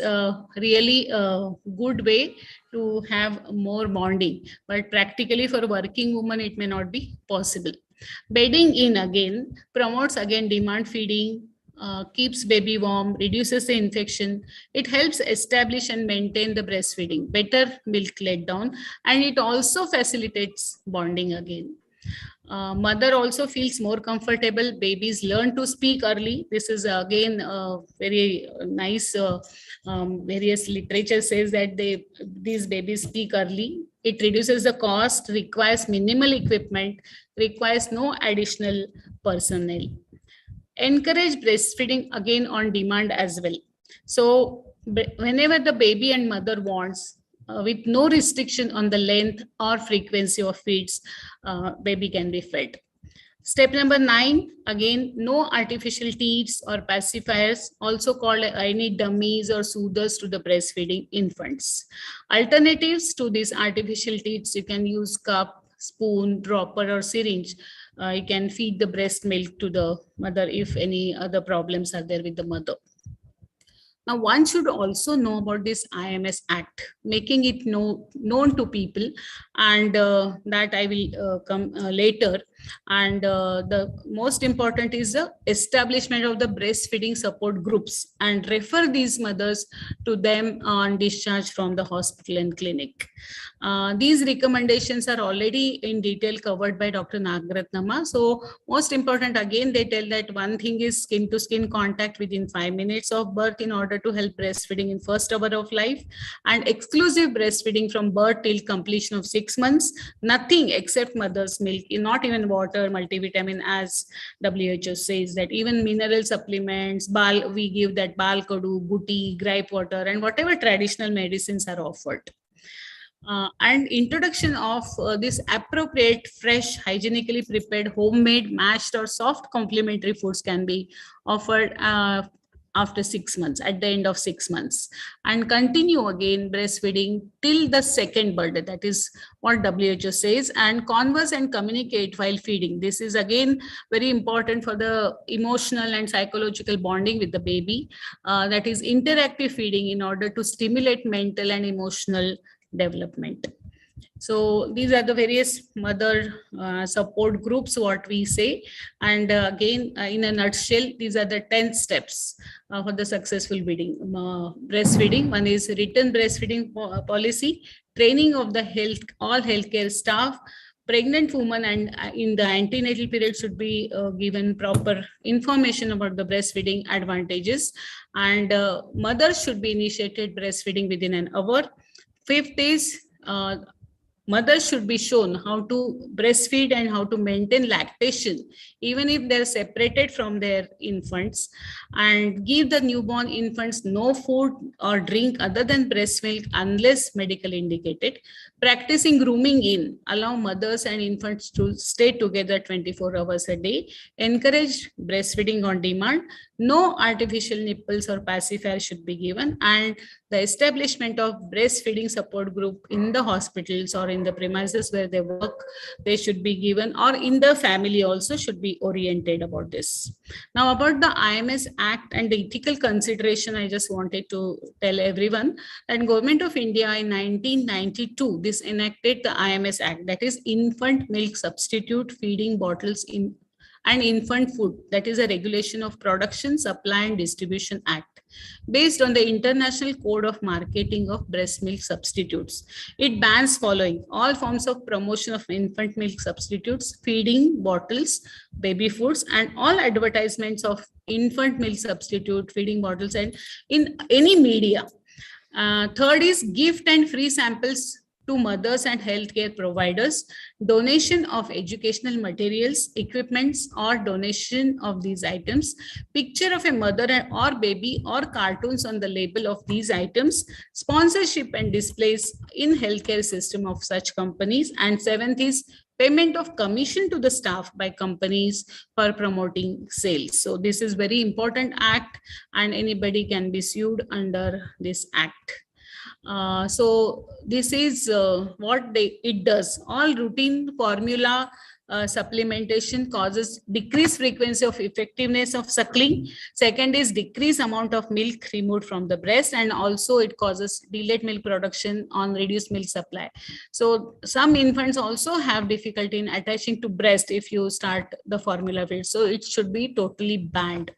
really a good way to have more bonding, but practically for working woman, it may not be possible. Bedding in again promotes again demand feeding, keeps baby warm, reduces the infection. It helps establish and maintain the breastfeeding, better milk letdown, and it also facilitates bonding again. Mother also feels more comfortable. Babies learn to speak early. This is again very nice. Various literature says that these babies speak early. It reduces the cost, requires minimal equipment, requires no additional personnel. Encourage breastfeeding again on demand as well. So whenever the baby and mother wants, with no restriction on the length or frequency of feeds, baby can be fed. Step number 9, again, no artificial teats or pacifiers, also called any dummies or soothers to the breastfeeding infants. Alternatives to these artificial teats, you can use cup, spoon, dropper, or syringe. You can feed the breast milk to the mother if any other problems are there with the mother. Now, one should also know about this IMS Act, making it known to people, and that I will come later. And the most important is the establishment of the breastfeeding support groups, and refer these mothers to them on discharge from the hospital and clinic. These recommendations are already in detail covered by Dr. Nagratnama. So most important, again, they tell that one thing is skin to skin contact within 5 minutes of birth in order to help breastfeeding in first hour of life, and exclusive breastfeeding from birth till completion of 6 months, nothing except mother's milk, not even water, multivitamin, as WHO says, that even mineral supplements, we give that balkadu, buti, gripe water, and whatever traditional medicines are offered. And introduction of this appropriate, fresh, hygienically prepared, homemade, mashed, or soft complementary foods can be offered after 6 months, at the end of 6 months, and continue again breastfeeding till the second birthday. That is what WHO says. And converse and communicate while feeding. This is again very important for the emotional and psychological bonding with the baby. That is interactive feeding in order to stimulate mental and emotional development. So these are the various mother support groups, what we say. And again, in a nutshell, these are the 10 steps for the successful breastfeeding. One is written breastfeeding policy, training of the all healthcare staff. Pregnant women and in the antenatal period should be given proper information about the breastfeeding advantages. And mothers should be initiated breastfeeding within an hour. 5th is mothers should be shown how to breastfeed and how to maintain lactation, even if they're separated from their infants, and give the newborn infants no food or drink other than breast milk unless medically indicated. Practicing grooming in, allow mothers and infants to stay together 24 hours a day. Encourage breastfeeding on demand. No artificial nipples or pacifier should be given. And the establishment of breastfeeding support group in the hospitals or in the premises where they work, they should be given, or in the family also should be oriented about this. Now about the IMS Act and the ethical consideration, I just wanted to tell everyone that Government of India in 1992, this enacted the IMS Act, that is Infant Milk Substitute Feeding Bottles and Infant Food, that is a Regulation of Production, Supply and Distribution Act, based on the International Code of Marketing of Breast Milk Substitutes. It bans following: all forms of promotion of infant milk substitutes, feeding bottles, baby foods, and all advertisements of infant milk substitute, feeding bottles, and in any media. Third is gift and free samples to mothers and healthcare providers, donation of educational materials, equipments, or donation of these items, picture of a mother or baby or cartoons on the label of these items, sponsorship and displays in healthcare system of such companies. And 7th is payment of commission to the staff by companies for promoting sales. So this is very important act, and anybody can be sued under this act. So this is what it does. All routine formula supplementation causes decreased frequency of effectiveness of suckling. Second is decreased amount of milk removed from the breast, and also it causes delayed milk production on reduced milk supply. So some infants also have difficulty in attaching to breast if you start the formula feed. So it should be totally banned.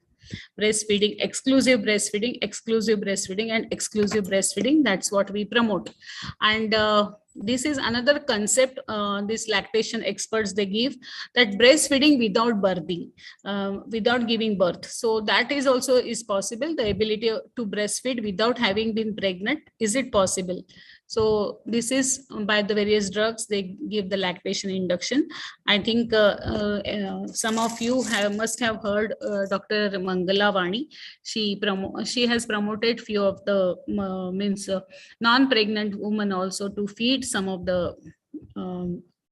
Breastfeeding, exclusive breastfeeding, exclusive breastfeeding, and exclusive breastfeeding. That's what we promote. And this is another concept these lactation experts they give, that breastfeeding without birthing, without giving birth. So that is also is possible. The ability to breastfeed without having been pregnant, is it possible? So this is by the various drugs they give the lactation induction. I think some of you must have heard Dr. Mangala Vani. She has promoted few of the non-pregnant women also to feed some of the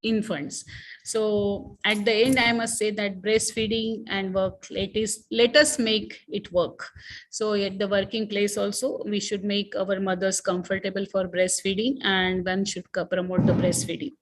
infants. So at the end, I must say that breastfeeding and work, let us make it work. So at the working place also, we should make our mothers comfortable for breastfeeding, and one should promote the breastfeeding.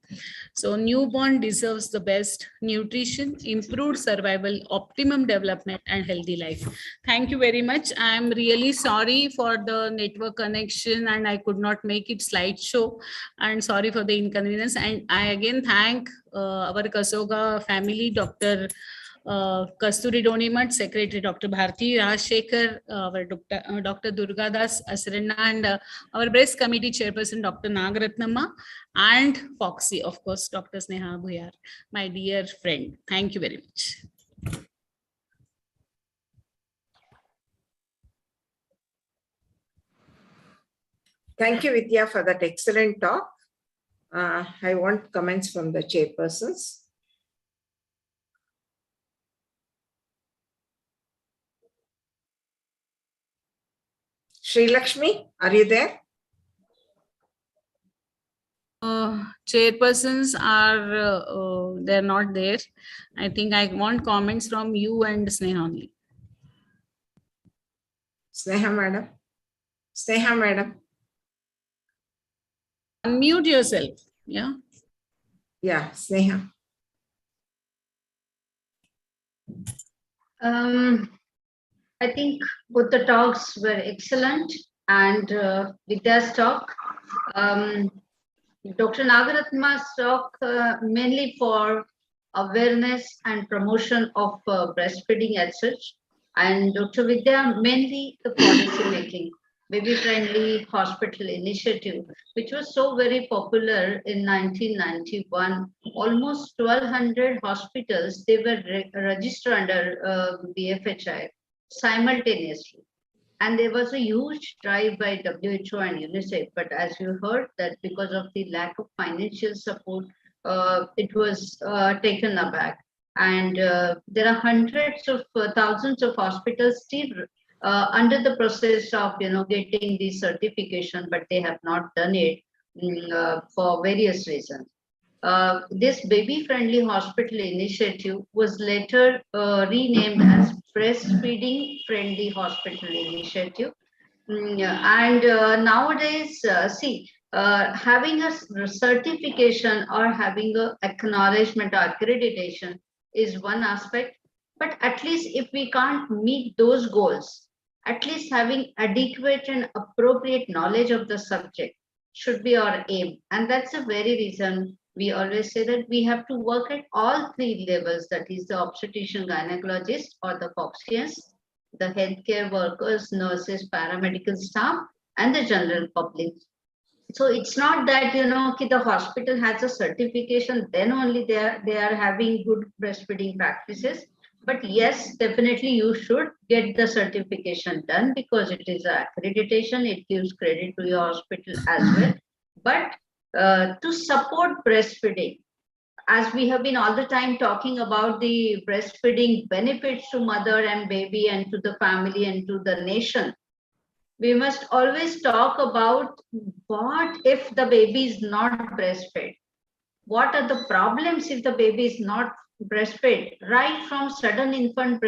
So newborn deserves the best nutrition, improved survival, optimum development, and healthy life. Thank you very much. I'm really sorry for the network connection and I could not make it slideshow, and sorry for the inconvenience. And I again thank our Ksoga family, Dr. Kasturi Donimat, Secretary Dr. Bharti Rajshekhar, our Dr. Durgadas Asrana, and our breast committee chairperson, Dr. Nagaratnama, and Fogsi, of course, Dr. Sneha Bhuyar, my dear friend. Thank you very much. Thank you, Vidya, for that excellent talk. I want comments from the chairpersons. Sri Lakshmi, are you there? Chairpersons are they're not there. I think I want comments from you and Sneha only. Sneha madam. Sneha madam. Unmute yourself. Yeah. Yeah, Sneha. I think both the talks were excellent, and Vidya's talk, Dr. Nagaratma's talk, mainly for awareness and promotion of breastfeeding as such, and Dr. Vidya mainly the policy making, baby-friendly hospital initiative, which was so very popular in 1991. Almost 1,200 hospitals, they were registered under BFHI simultaneously. And there was a huge drive by WHO and UNICEF, but as you heard, that because of the lack of financial support, it was taken aback. And there are hundreds of thousands of hospitals still under the process of getting the certification, but they have not done it for various reasons. This baby-friendly hospital initiative was later renamed as breastfeeding-friendly hospital initiative. And nowadays, having a certification or having a acknowledgement or accreditation is one aspect, but at least if we can't meet those goals, at least having adequate and appropriate knowledge of the subject should be our aim. And that's the very reason we always say that we have to work at all three levels, that is the obstetrician gynecologist or the Fogsians, the healthcare workers, nurses, paramedical staff, and the general public. So it's not that the hospital has a certification, then only they are having good breastfeeding practices. But yes, definitely you should get the certification done because it is accreditation. It gives credit to your hospital as well. But to support breastfeeding, as we have been all the time talking about the breastfeeding benefits to mother and baby and to the family and to the nation, we must always talk about what if the baby is not breastfed? What are the problems if the baby is not breastfed? Right from sudden infant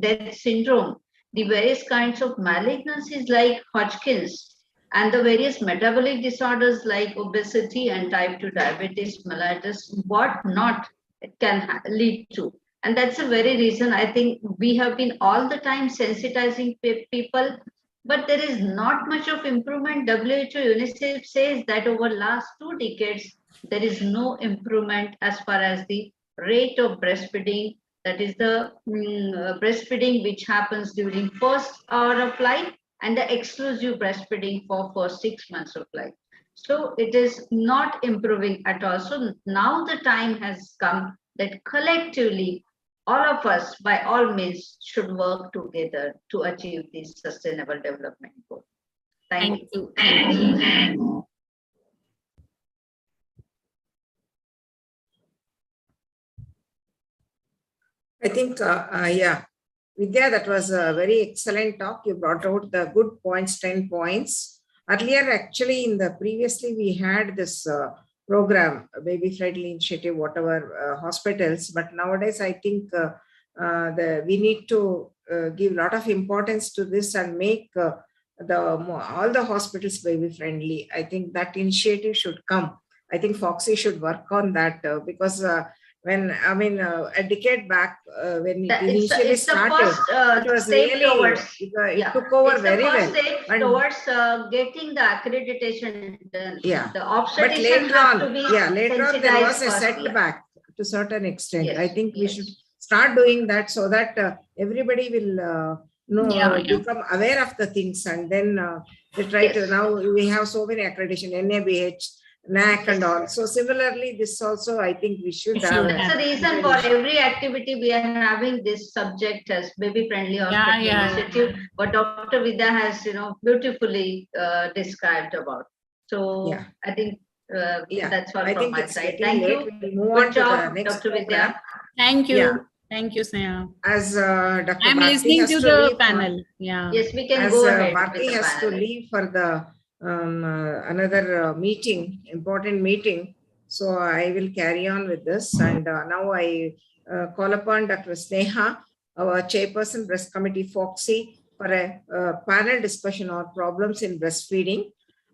death syndrome, the various kinds of malignancies like Hodgkin's, and the various metabolic disorders like obesity and type 2 diabetes, mellitus, what not. it can lead to. And that's the very reason I think we have been all the time sensitizing people, but there is not much of improvement. WHO, UNICEF says that over last 2 decades, there is no improvement as far as the rate of breastfeeding, that is the breastfeeding which happens during first hour of life and the exclusive breastfeeding for first 6 months of life. So it is not improving at all. So now the time has come that collectively, all of us, by all means, should work together to achieve this sustainable development goal. Thank you. Thank you. I think, yeah, Vidya, that was a very excellent talk. You brought out the good points, 10 points. Earlier, actually, in the previously, we had this program, Baby Friendly Initiative, whatever, hospitals. But nowadays, I think we need to give a lot of importance to this and make all the hospitals baby friendly. I think that initiative should come. I think Fogsi should work on that because when a decade back when it initially started, it was really it took over very well. And towards getting the accreditation, the obstetrician but later has on, to be later on there was a sensitized setback to certain extent. Yes, I think we should start doing that so that everybody will become aware of the things, and then they try to. Now we have so many accreditation, NABH, NAC, and all. So similarly, this also I think we should have. That's the reason for every activity we are having this subject as baby friendly hospital initiative. What Dr. Vidya has beautifully described about. So I think that's all from my side. Thank you. We'll move on to the next Dr. Vidya. Thank you. Thank you, Sneha. As Dr. I'm Bharti listening has to the panel. Yes, we can as go ahead. Bharti has to leave for the another meeting, important meeting. So I will carry on with this. And now I call upon Dr. Sneha, our chairperson, Breast Committee Fogsi, for a panel discussion on problems in breastfeeding.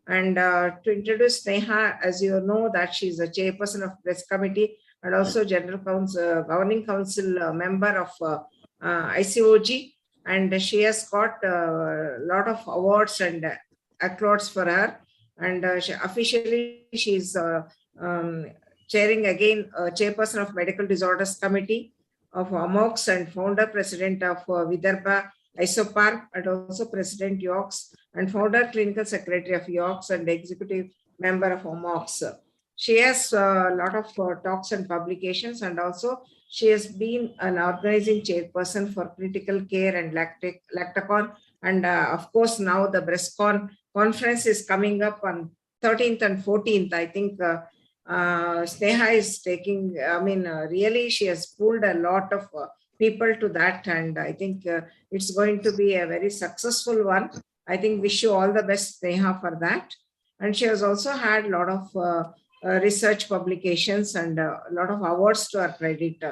And to introduce Sneha, as you know, that she's a chairperson of Breast Committee and also General Council, Governing Council member of ICOG. And she has got a lot of awards and accolades for her. And officially, she's chairing again, chairperson of Medical Disorders Committee of AMOX and founder president of Vidarbha ISOPAR, and also president YOX, and founder clinical secretary of YOX and executive member of AMOX. She has a lot of talks and publications, and also she has been an organizing chairperson for critical care and Lactacon. And of course, now the BreastCon conference is coming up on 13th and 14th. I think Sneha is taking, really she has pulled a lot of people to that. And I think it's going to be a very successful one. I think wish you all the best, Sneha, for that. And she has also had a lot of research publications and a lot of awards to her credit.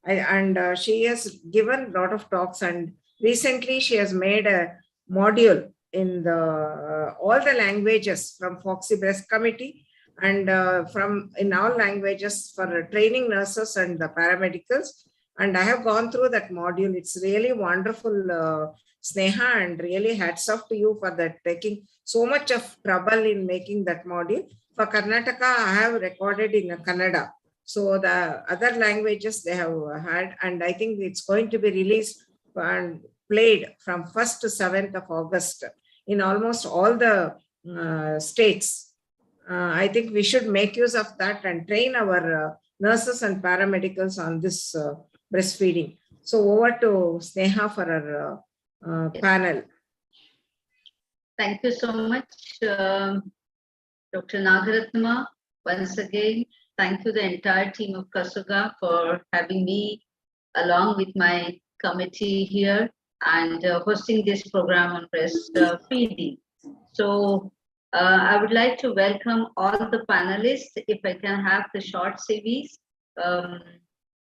And she has given a lot of talks, and recently she has made a module in the all the languages from Fogsi Breast Committee, and from in all languages for training nurses and the paramedicals. And I have gone through that module. It's really wonderful, Sneha, and really hats off to you for that, taking so much of trouble in making that module. For Karnataka, I have recorded in Kannada. So the other languages they have had, and I think it's going to be released and played from 1st to 7th of August in almost all the states. I think we should make use of that and train our nurses and paramedicals on this breastfeeding. So over to Sneha for our panel. Thank you so much, Dr. Nagaratnama. Once again, thank you the entire team of Ksoga for having me along with my committee here and hosting this program on breastfeeding. So I would like to welcome all the panelists. If I can have the short CVs.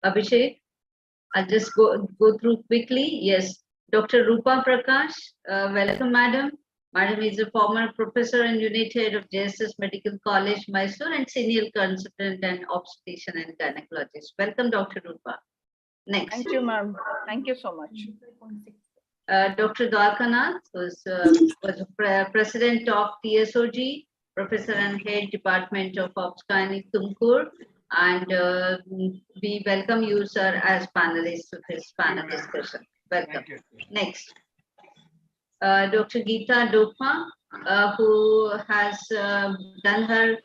Abhishek, I'll just go through quickly. Yes, Dr. Rupa Prakash, welcome, madam. Madam is a former professor and unit head of JSS Medical College, Mysore, and senior consultant and obstetrician and gynecologist. Welcome, Dr. Rupa. Next. Thank you, ma'am. Thank you so much. Dr. Dwarkanath was president of TSOG, professor and head department of Obsgynae Tumkur, and we welcome you, sir, as panelist to this panel discussion. Welcome. Next. Dr. Geeta Dokma, who has done her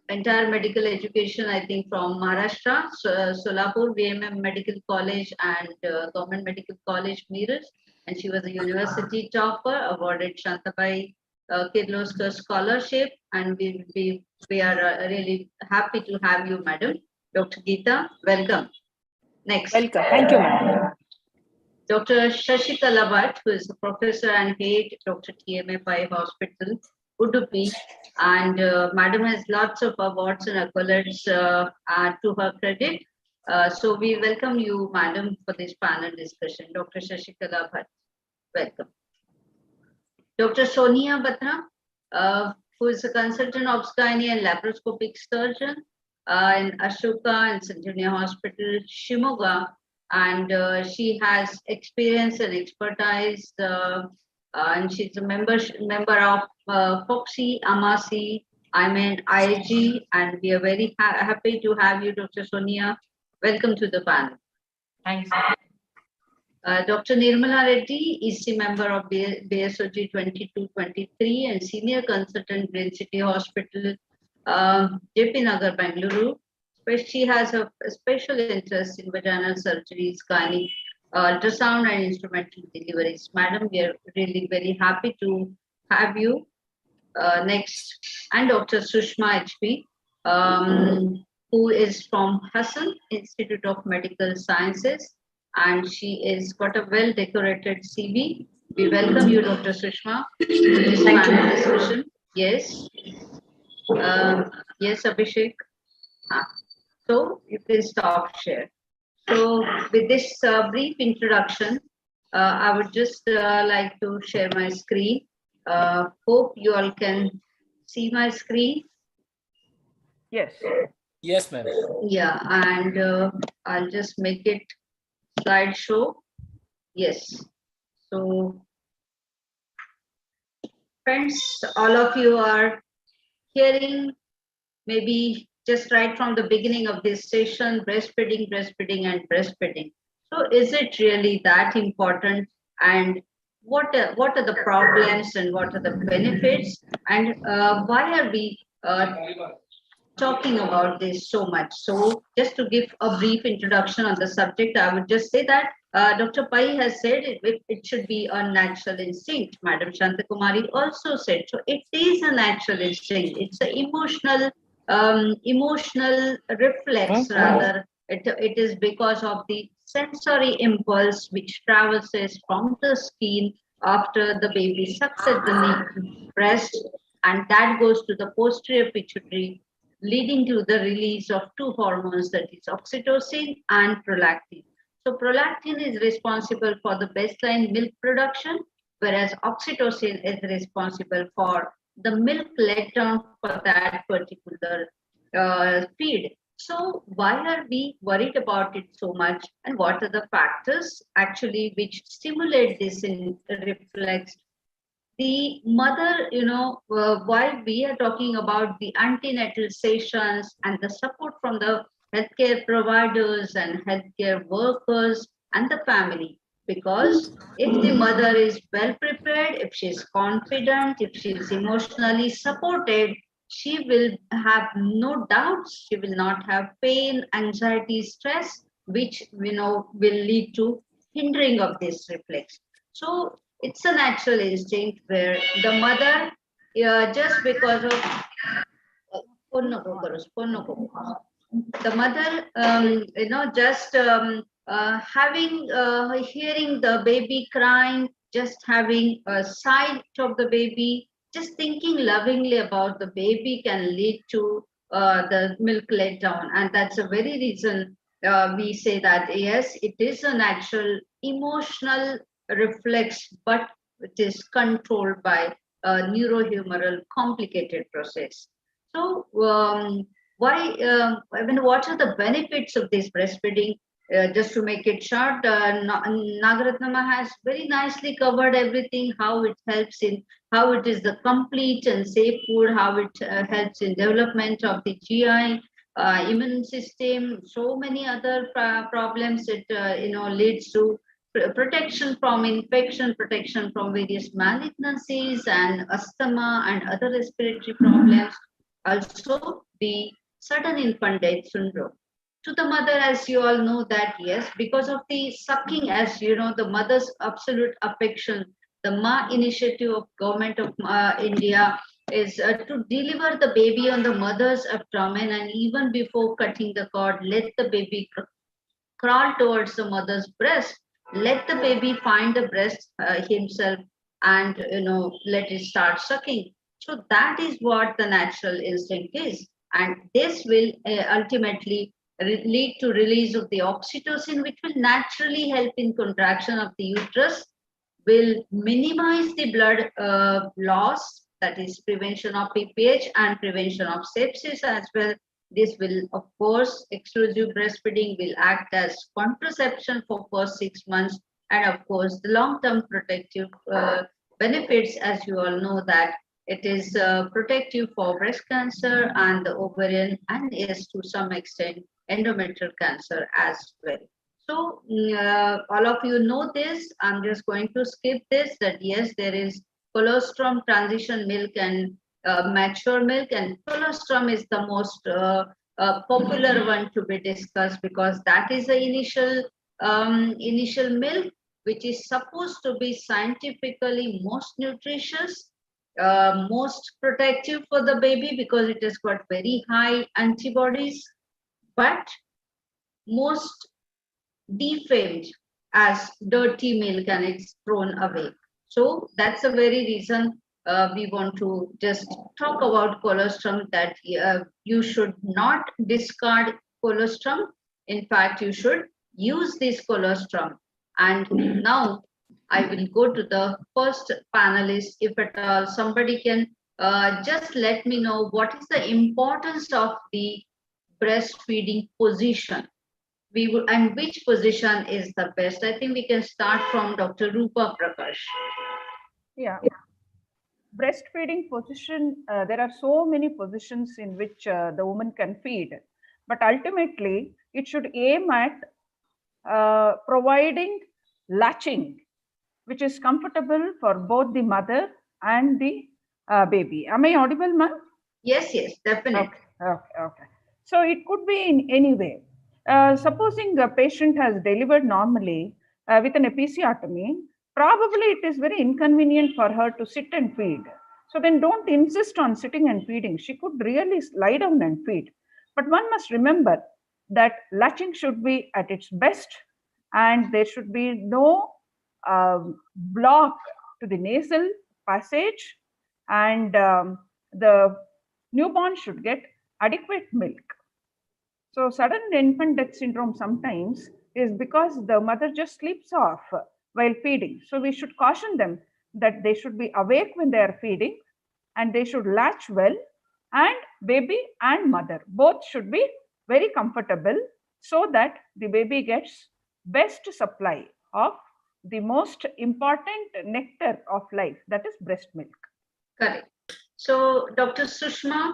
entire medical education, I think, from Maharashtra, Solapur, VMM Medical College and Government Medical College, Meerut. And she was a university topper, awarded Shantabai Kirloskar Scholarship. And we are really happy to have you, Madam. Dr. Geeta, welcome. Next. Welcome. Thank you, ma'am. Dr. Shashikala Bhatt, who is a professor and head, Dr. TMFI Hospital, Udupi, and Madam has lots of awards and accolades to her credit. So we welcome you, Madam, for this panel discussion. Dr. Shashikala Bhatt, welcome. Dr. Sonia Batra, who is a consultant obsgynae and laparoscopic surgeon in Ashoka and Sanjivani Hospital, Shimoga. And she has experience and expertise, and she's a member of Fogsi, Amasi, IG, and we are very happy to have you, Dr. Sonia. Welcome to the panel. Thanks. Dr. Nirmala Reddy, EC member of BSOG 2223 and senior consultant, Green City Hospital, JP Nagar, Bangalore. She has a special interest in vaginal surgeries, gynae, ultrasound and instrumental deliveries. Madam, we are really very happy to have you. Next, and Dr. Sushma HP, who is from Hassan Institute of Medical Sciences, and she is got a well-decorated CV. We welcome you, Dr. Sushma, to this panel discussion. Yes. Yes, Abhishek. So you can stop share. So with this brief introduction, I would just like to share my screen. Hope you all can see my screen. Yes. Yes, ma'am. Yeah, and I'll just make it slideshow. Yes. So friends, all of you are hearing maybe just right from the beginning of this session, breastfeeding, and breastfeeding. So is it really that important? And what are the problems and what are the benefits? And why are we talking about this so much? So just to give a brief introduction on the subject, I would just say that Dr. Pai has said it should be a natural instinct. Madam Shantakumari also said, so it is a natural instinct. It's an emotional reflex rather. It is because of the sensory impulse which travels from the skin after the baby sucks at the breast, and that goes to the posterior pituitary, leading to the release of two hormones, that is oxytocin and prolactin. So prolactin is responsible for the baseline milk production, whereas oxytocin is responsible for the milk let down for that particular feed. So why are we worried about it so much, and what are the factors actually which stimulate this in reflex? The mother, while we are talking about the antenatal sessions and the support from the healthcare providers and healthcare workers and the family, because if the mother is well prepared, if she is confident, if she is emotionally supported, she will have no doubts. She will not have pain, anxiety, stress, which will lead to hindering of this reflex. So it's a natural instinct where the mother, just because of the mother, just hearing the baby crying, just having a sight of the baby, just thinking lovingly about the baby can lead to the milk let down. And that's a very reason we say that, yes, it is a natural emotional reflex, but It is controlled by a neurohumoral complicated process. So what are the benefits of this breastfeeding? Just to make it short, Nagaratnama has very nicely covered everything, how it helps in, how it is the complete and safe food, how it helps in development of the GI, immune system, so many other problems it leads to protection from infection, protection from various malignancies and asthma and other respiratory problems. Also, the sudden infant death syndrome. To the mother, as you all know that, yes, because of the sucking, as you know, the mother's absolute affection, the Ma initiative of Government of India is to deliver the baby on the mother's abdomen, and even before cutting the cord, let the baby crawl towards the mother's breast, let the baby find the breast himself, and let it start sucking. So that is what the natural instinct is, and this will ultimately lead to release of the oxytocin, which will naturally help in contraction of the uterus, will minimize the blood loss, that is prevention of PPH and prevention of sepsis as well. This will, of course, exclusive breastfeeding will act as contraception for first 6 months, and of course, the long-term protective benefits, as you all know that it is protective for breast cancer and the ovarian, and yes, to some extent, endometrial cancer as well. So all of you know this. I'm just going to skip this, that yes, there is colostrum transition milk and mature milk, and colostrum is the most popular one to be discussed, because that is the initial milk which is supposed to be scientifically most nutritious, most protective for the baby, because it has got very high antibodies, but most defamed as dirty milk, and it's thrown away. So that's the very reason we want to just talk about colostrum, that you should not discard colostrum. In fact, you should use this colostrum. And now I will go to the first panelist. If at all somebody can just let me know what is the importance of the breastfeeding position. We would, and which position is the best? I think we can start from Dr. Rupa Prakash. Yeah. Breastfeeding position, there are so many positions in which the woman can feed, but ultimately it should aim at providing latching, which is comfortable for both the mother and the baby. Am I audible, ma'am? Yes, yes, definitely. Okay. So it could be in any way. Supposing a patient has delivered normally with an episiotomy, probably it is very inconvenient for her to sit and feed. So then don't insist on sitting and feeding. She could really lie down and feed. But one must remember that latching should be at its best, and there should be no block to the nasal passage, and the newborn should get adequate milk. So sudden infant death syndrome sometimes is because the mother just sleeps off while feeding. So we should caution them that they should be awake when they are feeding, and they should latch well, and baby and mother both should be very comfortable, so that the baby gets best supply of the most important nectar of life, that is breast milk. Correct. So, Dr. Sushma,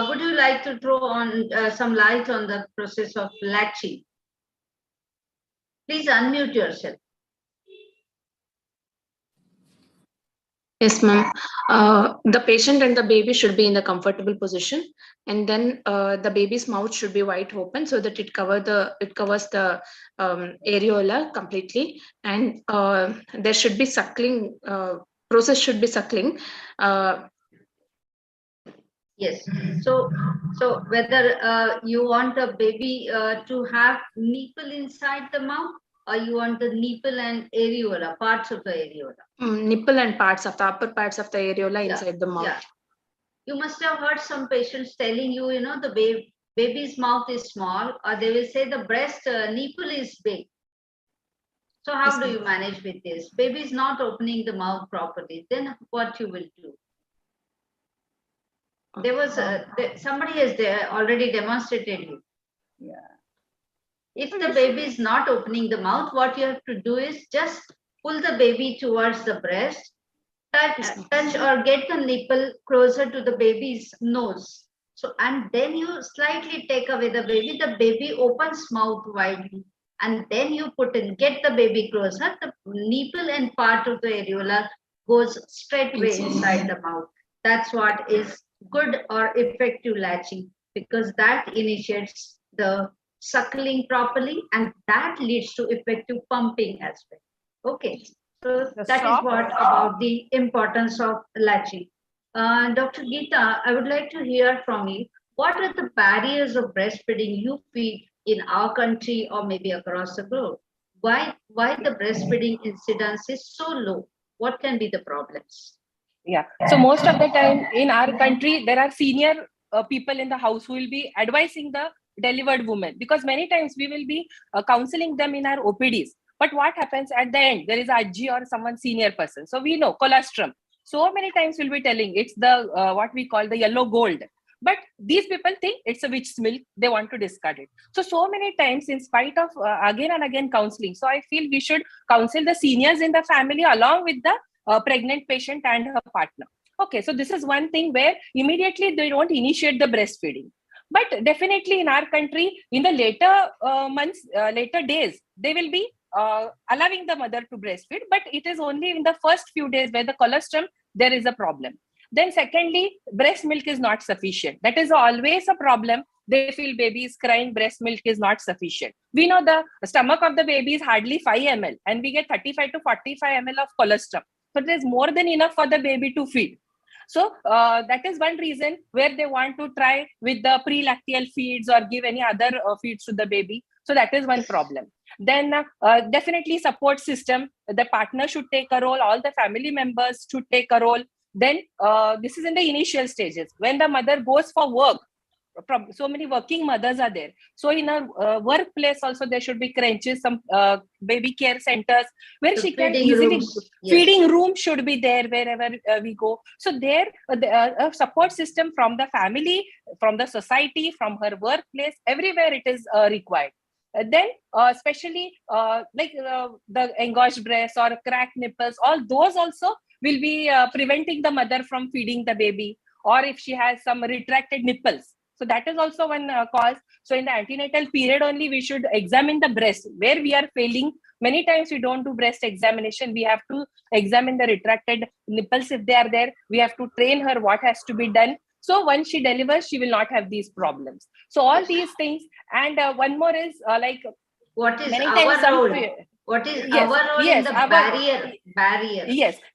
would you like to throw on some light on the process of latching? Please unmute yourself. Yes, ma'am. The patient and the baby should be in the comfortable position, and then the baby's mouth should be wide open so that it covers the areola completely, and there should be suckling. Process should be suckling. Yes. So whether you want the baby to have nipple inside the mouth, or you want the nipple and areola, parts of the areola? Nipple and parts of the upper parts of the areola inside the mouth. Yeah. You must have heard some patients telling you, the baby's mouth is small, or they will say the breast nipple is big. So how do you manage with this? Baby is not opening the mouth properly. Then what you will do? There was somebody has already demonstrated you. Yeah. If the baby is not opening the mouth, what you have to do is just pull the baby towards the breast, touch or get the nipple closer to the baby's nose. So, and then you slightly take away the baby opens mouth widely, and then you get the baby closer, the nipple and part of the areola goes straightway inside the mouth. That's what is good or effective latching, because that initiates the suckling properly, and that leads to effective pumping as well. Okay, so that is what about the importance of latching. Dr. Geeta, I would like to hear from you. What are the barriers of breastfeeding you feel in our country or maybe across the globe? Why the breastfeeding incidence is so low? What can be the problems? Yeah. So most of the time in our country, there are senior people in the house who will be advising the delivered woman, because many times we will be counseling them in our OPDs. But what happens at the end? There is a Ajji or someone senior person. So we know colostrum. So many times we'll be telling it's the what we call the yellow gold. But these people think it's a witch's milk. They want to discard it. So many times, in spite of again and again counseling. So I feel we should counsel the seniors in the family along with the pregnant patient and her partner. Okay, so this is one thing where immediately they don't initiate the breastfeeding. But definitely in our country, in the later months, later days, they will be allowing the mother to breastfeed. But it is only in the first few days where the colostrum, there is a problem. Then secondly, breast milk is not sufficient. That is always a problem. They feel baby is crying, breast milk is not sufficient. We know the stomach of the baby is hardly 5 ml and we get 35 to 45 ml of colostrum. So there is more than enough for the baby to feed. So that is one reason where they want to try with the pre-lacteal feeds or give any other feeds to the baby. So that is one problem. Then definitely support system. The partner should take a role. All the family members should take a role. Then this is in the initial stages. When the mother goes for work, so many working mothers are there. So in a workplace also there should be crèches, some baby care centers where she can easily feeding room should be there wherever we go. So there a support system from the family, from the society, from her workplace, everywhere it is required. Then especially like the engorged breasts or cracked nipples, all those also will be preventing the mother from feeding the baby, or if she has some retracted nipples. So that is also one cause. So in the antenatal period only, we should examine the breast where we are failing. Many times we don't do breast examination. We have to examine the retracted nipples if they are there. We have to train her what has to be done. So once she delivers, she will not have these problems. So all these things. And one more is like what is our role? What is our role in the barrier?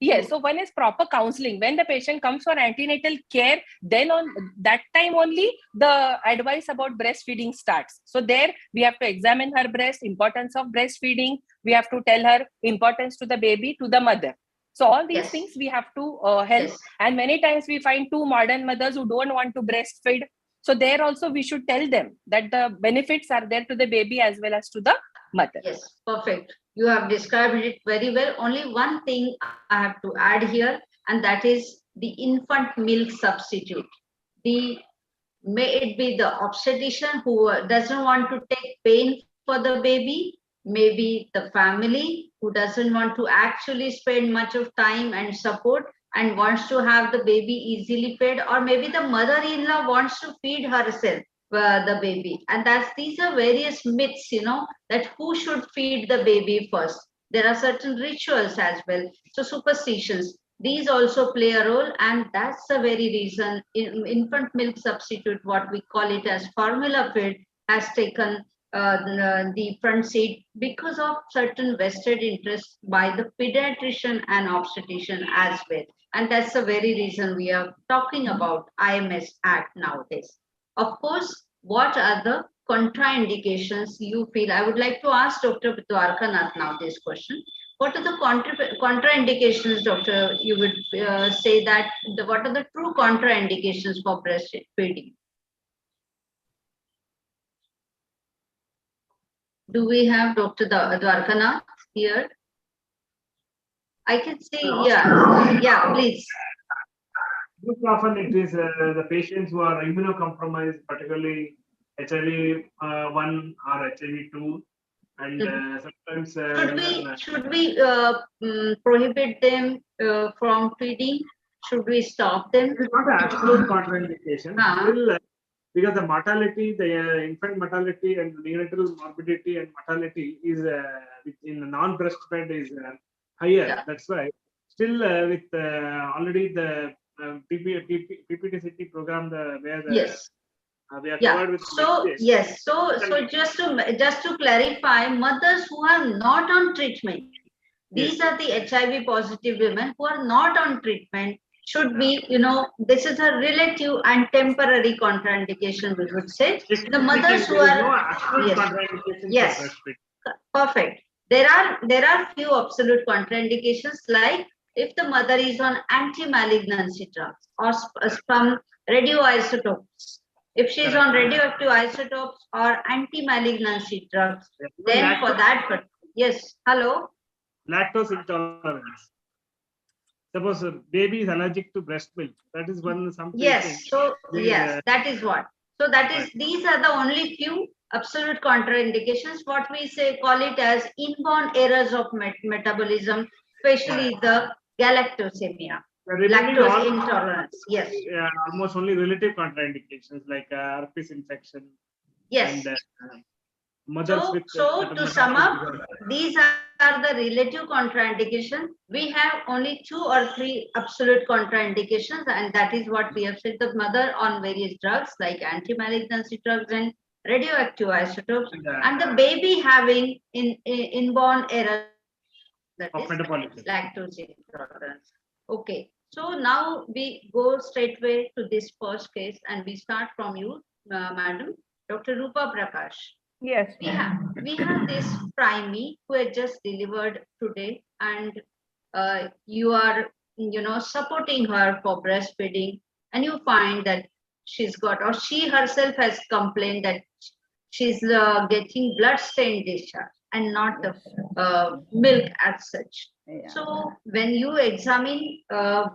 Yes. So one is proper counseling. When the patient comes for antenatal care, then on that time only the advice about breastfeeding starts. So there we have to examine her breast, importance of breastfeeding. We have to tell her importance to the baby, to the mother. So all these things we have to help. And many times we find two modern mothers who don't want to breastfeed. So there also we should tell them that the benefits are there to the baby as well as to the mother. Yes, perfect. You have described it very well. Only one thing I have to add here, and that is the infant milk substitute. May it be the obstetrician who doesn't want to take pain for the baby, maybe the family who doesn't want to actually spend much of time and support and wants to have the baby easily fed, or maybe the mother-in-law wants to feed herself the baby. And these are various myths, that who should feed the baby first. There are certain rituals as well. So superstitions, these also play a role, and that's the very reason infant milk substitute, what we call it as formula feed, has taken the front seat because of certain vested interests by the pediatrician and obstetrician as well. And that's the very reason we are talking about IMS Act nowadays. Of course, what are the contraindications you feel? I would like to ask Dr. Dwarkanath now this question. What are the contraindications, doctor, you would say that, what are the true contraindications for breastfeeding? Do we have Dr. Dwarkanath? here. I can see, Hello? yeah, please. Most often it is the patients who are immunocompromised, particularly HIV 1 or HIV 2, and sometimes Should we prohibit them from feeding? Should we stop them? it is not an absolute contraindication. Still, because the mortality, the infant mortality and neonatal morbidity and mortality is in the non-breastfed is higher. That's why still with already the PPTCT program, where we are covered with So yes, so just to clarify, mothers who are not on treatment, these are the HIV positive women who are not on treatment, should be, this is a relative and temporary contraindication, we would say. The mothers who are yes, perfect. There are few absolute contraindications, like if the mother is on anti-malignancy drugs or some radioisotopes. If she is on radioactive isotopes or anti-malignancy drugs, then for that, yes, hello? Lactose intolerance. Suppose a baby is allergic to breast milk. That is one something. Yes, so yes, that is what. So that is, these are the only few absolute contraindications, what we say, call it as inborn errors of metabolism, especially the galactosemia. Lactose intolerance, yes. Almost only relative contraindications like herpes infection. Yes. And, mothers with so to sum up, these are the relative contraindications. We have only 2 or 3 absolute contraindications, and that is what we have said: the mother on various drugs like anti-malignancy drugs and radioactive isotopes, and the baby having inborn error, that is lactose intolerance. Okay, so now we go straightway to this first case, and we start from you, Madam, Dr. Rupa Prakash. Yes. We have this primee who had just delivered today, and you are, supporting her for breastfeeding, and you find that she's got, or she herself has complained that she's getting blood-stained discharge and not the milk as such. So when you examine,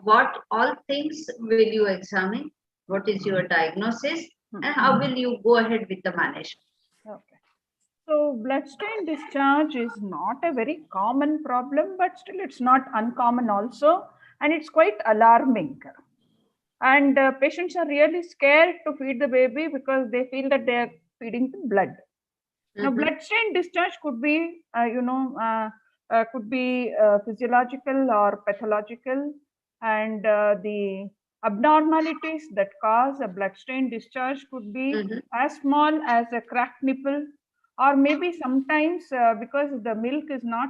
what all things will you examine? What is your diagnosis, and how will you go ahead with the management? Okay. So bloodstained discharge is not a very common problem, but still it's not uncommon also, and it's quite alarming. And patients are really scared to feed the baby because they feel that they are feeding the blood. Now, bloodstained discharge could be, physiological or pathological, and the abnormalities that cause a bloodstained discharge could be as small as a cracked nipple, or maybe sometimes because the milk is not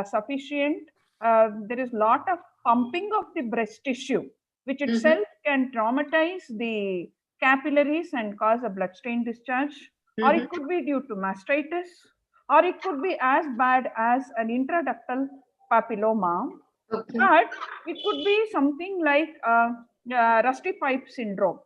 sufficient, there is a lot of pumping of the breast tissue, which itself can traumatize the capillaries and cause a bloodstained discharge. Or it could be due to mastitis, or it could be as bad as an intraductal papilloma. But it could be something like rusty pipe syndrome.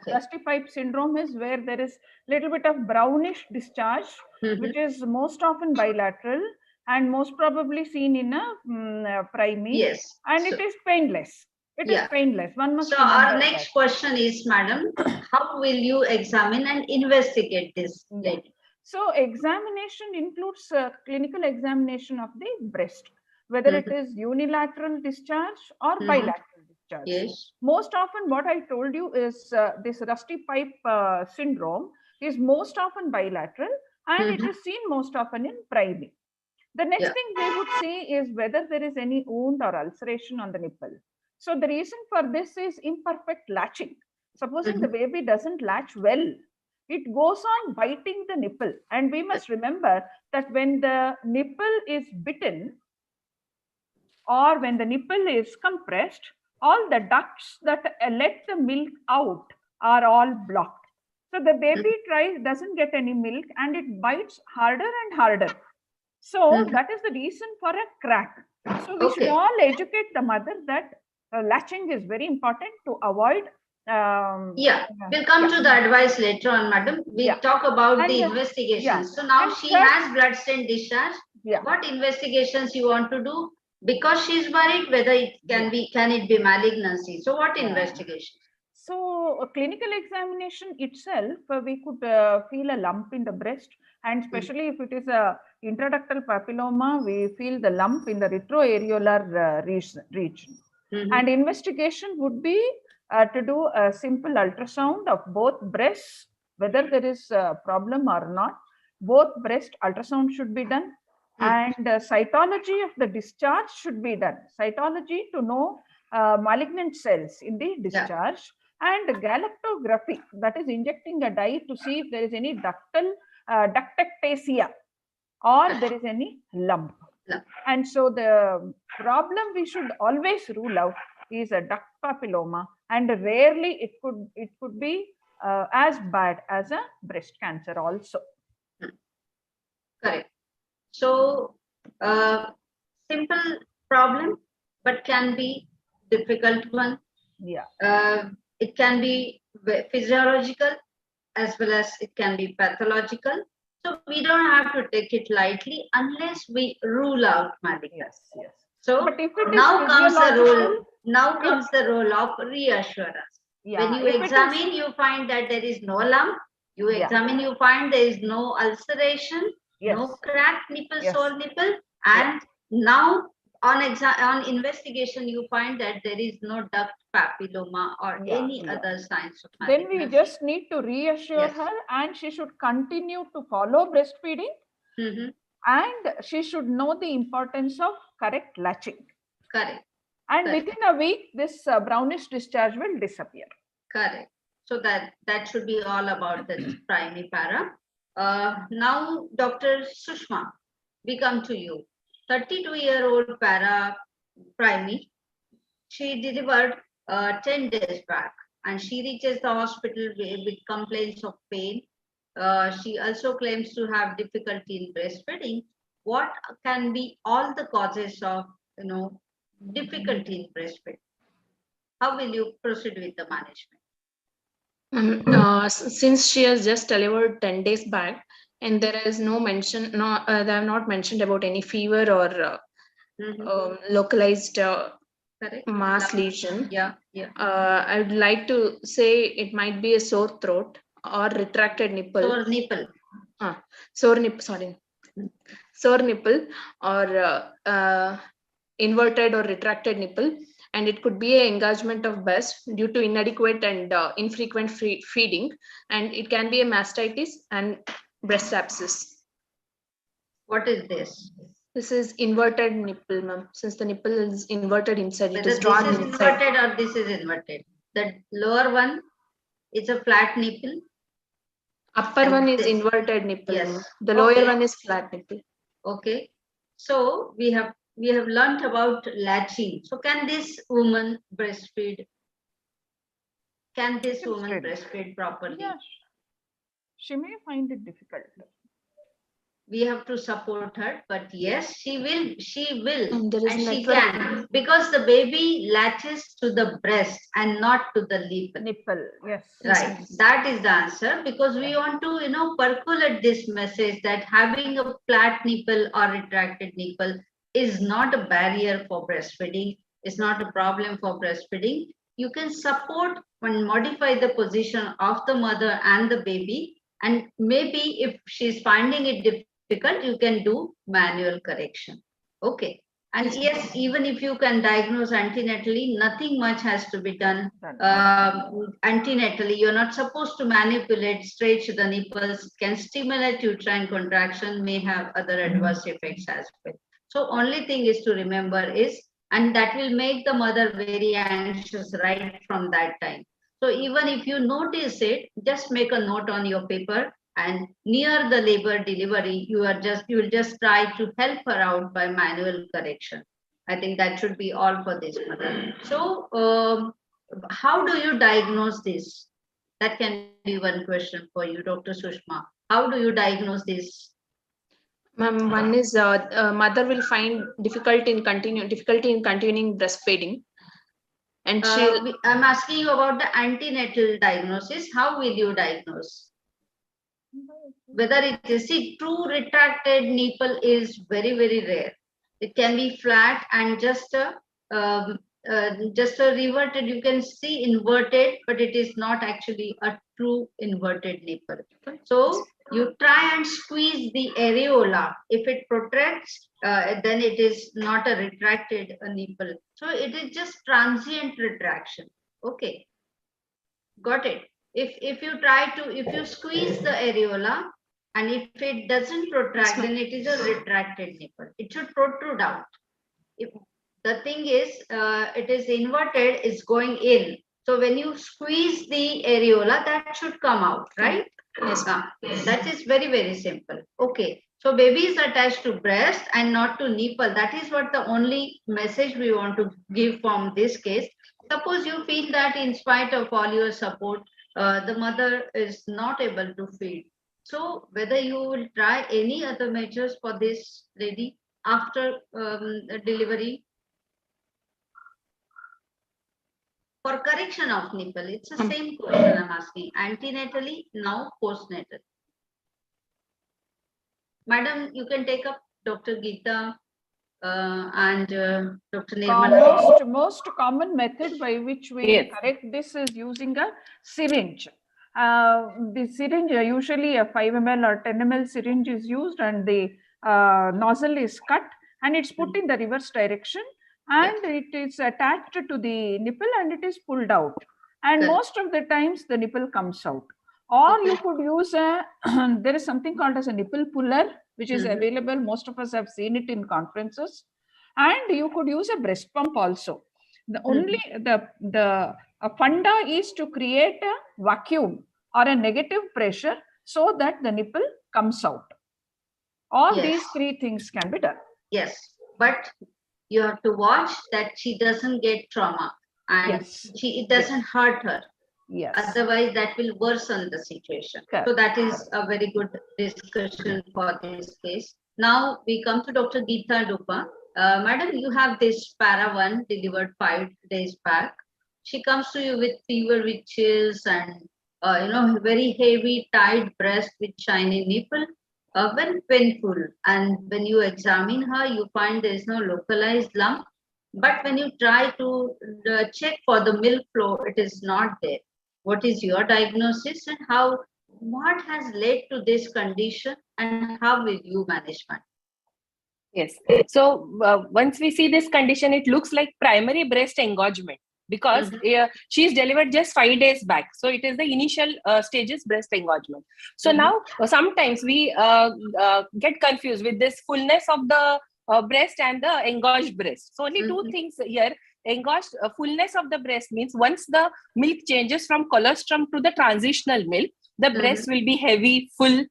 Rusty pipe syndrome is where there is little bit of brownish discharge, which is most often bilateral and most probably seen in a primate. Yes. And it is painless. It is painless. One must. So our next question is, Madam, how will you examine and investigate this lady? So examination includes clinical examination of the breast, whether it is unilateral discharge or bilateral discharge. Yes. Most often what I told you is this rusty pipe syndrome is most often bilateral, and it is seen most often in primate. The next thing they would see is whether there is any wound or ulceration on the nipple. So the reason for this is imperfect latching. Supposing the baby doesn't latch well, it goes on biting the nipple. And we must remember that when the nipple is bitten or when the nipple is compressed, all the ducts that let the milk out are all blocked. So the baby doesn't get any milk, and it bites harder and harder. So that is the reason for a crack. So we should all educate the mother that latching is very important to avoid. We'll come to the advice later on, Madam. We'll talk about the investigation. So now she has bloodstained discharge. What investigations you want to do? Because she's worried whether it can it be malignancy. So what investigation? So a clinical examination itself, we could feel a lump in the breast, and especially if it is a intraductal papilloma, we feel the lump in the retroareolar region. And investigation would be to do a simple ultrasound of both breasts, whether there is a problem or not. Both breast ultrasound should be done, and cytology of the discharge should be done. Cytology to know malignant cells in the discharge, and galactography, that is injecting a dye to see if there is any ductectasia or there is any lump. And so the problem we should always rule out is a duct papilloma, and rarely it could be as bad as a breast cancer also. Correct. So simple problem, but can be difficult one. It can be physiological as well as it can be pathological. So we don't have to take it lightly unless we rule out malignancy. So now comes the role of reassurance. When you examine, you find that there is no lump. You examine, you find there is no ulceration, no cracked nipple, sore nipple, and now on investigation, you find that there is no duct papilloma or any other signs of malignancy. Then we just need to reassure her, and she should continue to follow breastfeeding, and she should know the importance of correct latching. Correct. And within a week, this brownish discharge will disappear. Correct. So that should be all about the primary para. Now, Dr. Sushma, we come to you. 32-year-old para primary. She delivered 10 days back, and she reaches the hospital with complaints of pain. She also claims to have difficulty in breastfeeding. What can be all the causes of difficulty in breastfeeding? How will you proceed with the management? Since she has just delivered 10 days back, and there is no mention, they have not mentioned about any fever or localized mass lesion. I would like to say it might be a sore throat or retracted nipple. Sore nipple or inverted or retracted nipple, and it could be an engagement of breast due to inadequate and infrequent feeding, and it can be a mastitis and breast abscess. What is this? This is inverted nipple, ma'am. Since the nipple is inverted inside, Whether it is drawn this is inside. inverted or this is inverted. The lower one is a flat nipple. Upper one is inverted nipple. Yes. The lower one is flat nipple. Okay. So we have learnt about latching. So can this woman breastfeed? Can this woman breastfeed properly? Yes. She may find it difficult. We have to support her, but yes, she will, and she can, because the baby latches to the breast and not to the nipple. Yes. Right. That is the answer, because we want to, percolate this message that having a flat nipple or retracted nipple is not a barrier for breastfeeding. It's not a problem for breastfeeding. You can support and modify the position of the mother and the baby. And maybe if she's finding it difficult, you can do manual correction. Okay. And yes, even if you can diagnose antenatally, nothing much has to be done antenatally. You're not supposed to manipulate, stretch the nipples, can stimulate uterine contraction, may have other adverse effects as well. So only thing is to remember is, and that will make the mother very anxious right from that time. So even if you notice it, just make a note on your paper, and near the labor delivery, you will just try to help her out by manual correction. I think that should be all for this mother. So how do you diagnose this? That can be one question for you, Dr. Sushma. How do you diagnose this? Ma'am, one is mother will find difficulty in continuing breastfeeding, and I'm asking you about the antenatal diagnosis. How will you diagnose? Whether it is, see, true retracted nipple is very, very rare. It can be flat and just a reverted, you can see inverted, but it is not actually a true inverted nipple. So you try and squeeze the areola. If it protrudes, then it is not a retracted nipple. So it is just transient retraction. Okay, got it. If you squeeze the areola and if it doesn't protract, then it is a retracted nipple. It should protrude out. If the thing is, it is inverted, it's going in. So when you squeeze the areola, that should come out, right? Yes. That is very, very simple. Okay. So baby is attached to breast and not to nipple. That is what the only message we want to give from this case. Suppose you feel that in spite of all your support, the mother is not able to feed. So whether you will try any other measures for this lady after delivery for correction of nipple. It's the same question I'm asking. Antenatally, now postnatal. Madam, you can take up Dr. Geeta and Dr. Nirmala. Most common method by which we correct this is using a syringe. The syringe, usually a 5 ml or 10 ml syringe is used, and the nozzle is cut and it's put in the reverse direction, and it is attached to the nipple and it is pulled out. And most of the times the nipple comes out. Or you could use there is something called as a nipple puller, which is available. Most of us have seen it in conferences. And you could use a breast pump also. The only the funda is to create a vacuum or a negative pressure so that the nipple comes out. All these three things can be done. Yes, but you have to watch that she doesn't get trauma and it doesn't hurt her. Yes. Otherwise, that will worsen the situation. So that is a very good discussion for this case. Now we come to Dr. Geeta Dupa. Madam, you have this para 1 delivered 5 days back. She comes to you with fever, with chills, and very heavy, tight breast with shiny nipple. Very painful. And when you examine her, you find there is no localized lump. But when you try to check for the milk flow, it is not there. What is your diagnosis and what has led to this condition and how will you manage it? Yes. So once we see this condition, it looks like primary breast engorgement because she's delivered just 5 days back. So it is the initial stages breast engorgement. So now sometimes we get confused with this fullness of the breast and the engorged breast. So only two things here. Engorged fullness of the breast means once the milk changes from colostrum to the transitional milk, the breast will be heavy, full,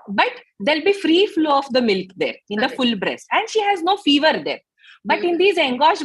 but there'll be free flow of the milk there in the full breast, and she has no fever there. But in these engorged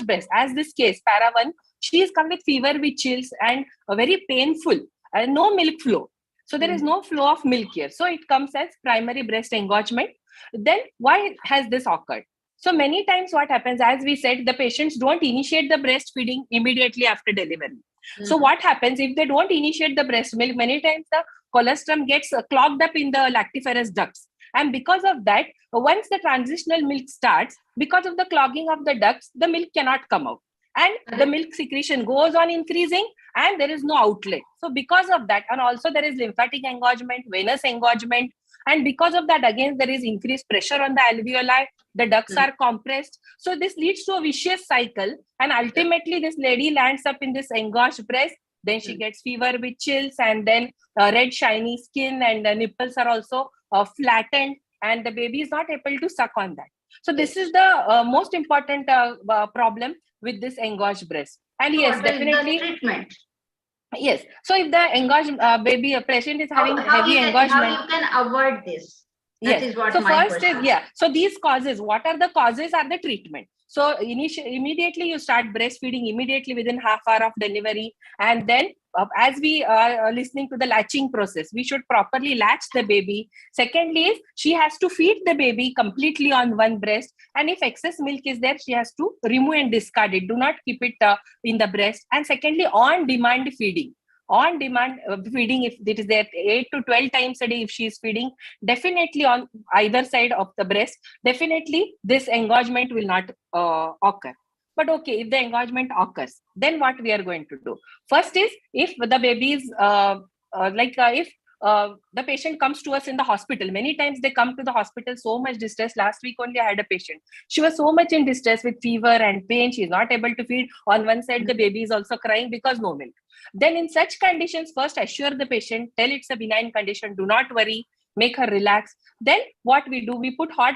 breast, as this case, para 1, she is come with fever with chills and a very painful and no milk flow. So there is no flow of milk here. So it comes as primary breast engorgement. Then why has this occurred? So many times what happens, as we said, the patients don't initiate the breastfeeding immediately after delivery. So what happens if they don't initiate the breast milk? Many times the colostrum gets clogged up in the lactiferous ducts. And because of that, once the transitional milk starts, because of the clogging of the ducts, the milk cannot come out. And the milk secretion goes on increasing and there is no outlet. So because of that, and also there is lymphatic engorgement, venous engorgement. And because of that, again, there is increased pressure on the alveoli. The ducts are compressed. So this leads to a vicious cycle. And ultimately, this lady lands up in this engorged breast. Then she gets fever with chills and then red shiny skin, and the nipples are also flattened and the baby is not able to suck on that. So this is the most important problem with this engorged breast. And yes, definitely treatment. Yes. So if the engorged baby, a patient is having heavy engorgement, how you can avoid this? That is what so my first question. is, so these causes, what are the causes are the treatment. So immediately you start breastfeeding immediately within half hour of delivery. And then as we are listening to the latching process, we should properly latch the baby. Secondly is she has to feed the baby completely on one breast. And if excess milk is there, she has to remove and discard it. Do not keep it in the breast. And secondly, on demand feeding. on demand feeding, if it is there 8 to 12 times a day, if she is feeding, definitely on either side of the breast, definitely this engorgement will not occur. But okay, if the engorgement occurs, then what we are going to do? First is, if the baby is if the patient comes to us in the hospital, many times they come to the hospital so much distressed. Last week only I had a patient. She was so much in distress with fever and pain. She is not able to feed. On one side, the baby is also crying because no milk. Then in such conditions, first assure the patient, tell it's a benign condition, do not worry, make her relax. Then what we do, we put hot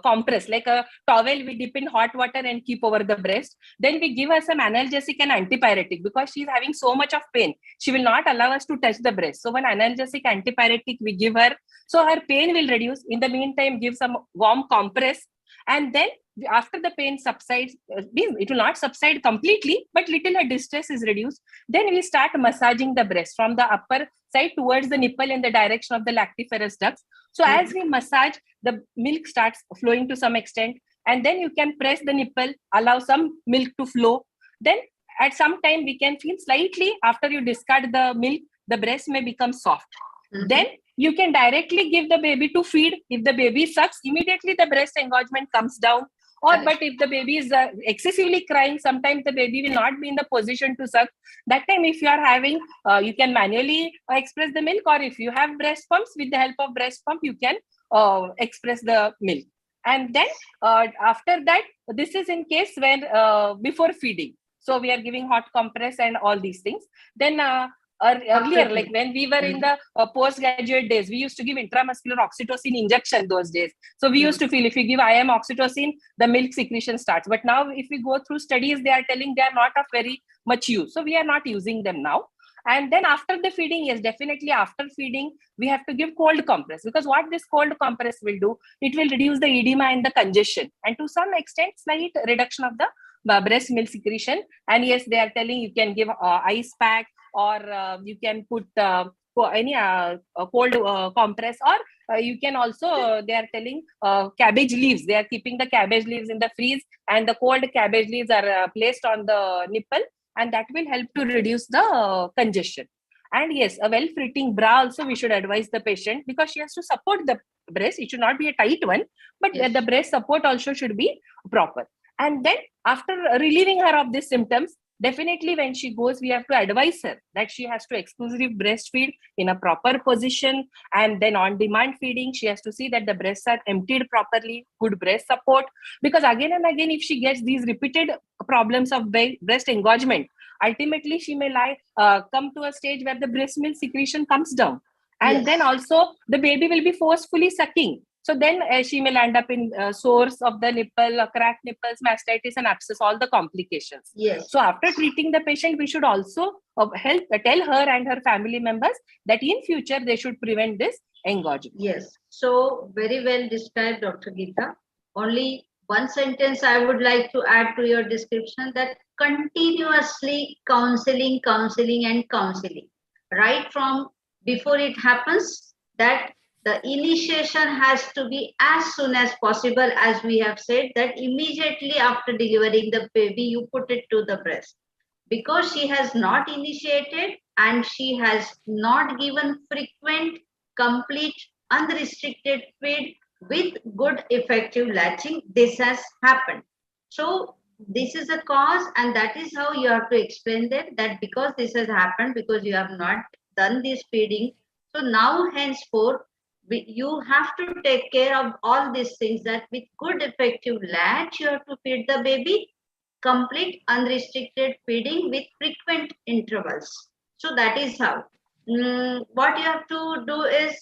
compress, like a towel, we dip in hot water and keep over the breast. Then we give her some analgesic and antipyretic, because she's having so much of pain. She will not allow us to touch the breast. So one analgesic, antipyretic we give her, so her pain will reduce. In the meantime, give some warm compress. And then after the pain subsides, it will not subside completely, but little her distress is reduced. Then we start massaging the breast from the upper side towards the nipple in the direction of the lactiferous ducts. So as we massage, the milk starts flowing to some extent, and then you can press the nipple, allow some milk to flow. Then at some time we can feel slightly, after you discard the milk, the breast may become soft. Then you can directly give the baby to feed. If the baby sucks, immediately the breast engorgement comes down. But if the baby is excessively crying, sometimes the baby will not be in the position to suck. That time, if you are having, you can manually express the milk, or if you have breast pumps, with the help of breast pump, you can express the milk. And then after that, this is in case when before feeding. So we are giving hot compress and all these things. Then earlier, like when we were in the postgraduate days, we used to give intramuscular oxytocin injection those days. So we used to feel if you give IM oxytocin, the milk secretion starts. But now if we go through studies, they are telling they are not of very much use. So we are not using them now. And then after the feeding, yes, definitely after feeding, we have to give cold compress, because what this cold compress will do, it will reduce the edema and the congestion, and to some extent, slight reduction of the breast milk secretion. And yes, they are telling you can give ice pack, or you can put any cold compress, or you can also, they are telling cabbage leaves. They are keeping the cabbage leaves in the freeze, and the cold cabbage leaves are placed on the nipple, and that will help to reduce the congestion. And yes, a well-fitting bra also we should advise the patient, because she has to support the breast. It should not be a tight one, but the breast support also should be proper. And then after relieving her of these symptoms, definitely when she goes, we have to advise her that she has to exclusively breastfeed in a proper position. And then on demand feeding, she has to see that the breasts are emptied properly, good breast support. Because again and again, if she gets these repeated problems of breast engorgement, ultimately she may come to a stage where the breast milk secretion comes down. And then also the baby will be forcefully sucking. So then she may land up in sores of the nipple, cracked nipples, mastitis and abscess, all the complications. So after treating the patient, we should also tell her and her family members that in future they should prevent this engorgement. Yes. So very well described, Dr. Geeta. Only one sentence I would like to add to your description, that continuously counseling and counseling. Right from before it happens, that the initiation has to be as soon as possible, as we have said, that immediately after delivering the baby, you put it to the breast. Because she has not initiated and she has not given frequent, complete, unrestricted feed with good effective latching, this has happened. So this is a cause, and that is how you have to explain that because this has happened, because you have not done this feeding. So now henceforth, you have to take care of all these things, that with good effective latch, you have to feed the baby, complete unrestricted feeding with frequent intervals. So that is how. What you have to do is,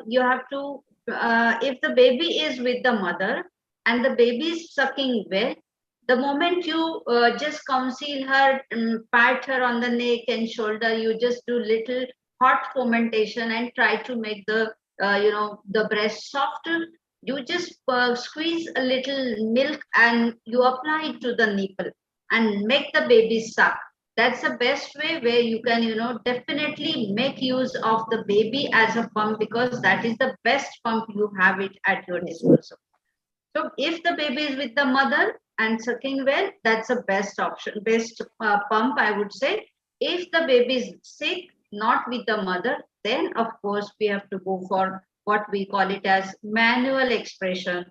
you have to, if the baby is with the mother and the baby is sucking well, the moment you just counsel her, pat her on the neck and shoulder, you just do little hot fomentation and try to make the the breast softer. You just squeeze a little milk and you apply it to the nipple and make the baby suck. That's the best way where you can definitely make use of the baby as a pump, because that is the best pump you have it at your disposal. So if the baby is with the mother and sucking well, that's the best option, best pump, I would say. If the baby is sick, not with the mother, then of course we have to go for what we call it as manual expression.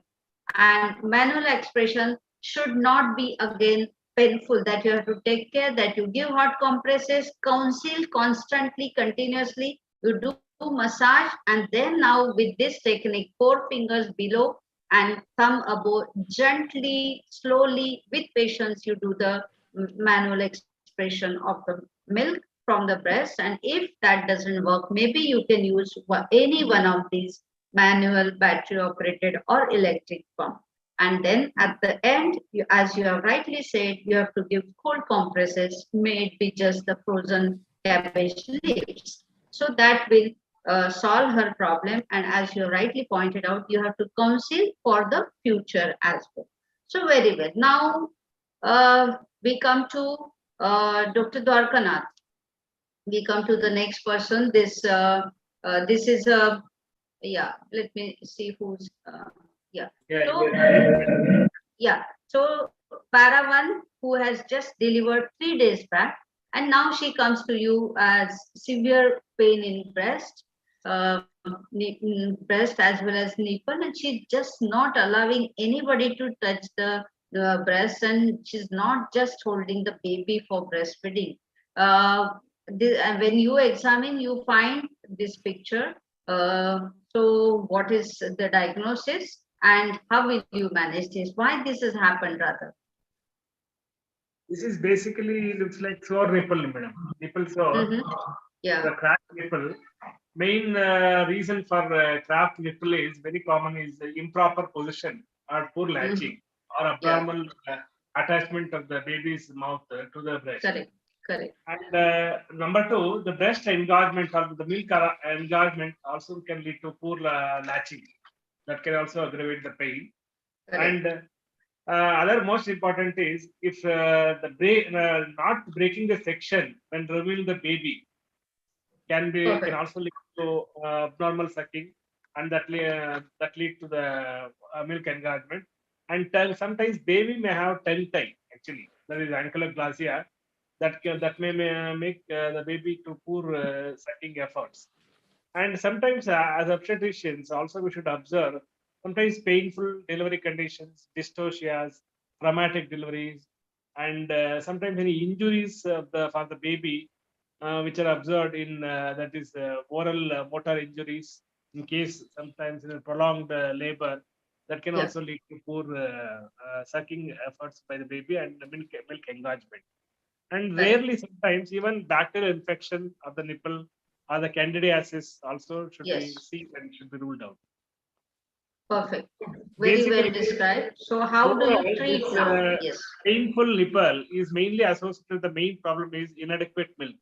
And manual expression should not be again painful, that you have to take care, that you give hot compresses, counsel constantly, continuously, you do massage, and then now with this technique, 4 fingers below and thumb above, gently, slowly, with patience, you do the manual expression of the milk from the breast. And if that doesn't work, maybe you can use any one of these manual, battery operated or electric pump. And then at the end, as you have rightly said, you have to give cold compresses, may it be just the frozen cabbage leaves. So that will solve her problem. And as you rightly pointed out, you have to counsel for the future as well. So very well. Now we come to Dr. Dwarkanath. We come to the next person. This is a yeah. Let me see who's yeah. So Para one, who has just delivered 3 days back, and now she comes to you as severe pain in breast, breast as well as nipple, and she's just not allowing anybody to touch the breast, and she's not just holding the baby for breastfeeding. And when you examine, you find this picture. So what is the diagnosis and how will you manage this? Why this has happened rather? This is basically looks like sore nipple, madam. Nipple sore. Yeah. The cracked nipple. Main reason for cracked nipple is very common is the improper position or poor latching or abnormal attachment of the baby's mouth to the breast. Correct. And number 2, the breast engorgement or the milk engorgement also can lead to poor latching. That can also aggravate the pain. Correct. And other most important is if not breaking the section when removing the baby can also lead to abnormal sucking, and that lead to the milk engorgement. And sometimes baby may have tongue tie. Actually, that is ankylosing that may make the baby to poor sucking efforts. And sometimes as obstetricians also we should observe sometimes painful delivery conditions, dystorcias, traumatic deliveries, and sometimes any injuries for the baby which are observed in that is oral motor injuries in case sometimes in a prolonged labor that can also lead to poor sucking efforts by the baby and milk engorgement. And rarely sometimes even bacterial infection of the nipple or the candidiasis also should be seen and should be ruled out. Perfect. Very well described. So how do you treat now? Yes. Painful nipple is mainly associated with the main problem is inadequate milk.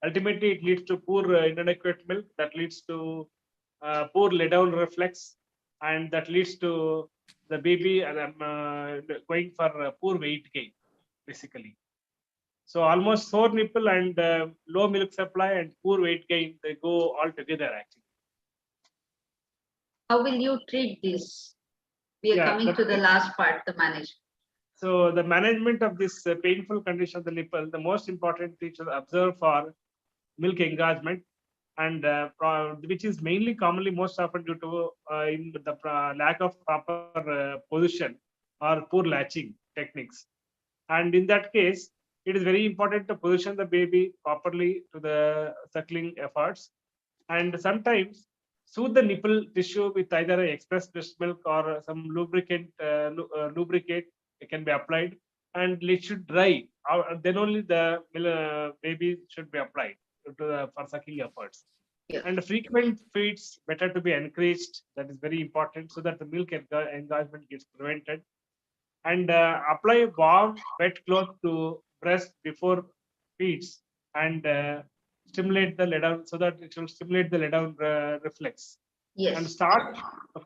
Ultimately, it leads to poor inadequate milk that leads to poor lay down reflex, and that leads to the baby going for poor weight gain, basically. So almost sore nipple and low milk supply and poor weight gain, they go all together actually. How will you treat this? We are coming to the last part, the management. So the management of this painful condition of the nipple, the most important thing to observe for milk engorgement, and which is mainly commonly most often due to in the lack of proper position or poor latching techniques. And in that case, it is very important to position the baby properly to the suckling efforts, and sometimes soothe the nipple tissue with either express breast milk or some lubricant. Lubricate can be applied, and it should dry. Then only the baby should be applied for sucking efforts. And frequent feeds better to be encouraged. That is very important so that the milk engorgement gets prevented. And apply warm, wet cloth to breast before feeds and stimulate the lay down so that it will stimulate the lay down reflex. Yes. And start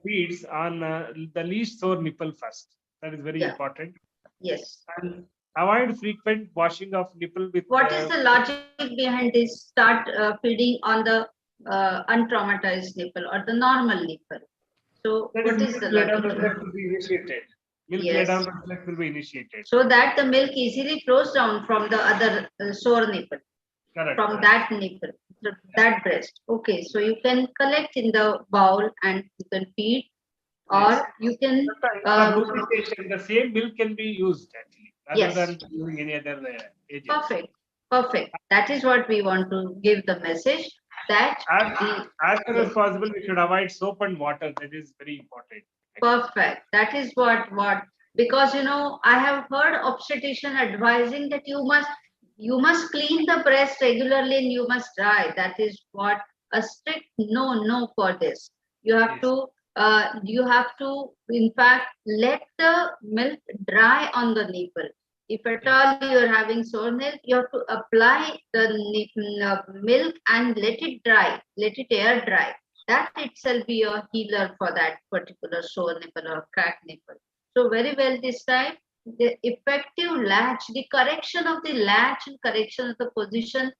feeds on the least sore nipple first. That is very important. Yes. And avoid frequent washing of nipple with. What is the logic behind this? Start feeding on the untraumatized nipple or the normal nipple. So what is the logic? Will be initiated. Milk lay down reflex will be initiated. So that the milk easily flows down from the other sore nipple. Correct. from that nipple, that breast. Okay, so you can collect in the bowl and you can feed, or you can. Lubrication, the same milk can be used actually, rather Yes. than using any other agent. Perfect. Perfect. That is what we want to give the message, that As soon as possible, we should avoid soap and water. That is very important. perfect. That is what because I have heard obstetrician advising that you must clean the breast regularly and you must dry. That is what a strict no for this. You have to in fact let the milk dry on the nipple. If at all you are having sore milk, you have to apply the milk and let it dry, let it air dry. That itself be a healer for that particular sore nipple or cracked nipple. So very well described. The effective latch, the correction of the latch and correction of the position,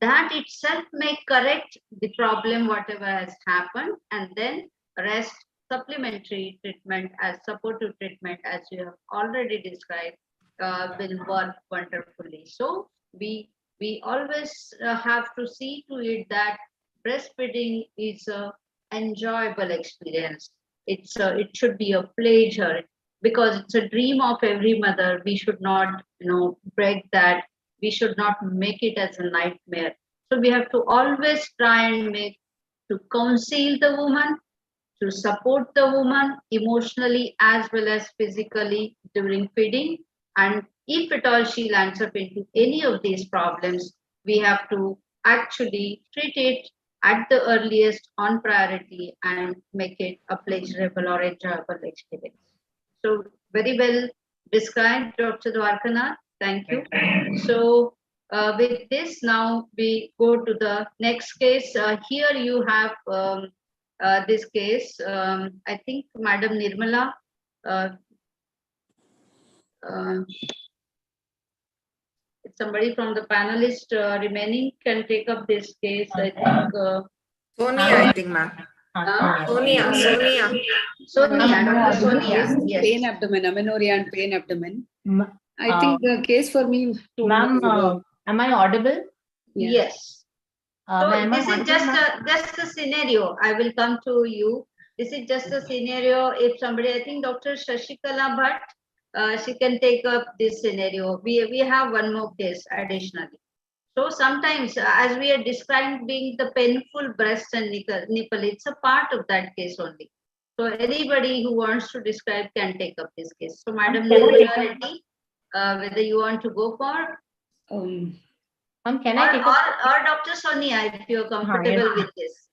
that itself may correct the problem, whatever has happened, and then rest supplementary treatment as supportive treatment, as you have already described, will work wonderfully. So we always have to see to it that breastfeeding is a enjoyable experience. It should be a pleasure, because it's a dream of every mother. We should not break that. We should not make it as a nightmare. So we have to always try and make to counsel the woman, to support the woman emotionally as well as physically during feeding. And if at all she lands up into any of these problems, we have to actually treat it at the earliest on priority and make it a pleasurable or enjoyable experience. So very well described, Dr. Dwarkanath. Thank you. So with this, now we go to the next case. Here you have this case. I think Madam Nirmala. If somebody from the panelist remaining can take up this case, I think. Sonia, I think, ma'am. Sonia. Dr. Sonia. Yes. Pain abdomen, amenorrhea and pain abdomen. I think the case for me. Ma'am, am I audible? Yes. So Ma'am, this is just a scenario. I will come to you. This is just a scenario. If somebody, I think Dr. Shashikala Bhatt, she can take up this scenario. We have one more case additionally. So sometimes, as we are described being the painful breast and nipple, it's a part of that case only. So anybody who wants to describe can take up this case. So Madam Nirmala Reddy, whether you want to go for, can I take or Dr. Sonia, if you're comfortable with this.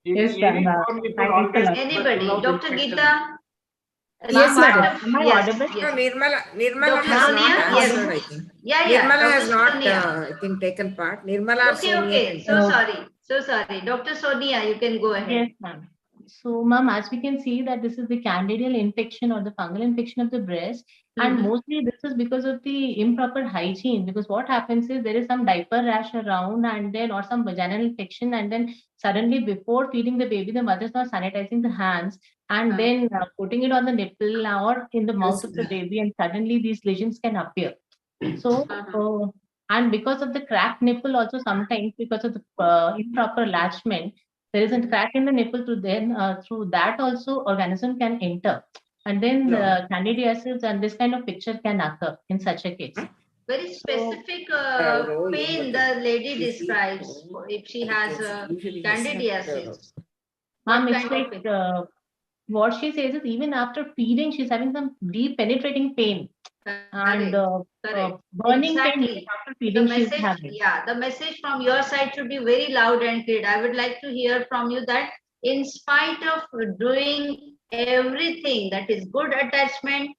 Yes, ma'am. Anybody, Dr. Geeta. Yes, madam. Am I Yes, audible? yes. Nirmala has Sonia, not answered, yes. I think. Yeah. Nirmala has Dr. not, Sonia. I think, taken part. Nirmala or Sonia. Okay. So sorry. Dr. Sonia, you can go ahead. Yes, ma'am. So, ma'am, as we can see that this is the candidal infection or the fungal infection of the breast, and mostly this is because of the improper hygiene. Because what happens is there is some diaper rash around, and then or some vaginal infection, and then suddenly before feeding the baby, the mother is not sanitizing the hands, and then putting it on the nipple or in the mouth of the baby, and suddenly these lesions can appear. So, and because of the cracked nipple, also sometimes because of the improper latchment, there is a crack in the nipple. Through that also organism can enter, and then the candidiasis and this kind of picture can occur in such a case. Very specific pain the lady describes if she has candidiasis. Ma'am, it's like what she says is even after feeding, she's having some deep penetrating pain. And burning pain after feeding she's having. Yeah, the message from your side should be very loud and clear. I would like to hear from you that in spite of doing everything, that is good attachment,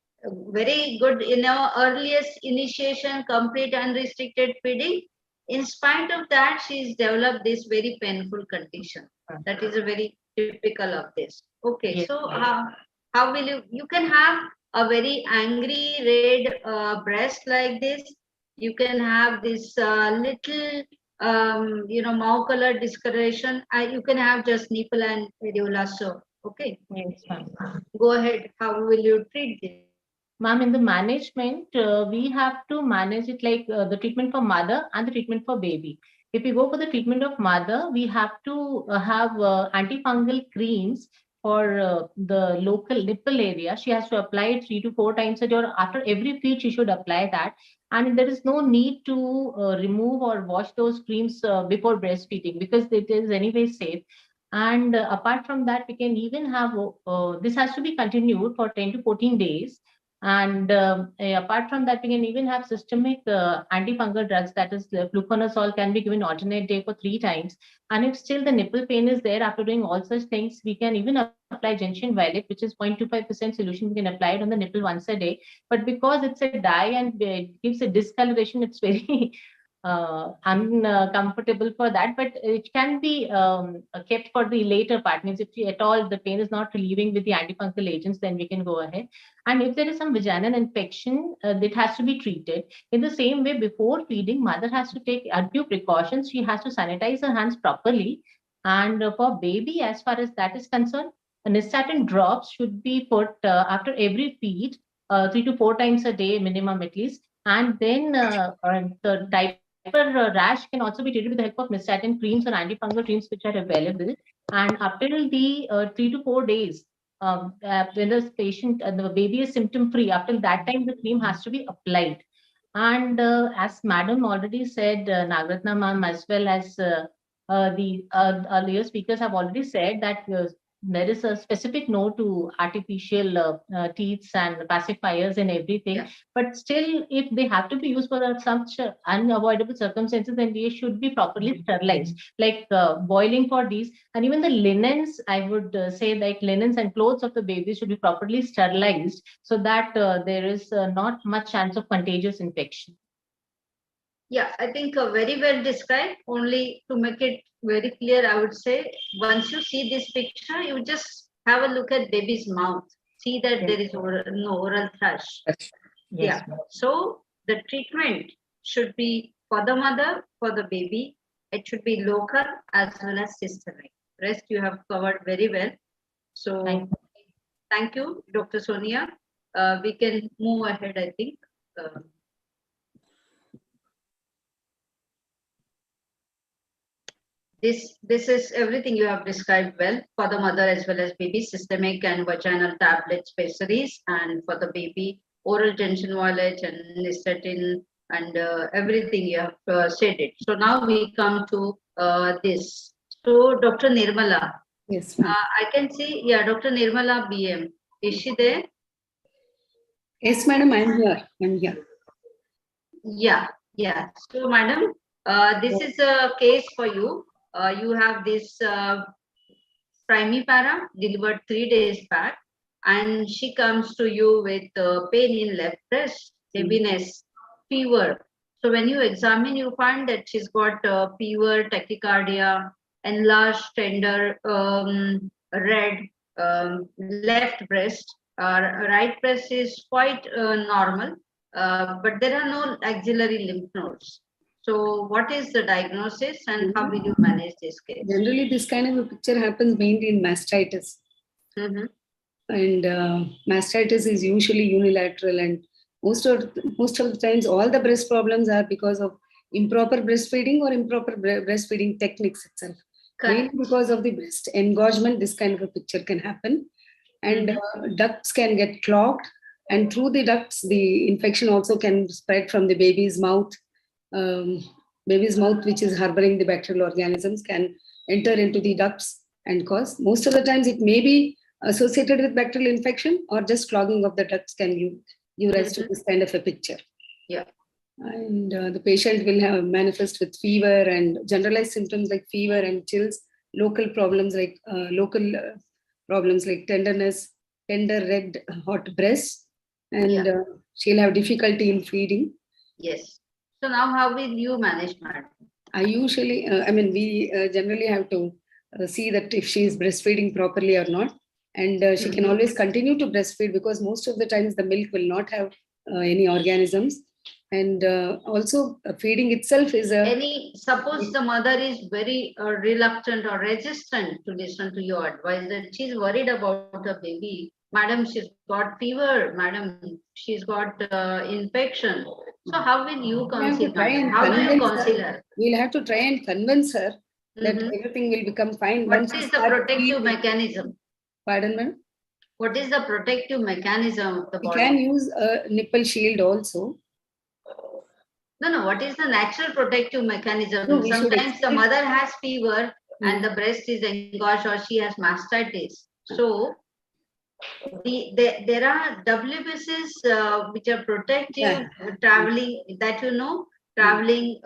very good, earliest initiation, complete unrestricted feeding, in spite of that, she's developed this very painful condition. That is a very typical of this. Okay, yes. So how will you can have a very angry red breast like this. You can have this little mauve color discoloration. You can have just nipple and areola sore. Okay. Yes, ma'am. Go ahead. How will you treat this? Ma'am, in the management, we have to manage it like the treatment for mother and the treatment for baby. If we go for the treatment of mother, we have to have antifungal creams for the local nipple area. She has to apply it 3 to 4 times a day, or after every feed, she should apply that. And there is no need to remove or wash those creams before breastfeeding, because it is anyway safe. And apart from that, we can even have this has to be continued for 10 to 14 days. And apart from that, we can even have systemic antifungal drugs, that is, fluconazole can be given alternate day for 3 times. And if still the nipple pain is there after doing all such things, we can even apply gentian violet, which is 0.25% solution. We can apply it on the nipple once a day. But because it's a dye and it gives a discoloration, it's very uncomfortable for that. But it can be kept for the later part. Means if at all the pain is not relieving with the antifungal agents, then we can go ahead. And if there is some vaginal infection, that has to be treated. In the same way, before feeding, mother has to take a few precautions. She has to sanitize her hands properly. And for baby, as far as that is concerned, nystatin drops should be put after every feed, 3 to 4 times a day minimum at least. And then the diaper rash can also be treated with the help of nystatin creams or antifungal creams which are available. And up till the 3 to 4 days, when the patient, the baby is symptom free, after that time the cream has to be applied. And as madam already said, Nagratna ma'am, as well as the earlier speakers have already said, that there is a specific no to artificial teeths and pacifiers and everything. Yeah. But still, if they have to be used for such unavoidable circumstances, then they should be properly sterilized, like boiling for these. And even the linens, I would say, like linens and clothes of the baby should be properly sterilized, so that there is not much chance of contagious infection. Yeah, I think very well described. Only to make it very clear, I would say, once you see this picture, you just have a look at baby's mouth. See that Yes. there is no oral thrush. Yes, Yeah. ma'am. So the treatment should be for the mother, for the baby. It should be local as well as systemic. Rest you have covered very well. So thank you, Dr. Sonia. We can move ahead, I think. This is everything you have described well for the mother as well as baby, systemic and vaginal tablets, pessaries, and for the baby, oral gentian violet and nystatin, and everything you have said it. So now we come to this. So Dr. Nirmala. Yes. I can see, yeah, Dr. Nirmala BM. Is she there? Yes, madam, I'm here. I'm here. Yeah, yeah. So, madam, this is a case for you. You have this primipara delivered 3 days back, and she comes to you with pain in left breast, heaviness, fever. So when you examine, you find that she's got fever, tachycardia, enlarged, tender, red left breast. Right breast is quite normal, but there are no axillary lymph nodes. So what is the diagnosis and how will you manage this case? Generally, this kind of a picture happens mainly in mastitis. And mastitis is usually unilateral, and most of the times all the breast problems are because of improper breastfeeding or improper breastfeeding techniques itself. Mainly because of the breast engorgement, this kind of a picture can happen. And ducts can get clogged, and through the ducts the infection also can spread from the baby's mouth. Baby's mouth, which is harboring the bacterial organisms, can enter into the ducts and cause. Most of the times it may be associated with bacterial infection, or just clogging of the ducts can give rise to this kind of a picture. Yeah. And the patient will have manifest with fever and generalized symptoms like fever and chills, local problems like tenderness, tender red hot breasts, and she'll have difficulty in feeding. Yes. So now how will you manage, madam? I usually, we generally have to see that if she is breastfeeding properly or not. And she can always continue to breastfeed, because most of the times the milk will not have any organisms. And also feeding itself is suppose the mother is very reluctant or resistant to listen to your advice, that she's worried about the baby, Madam, she's got fever. Madam, she's got infection. So how will you counsel? How do you counsel her? We'll have to try and convince her that everything will become fine. What is the protective mechanism? Pardon, ma'am? What is the protective mechanism of the We body? can use a nipple shield also. No. What is the natural protective mechanism? No, Sometimes the mother has fever and the breast is engorged or she has mastitis. So there are WBCs which are protective traveling that traveling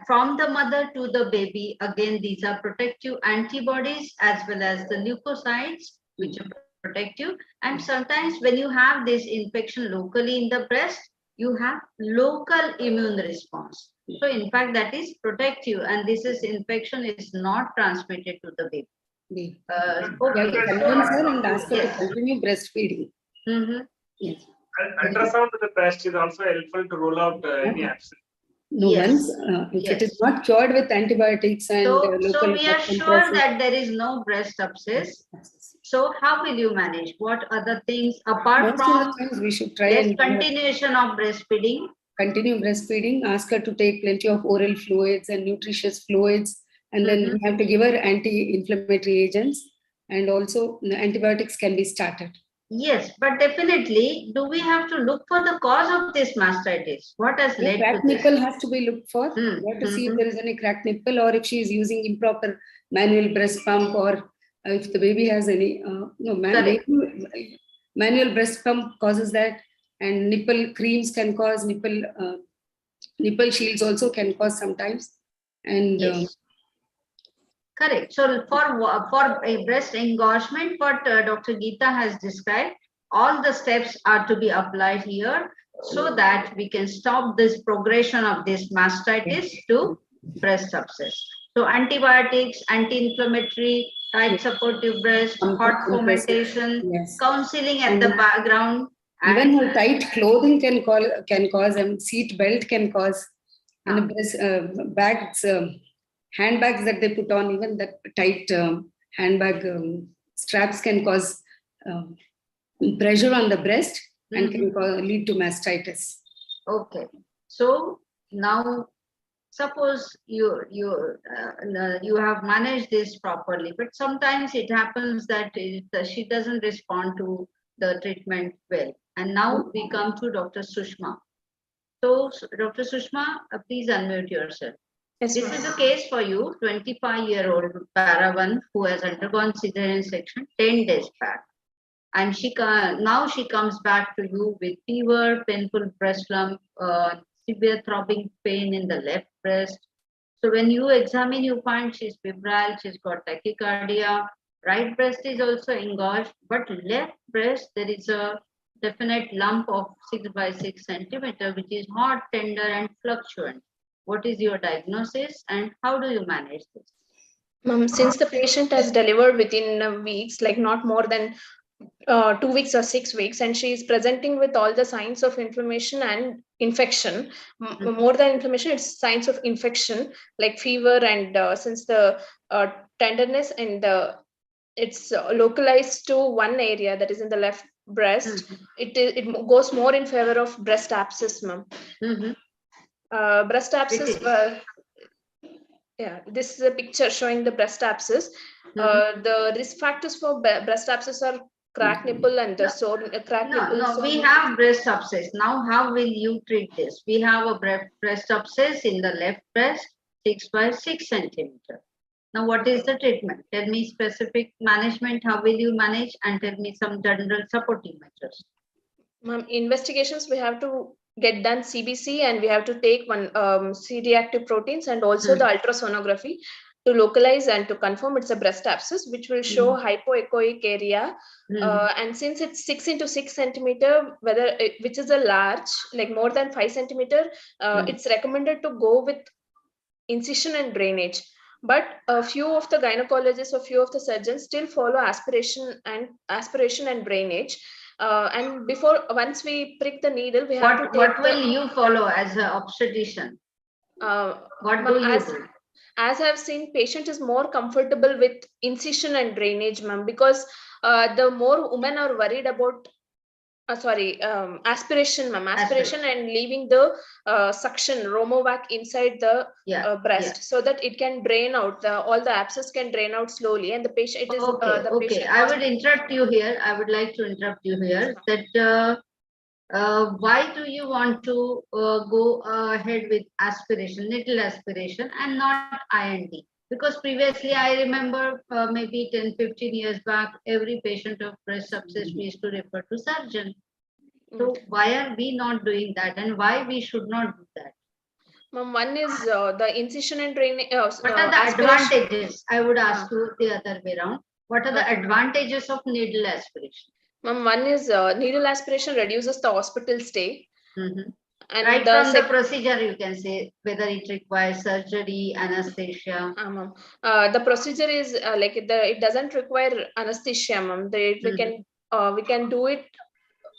from the mother to the baby. Again, these are protective antibodies as well as the leukocytes which are protective. And sometimes when you have this infection locally in the breast, you have local immune response. So in fact, that is protective, and this infection is not transmitted to the baby. We have to convince her and ask her to continue breastfeeding. Yes. Ultrasound to the breast is also helpful to rule out any abscess. No, once if it is not cured with antibiotics and so local we are sure that there is no breast abscess. So how will you manage? What other things apart from we should try continuation of breastfeeding? Continue breastfeeding. Ask her to take plenty of oral fluids and nutritious fluids, and then we have to give her anti-inflammatory agents, and also the antibiotics can be started. Yes, but definitely, do we have to look for the cause of this mastitis? What has led to cracked this? nipple has to be looked for. We have to see if there is any cracked nipple, or if she is using improper manual breast pump, or if the baby has any manual breast pump causes that, and nipple creams can cause nipple shields also can cause sometimes, and yes. Correct. So for a breast engorgement, what Dr. Geeta has described, all the steps are to be applied here so that we can stop this progression of this mastitis to breast abscess. So antibiotics, anti-inflammatory, tight supportive breast, hot fomentation, counseling at the background. Even her tight clothing can cause, and seat belt can cause, and breast bags. Handbags that they put on, even that tight handbag straps can cause pressure on the breast and can lead to mastitis. Okay, so now suppose you have managed this properly, but sometimes it happens that she doesn't respond to the treatment well. And now we come to Dr. Sushma. So Dr. Sushma, please unmute yourself. Yes, this is the case for you, 25-year-old para 1 who has undergone cesarean section 10 days back. And now she comes back to you with fever, painful breast lump, severe throbbing pain in the left breast. So when you examine, you find she's febrile, she's got tachycardia, right breast is also engorged, but left breast, there is a definite lump of 6 by 6 centimeter, which is hot, tender, and fluctuant. What is your diagnosis and how do you manage this? Since the patient has delivered within weeks, like not more than 2 weeks or 6 weeks, and she is presenting with all the signs of inflammation and infection, more than inflammation, it's signs of infection like fever, and since the tenderness and it's localized to one area, that is in the left breast, it goes more in favor of breast abscess, ma'am. Breast abscess, this is a picture showing the breast abscess. The risk factors for breast abscess are cracked nipple and the sore cracked nipple. No, we have breast abscess. Now, how will you treat this? We have a breast abscess in the left breast, 6 by 6 centimeter. Now, what is the treatment? Tell me specific management. How will you manage? And tell me some general supporting measures. Ma'am, investigations we have to get done CBC, and we have to take one C-reactive proteins and also the ultrasonography to localize and to confirm it's a breast abscess, which will show hypoechoic area. And since it's 6 into 6 centimeter, which is a large, like more than 5 centimeter, it's recommended to go with incision and drainage. But a few of the gynecologists or few of the surgeons still follow aspiration and drainage. And once we prick the needle, we have to take what will you follow as an obstetrician? What do you do? as I've seen, patient is more comfortable with incision and drainage, ma'am, because the more women are worried about aspiration, ma'am. Aspiration and leaving the suction, Romovac inside the breast, so that it can drain out, all the abscess can drain out slowly, and the patient, it is Okay. I would interrupt you here. I would like to interrupt you here that why do you want to go ahead with aspiration, needle aspiration, and not IND? Because previously I remember maybe 10-15 years back, every patient of breast abscess we used to refer to surgeon. So why are we not doing that, and why we should not do that? Ma'am, one is the incision and drainage. What are the advantages? I would ask you the other way around. What are the advantages of needle aspiration? Ma'am, one is needle aspiration reduces the hospital stay. And right from the procedure, you can say whether it requires surgery, anesthesia. The procedure is it doesn't require anesthesia, ma'am. We can do it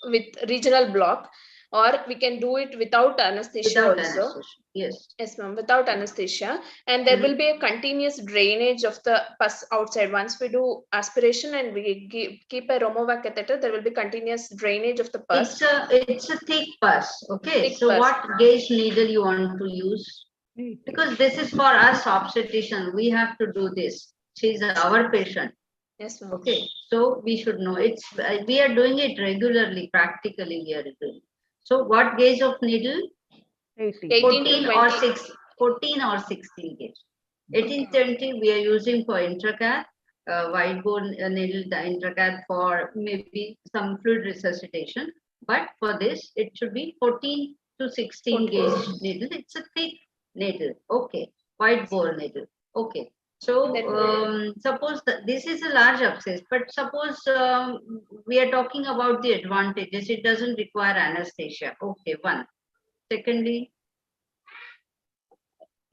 with regional block, or we can do it without anesthesia also. Yes, ma'am, without anesthesia, and there will be a continuous drainage of the pus outside. Once we do aspiration and we keep a Romovac catheter, there will be continuous drainage of the pus. It's a thick pus. Okay, thick so pus. What gauge needle you want to use? Because this is for us obstetrician, we have to do this. She's our patient. Yes, ma'am. Okay, so we should know. We are doing it regularly, practically we are doing. So what gauge of needle? 14 or 16 gauge. 1820 we are using for intracath, wide bore needle, the intracath for maybe some fluid resuscitation. But for this, it should be 14 to 16 gauge needle. It's a thick needle. Okay, wide bore needle. Okay. So suppose this is a large abscess, but suppose we are talking about the advantages. It doesn't require anesthesia. Okay, one. Secondly,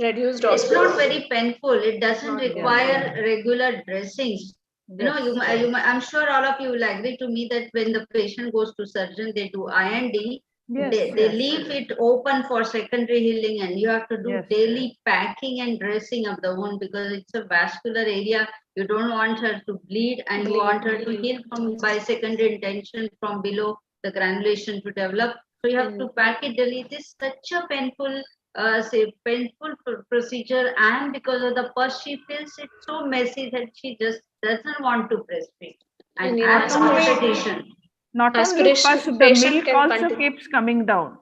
reduced. It's not very painful. It doesn't require regular dressings. You know, I'm sure all of you will agree to me that when the patient goes to surgeon, they do IND. They leave it open for secondary healing, and you have to do daily packing and dressing of the wound because it's a vascular area. You don't want her to bleed, and you want her to heal by secondary intention from below the granulation to develop. So you have to pack it daily. It is such a painful procedure, and because of the pus, she feels it so messy that she just doesn't want to breastfeed. And as obstetrician. Not only pus, the milk also keeps coming down.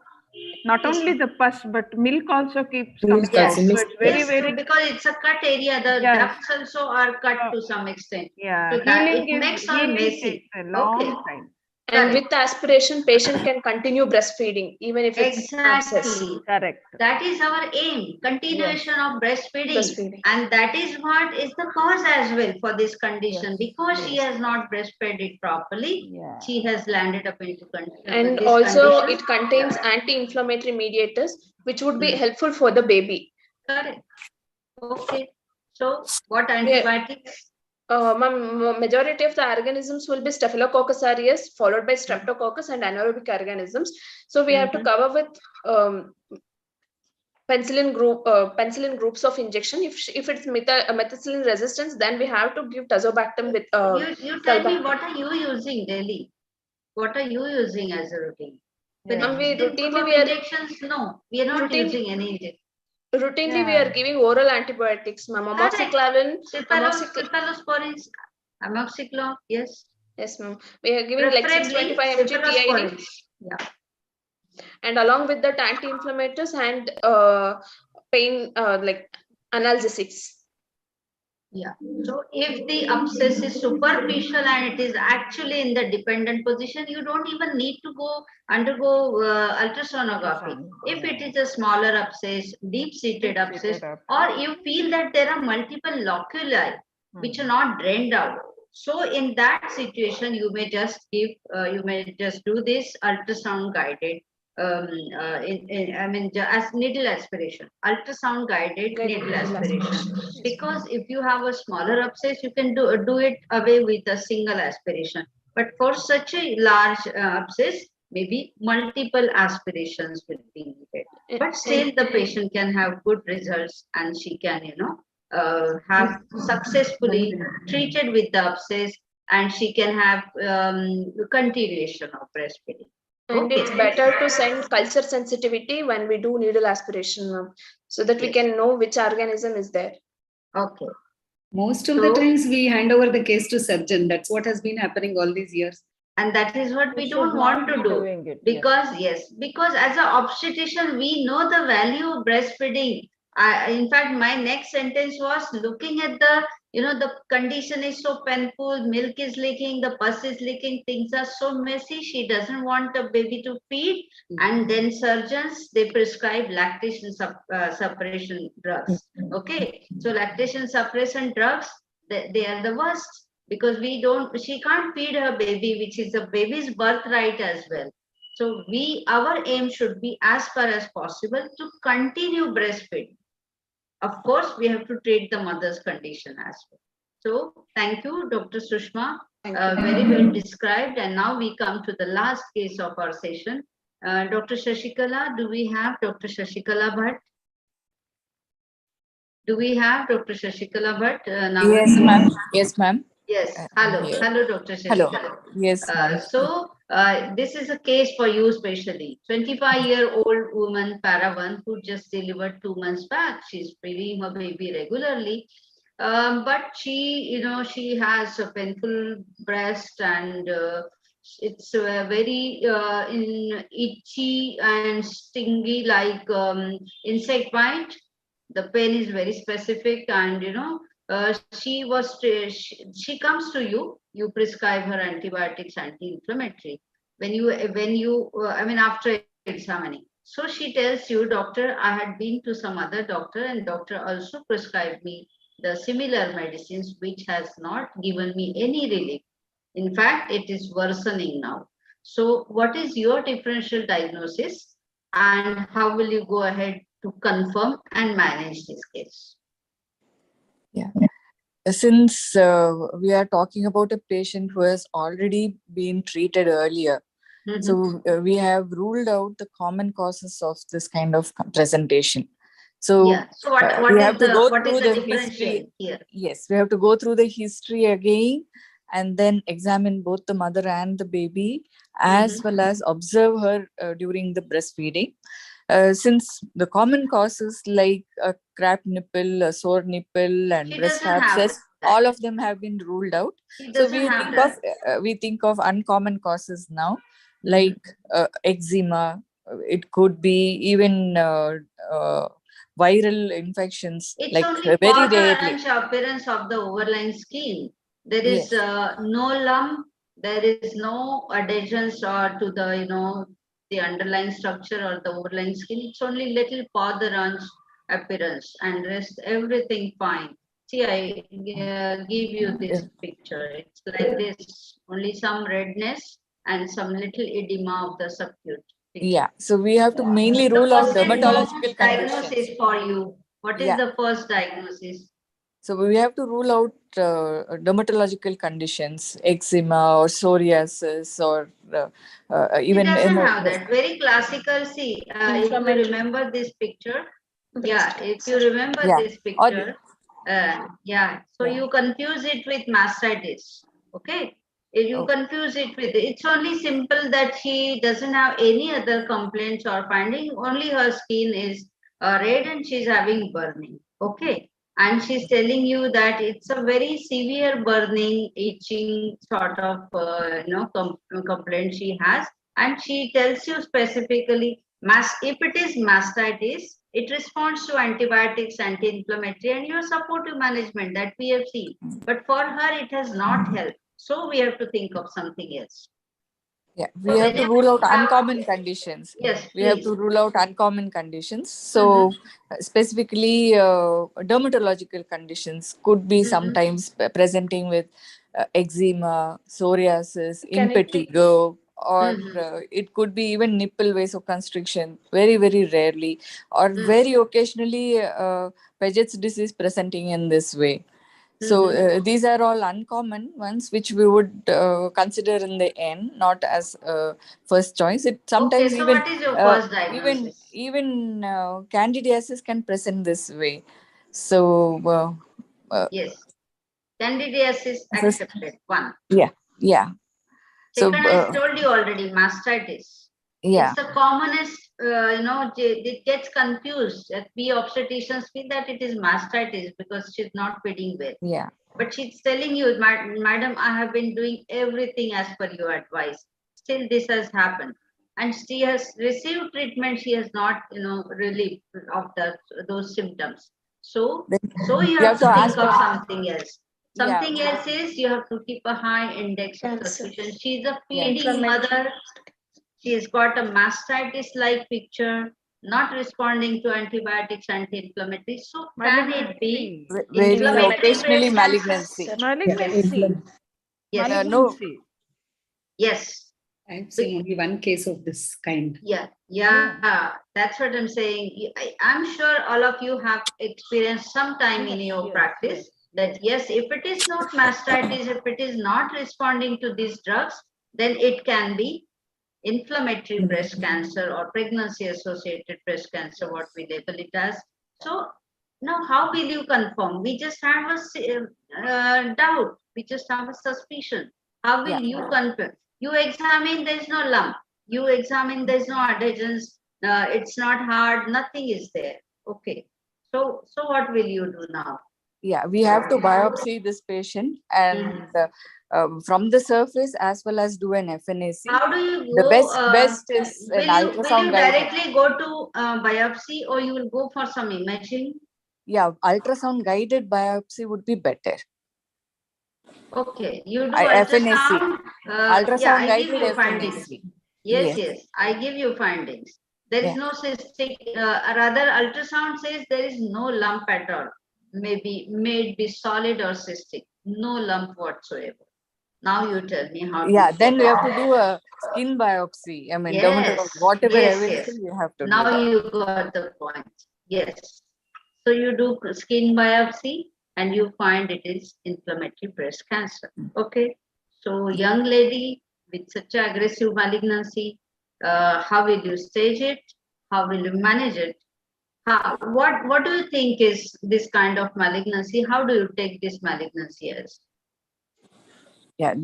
Not only the pus, but milk also keeps coming down. So it's very because it's a cut area. The ducts also are cut to some extent. Yeah, so it makes her messy. A long time. And with aspiration, patient can continue breastfeeding even if it's abscess. Correct. That is our aim, continuation of breastfeeding. And that is what is the cause as well for this condition. Because she has not breastfed it properly, she has landed up into condition. And also it contains anti-inflammatory mediators, which would be helpful for the baby. Correct. Okay. So what antibiotics? Majority of the organisms will be Staphylococcus aureus, followed by Streptococcus and anaerobic organisms. So we have to cover with penicillin groups of injection. If it's methicillin resistance, then we have to give tazobactam with. You tell me, what are you using daily? What are you using as a routine? Injections? No, we are not using any injection. Routinely, we are giving oral antibiotics, ma'am. Amoxicillin, cephalosporins, amoxicillin, yes. Yes, ma'am. We are giving like 625 mg TID. Yeah. And along with that, anti-inflammatories and pain, like analgesics. Yeah. So if the abscess is superficial and it is actually in the dependent position, you don't even need to undergo ultrasonography. If it is a smaller abscess, deep-seated abscess, or you feel that there are multiple loculi which are not drained out. So in that situation, you may just do this ultrasound guided. As needle aspiration, ultrasound guided needle aspiration. Because if you have a smaller abscess, you can do it away with a single aspiration. But for such a large abscess, maybe multiple aspirations will be needed. But still the patient can have good results and she can, have successfully treated with the abscess and she can have continuation of breastfeeding. And it's better to send culture sensitivity when we do needle aspiration, ma'am, so that we can know which organism is there. Okay. Most of the times we hand over the case to surgeon. That's what has been happening all these years. And that is what we don't want to do. Because because as an obstetrician, we know the value of breastfeeding. In fact, my next sentence was looking at the, the condition is so painful, milk is leaking, the pus is leaking, things are so messy. She doesn't want the baby to feed. And then surgeons, they prescribe lactation suppression drugs. Okay. So lactation suppression drugs, they are the worst. Because she can't feed her baby, which is a baby's birthright as well. So our aim should be as far as possible to continue breastfeeding. Of course, we have to treat the mother's condition as well. So thank you, Dr. Sushma. Very well described. And now we come to the last case of our session. Dr. Shashikala, do we have Dr. Shashikala Bhatt? Do we have Dr. Shashikala Bhatt? Yes, ma'am. Yes, ma'am. Yes. Hello. Hello, Dr. Hello. Shashikala. Yes, ma'am. So this is a case for you especially. 25-year-old woman, para 1, who just delivered 2 months back. She's feeding her baby regularly. But she has a painful breast and it's very itchy and stingy like insect bite. The pain is very specific and she comes to you, you prescribe her antibiotics, anti-inflammatory after examining. So she tells you, doctor, I had been to some other doctor and doctor also prescribed me the similar medicines which has not given me any relief. In fact, it is worsening now. So what is your differential diagnosis and how will you go ahead to confirm and manage this case? Yeah. Since we are talking about a patient who has already been treated earlier, so we have ruled out the common causes of this kind of presentation. So, so what we is have to go what through is the the differential history. here? Yes, we have to go through the history again and then examine both the mother and the baby, as well as observe her during the breastfeeding. Since the common causes like a cracked nipple, a sore nipple, and breast abscess, all of them have been ruled out. So we think of uncommon causes now, like eczema. It could be even viral infections, It's like only very for the rarely. appearance of the overlying skin. There is no lump. There is no adhesions or to the the underlying structure or the overlying skin. It's only little potherance appearance and rest everything fine. See, I give you this picture. It's like this. Only some redness and some little edema of the subcute. Yeah, so we have to mainly The rule out first and foremost dermatological diagnosis conditions. for you. What is the first diagnosis? So we have to rule out dermatological conditions, eczema or psoriasis, or even It doesn't have that. Very classical. See, if you remember this picture, if you remember this picture, so you confuse it with mastitis. Okay, if you confuse it with, it's only simple that she doesn't have any other complaints or finding. Only her skin is red and she's having burning. Okay. And she's telling you that it's a very severe burning, itching sort of complaint she has, and she tells you specifically, if it is mastitis, it responds to antibiotics, anti-inflammatory, and your supportive management that we have seen. But for her, it has not helped. So we have to think of something else. Yeah, we have to rule out uncommon conditions. Yes, we have to rule out uncommon conditions. So specifically, dermatological conditions could be sometimes presenting with eczema, psoriasis, impetigo, or it could be even nipple vasoconstriction, very, very rarely, or very occasionally Paget's disease presenting in this way. So these are all uncommon ones which we would consider in the end, not as first choice. It sometimes Okay, so what is your first diagnosis? even candidiasis can present this way. So Yes, candidiasis accepted. One. yeah. So Second, I told you already, mastitis. yeah. It's the commonest, it gets confused. That we obstetricians feel that it is mastitis because she's not feeding well. Yeah. But she's telling you, madam, I have been doing everything as per your advice. Still, this has happened. And she has received treatment. She has not, relief of those symptoms. So you have to think of something else. Something else is you have to keep a high index of suspicion. She's a feeding mother. She has got a mastitis-like picture, not responding to antibiotics, anti-inflammatory. So can it be inflammatory Occasionally breast malignancy. Malignancy. Yes. Malignancy. Yes. I've seen only one case of this kind. Yeah. That's what I'm saying. I'm sure all of you have experienced sometime in your practice that yes, if it is not mastitis, if it is not responding to these drugs, then it can be inflammatory breast cancer or pregnancy-associated breast cancer, what we label it as. So now, how will you confirm? We just have a doubt. We just have a suspicion. How will you confirm? You examine, there is no lump. You examine, there is no adhesions. It's not hard. Nothing is there. Okay. So what will you do now? Yeah, we have to biopsy this patient and from the surface as well as do an FNAC. How do you The go? best is an ultrasound will you guided. directly go to biopsy or you will go for some imaging? Yeah, ultrasound guided biopsy would be better. Okay, you do FNAC. ultrasound. Ultrasound I give guided you findings. FNAC. Yes, I give you findings. There is no cystic, rather ultrasound says there is no lump at all. Maybe may it be solid or cystic, no lump whatsoever. Now you tell me how. Yeah, then we have to do a skin biopsy. I mean, whatever available, you have to now do that. you got the point. Yes. So you do skin biopsy and you find it is inflammatory breast cancer. Okay. So young lady with such aggressive malignancy, how will you stage it? How will you manage it? What do you think is this kind of malignancy? How do you take this malignancy as? Yeah,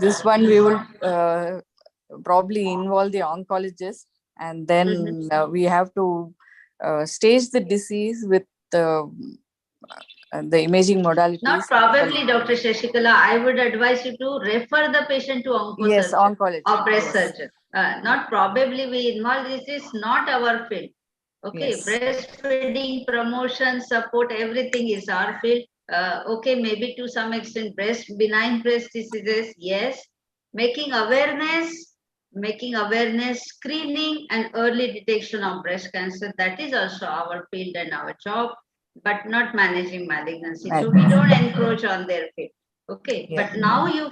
this one we will probably involve the oncologist, and then we have to stage the disease with the imaging modalities. Not probably, Dr. Shashikala. I would advise you to refer the patient to oncologist. Yes, oncologist or breast surgeon. Not probably we involve. This is not our field. Okay, breastfeeding, promotion, support, everything is our field. Okay, maybe to some extent benign breast diseases, yes. Making awareness, screening and early detection of breast cancer, that is also our field and our job, but not managing malignancy. So we don't encroach on their field. Okay, but now you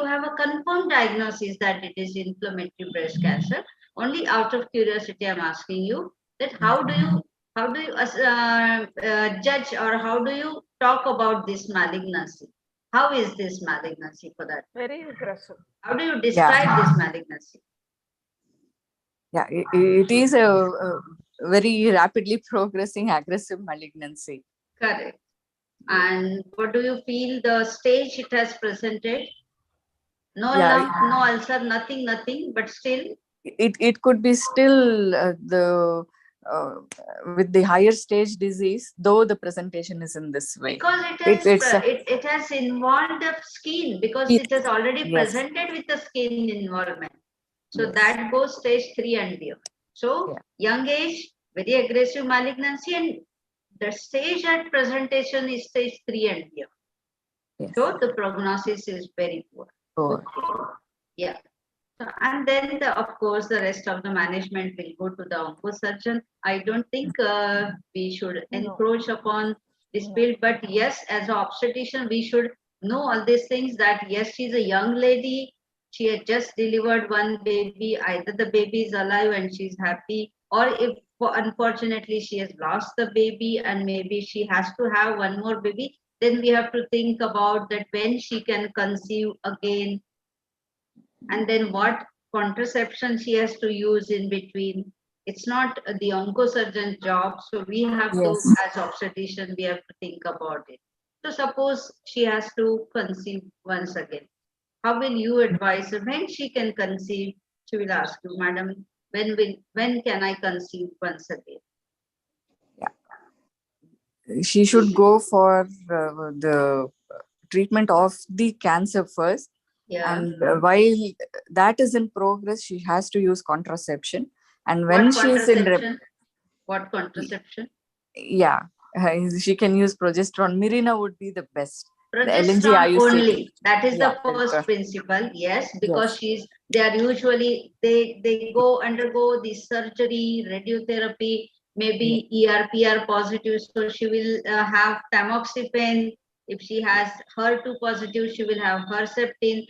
have a confirmed diagnosis that it is inflammatory breast cancer. Only out of curiosity, I'm asking you that how do you judge or how do you talk about this malignancy? How is this malignancy for that? Very aggressive. How do you describe this malignancy? Yeah, it is a very rapidly progressing aggressive malignancy. Correct. And what do you feel the stage it has presented? No lump, no ulcer, nothing, but still? It could be still with the higher stage disease, though the presentation is in this way. Because it has involved the skin, because it has already presented with the skin involvement. So that goes stage 3 and beyond. So young age, very aggressive malignancy, and the stage at presentation is stage 3 and beyond. So the prognosis is very poor. Yeah. And then, of course, the rest of the management will go to the oncosurgeon. I don't think we should encroach upon this field, but yes, as an obstetrician, we should know all these things that yes, she's a young lady. She had just delivered one baby. Either the baby is alive and she's happy, or if unfortunately she has lost the baby and maybe she has to have one more baby. Then we have to think about that when she can conceive again, and then what contraception she has to use in between. It's not the oncosurgeon job, so we have to, Yes. as obstetrician, we have to think about it. So suppose she has to conceive once again. How will you advise her when she can conceive? She will ask you, madam, when can I conceive once again? She should go for the treatment of the cancer first. Yeah. And while that is in progress, she has to use contraception. And when What she is in contraception? What contraception? she can use progesterone. Mirena would be the best. The Progesterone LNG only. That is the first progesterone. principle. Yes, because they are usually they go undergo the surgery, radiotherapy, maybe ER/PR positive, so she will have tamoxifen. If she has HER2 positive, she will have Herceptin.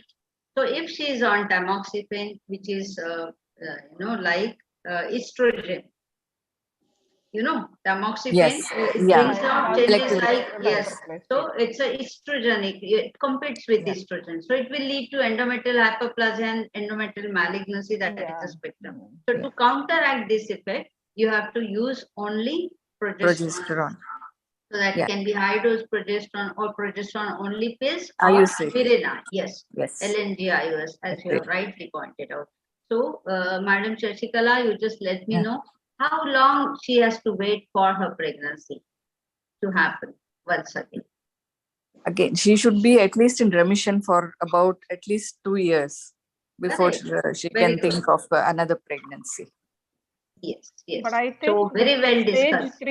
So if she is on tamoxifen, which is like estrogen, tamoxifen, Yes. it Yeah. brings out changes like, yes. Electrolyte. So it's a estrogenic, it competes with estrogen. So it will lead to endometrial hyperplasia and endometrial malignancy, that is the spectrum. So to counteract this effect, you have to use only progesterone. So that can be high dose progesterone or progesterone only pills or IUC. Mirena. Yes. Yes. LNG IUS, as you have rightly pointed out. So, Madam Shashikala, you just let me know how long she has to wait for her pregnancy to happen once again. Again, she should be at least in remission for about at least 2 years before Correct. she Very can think of another pregnancy. Yes, yes. But I think So very well discussed.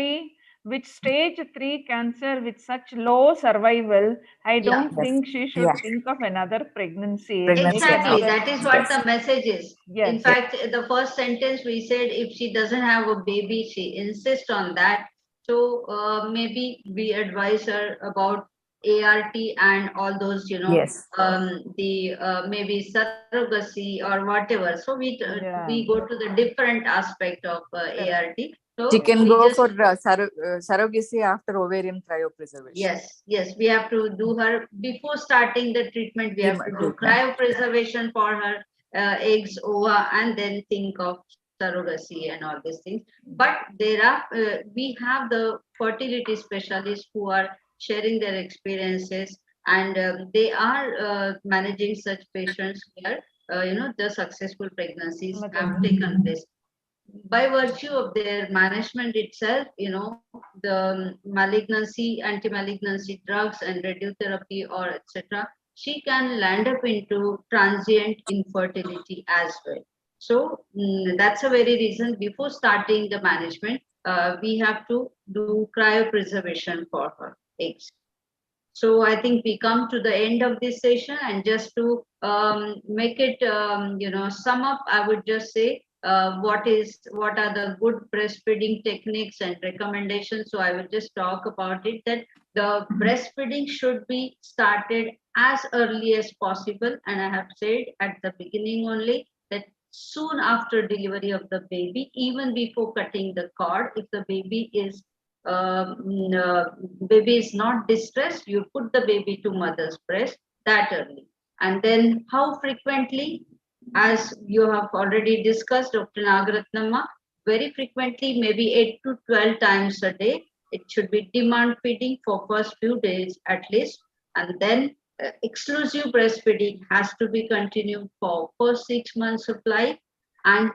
Stage 3 cancer with such low survival, I don't think she should think of another pregnancy. Exactly, that is what the message is. Yes. In fact, the first sentence we said, if she doesn't have a baby, she insists on that. So maybe we advise her about ART and all those, the maybe surrogacy or whatever. So we go to the different aspect of ART. So She can we go just, for surrogacy after ovarian cryopreservation. Yes, we have to do her before starting the treatment. We have to do cryopreservation for her eggs, ova, and then think of surrogacy and all these things. But there are we have the fertility specialists who are sharing their experiences, and they are managing such patients where the successful pregnancies have taken place. By virtue of their management itself, the malignancy, anti-malignancy drugs and radiotherapy or etc., she can land up into transient infertility as well. So that's a very reason before starting the management, we have to do cryopreservation for her eggs. So I think we come to the end of this session, and just to make it, sum up, I would just say what are the good breastfeeding techniques and recommendations. So I will just talk about it, that the breastfeeding should be started as early as possible. And I have said at the beginning only that soon after delivery of the baby, even before cutting the cord, if the baby is not distressed, you put the baby to mother's breast that early. And then how frequently, as you have already discussed, Dr. Nagaratnamma, very frequently, maybe 8 to 12 times a day. It should be demand feeding for first few days at least, and then exclusive breastfeeding has to be continued for first 6 months of life, and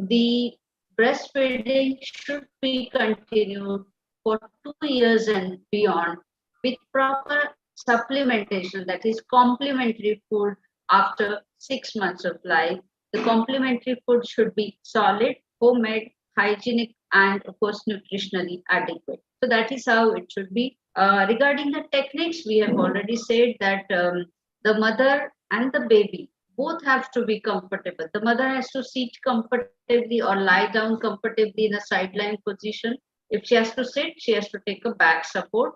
the breastfeeding should be continued for 2 years and beyond with proper supplementation, that is complementary food after 6 months of life. The complementary food should be solid, homemade, hygienic, and of course nutritionally adequate. So that is how it should be. Regarding the techniques, we have already said that the mother and the baby both have to be comfortable. The mother has to sit comfortably or lie down comfortably in a sideline position. If she has to sit, she has to take a back support.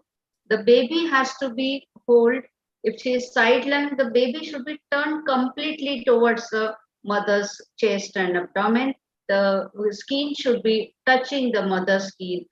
The baby has to be hold. If she is sidelined, the baby should be turned completely towards the mother's chest and abdomen. The skin should be touching the mother's skin.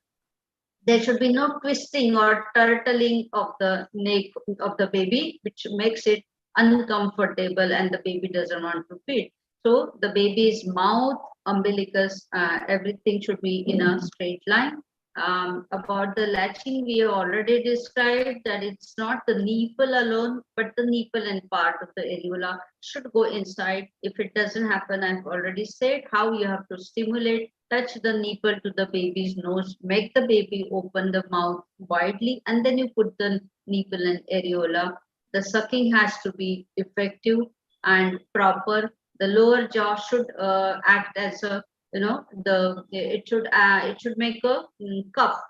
There should be no twisting or turtling of the neck of the baby, which makes it uncomfortable and the baby doesn't want to feed. So the baby's mouth, umbilicus, everything should be in a straight line. About the latching, we have already described that it's not the nipple alone, but the nipple and part of the areola should go inside. If it doesn't happen, I've already said how you have to stimulate, touch the nipple to the baby's nose, make the baby open the mouth widely, and then you put the nipple and areola. The sucking has to be effective and proper. The lower jaw should act as a, it should make a cup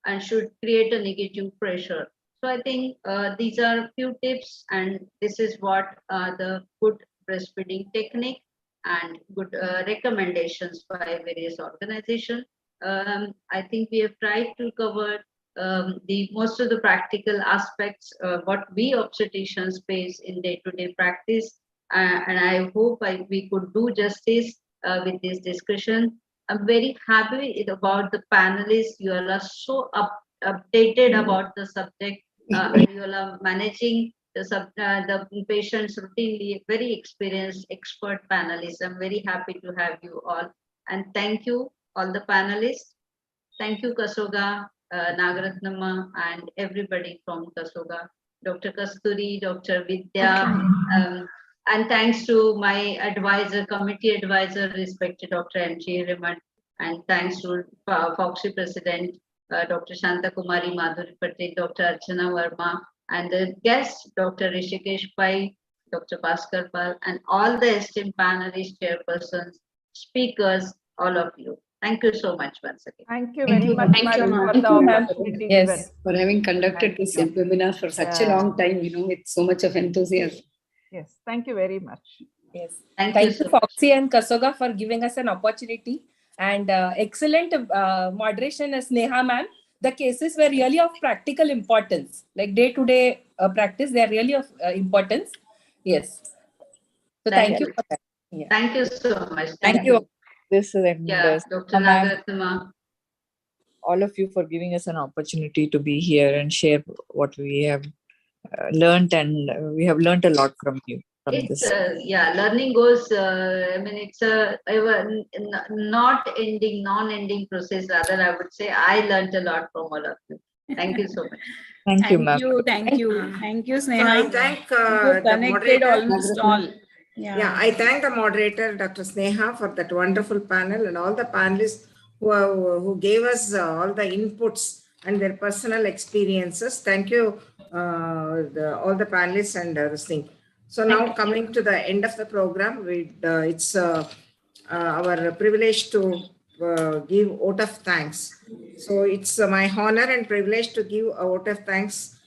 and should create a negative pressure. So I think these are few tips, and this is what the good breastfeeding technique and good recommendations by various organizations. I think we have tried to cover the most of the practical aspects what we obstetricians face in day-to-day practice, and I hope we could do justice with this discussion. I'm very happy about the panelists. You all are so updated about the subject. And you all are managing the patients routinely. Very experienced, expert panelists. I'm very happy to have you all. And thank you, all the panelists. Thank you, Ksoga, Nagaratnama, and everybody from Ksoga. Dr. Kasturi, Dr. Vidya, and thanks to my advisor, committee advisor, respected Dr. M.G. Raman, and thanks to Fogsi President, Dr. Shanta Kumari Madhuri Patel, Dr. Archana Verma, and the guests, Dr. Rishikesh Pai, Dr. Bhaskar Pal, and all the esteemed panelists, chairpersons, speakers, all of you. Thank you so much once again. Thank you very much, madam, for the opportunity given. Yes, for having conducted this webinar for such a long time, with so much of enthusiasm. Yes, thank you very much. Yes, thank you, Fogsi and Ksoga, for giving us an opportunity, and excellent moderation as Sneha ma'am. The cases were really of practical importance, like day-to-day practice. They are really of importance. Yes. So thank you for that. Yeah. Thank you so much. Thank you. This is Dr. Nagaratnama. All of you for giving us an opportunity to be here and share what we have learned, and we have learned a lot from you. Learning goes, it's a non-ending process. Rather, I would say I learned a lot from all of you. Thank you so much. Thank you, ma'am. Thank you, Sneha. I thank the moderator. Almost all. I thank the moderator, Dr. Sneha, for that wonderful panel, and all the panelists who gave us all the inputs and their personal experiences. Thank you, all the panelists and this thing. So now coming to the end of the program, it's our privilege to give vote of thanks. So it's my honor and privilege to give a vote of thanks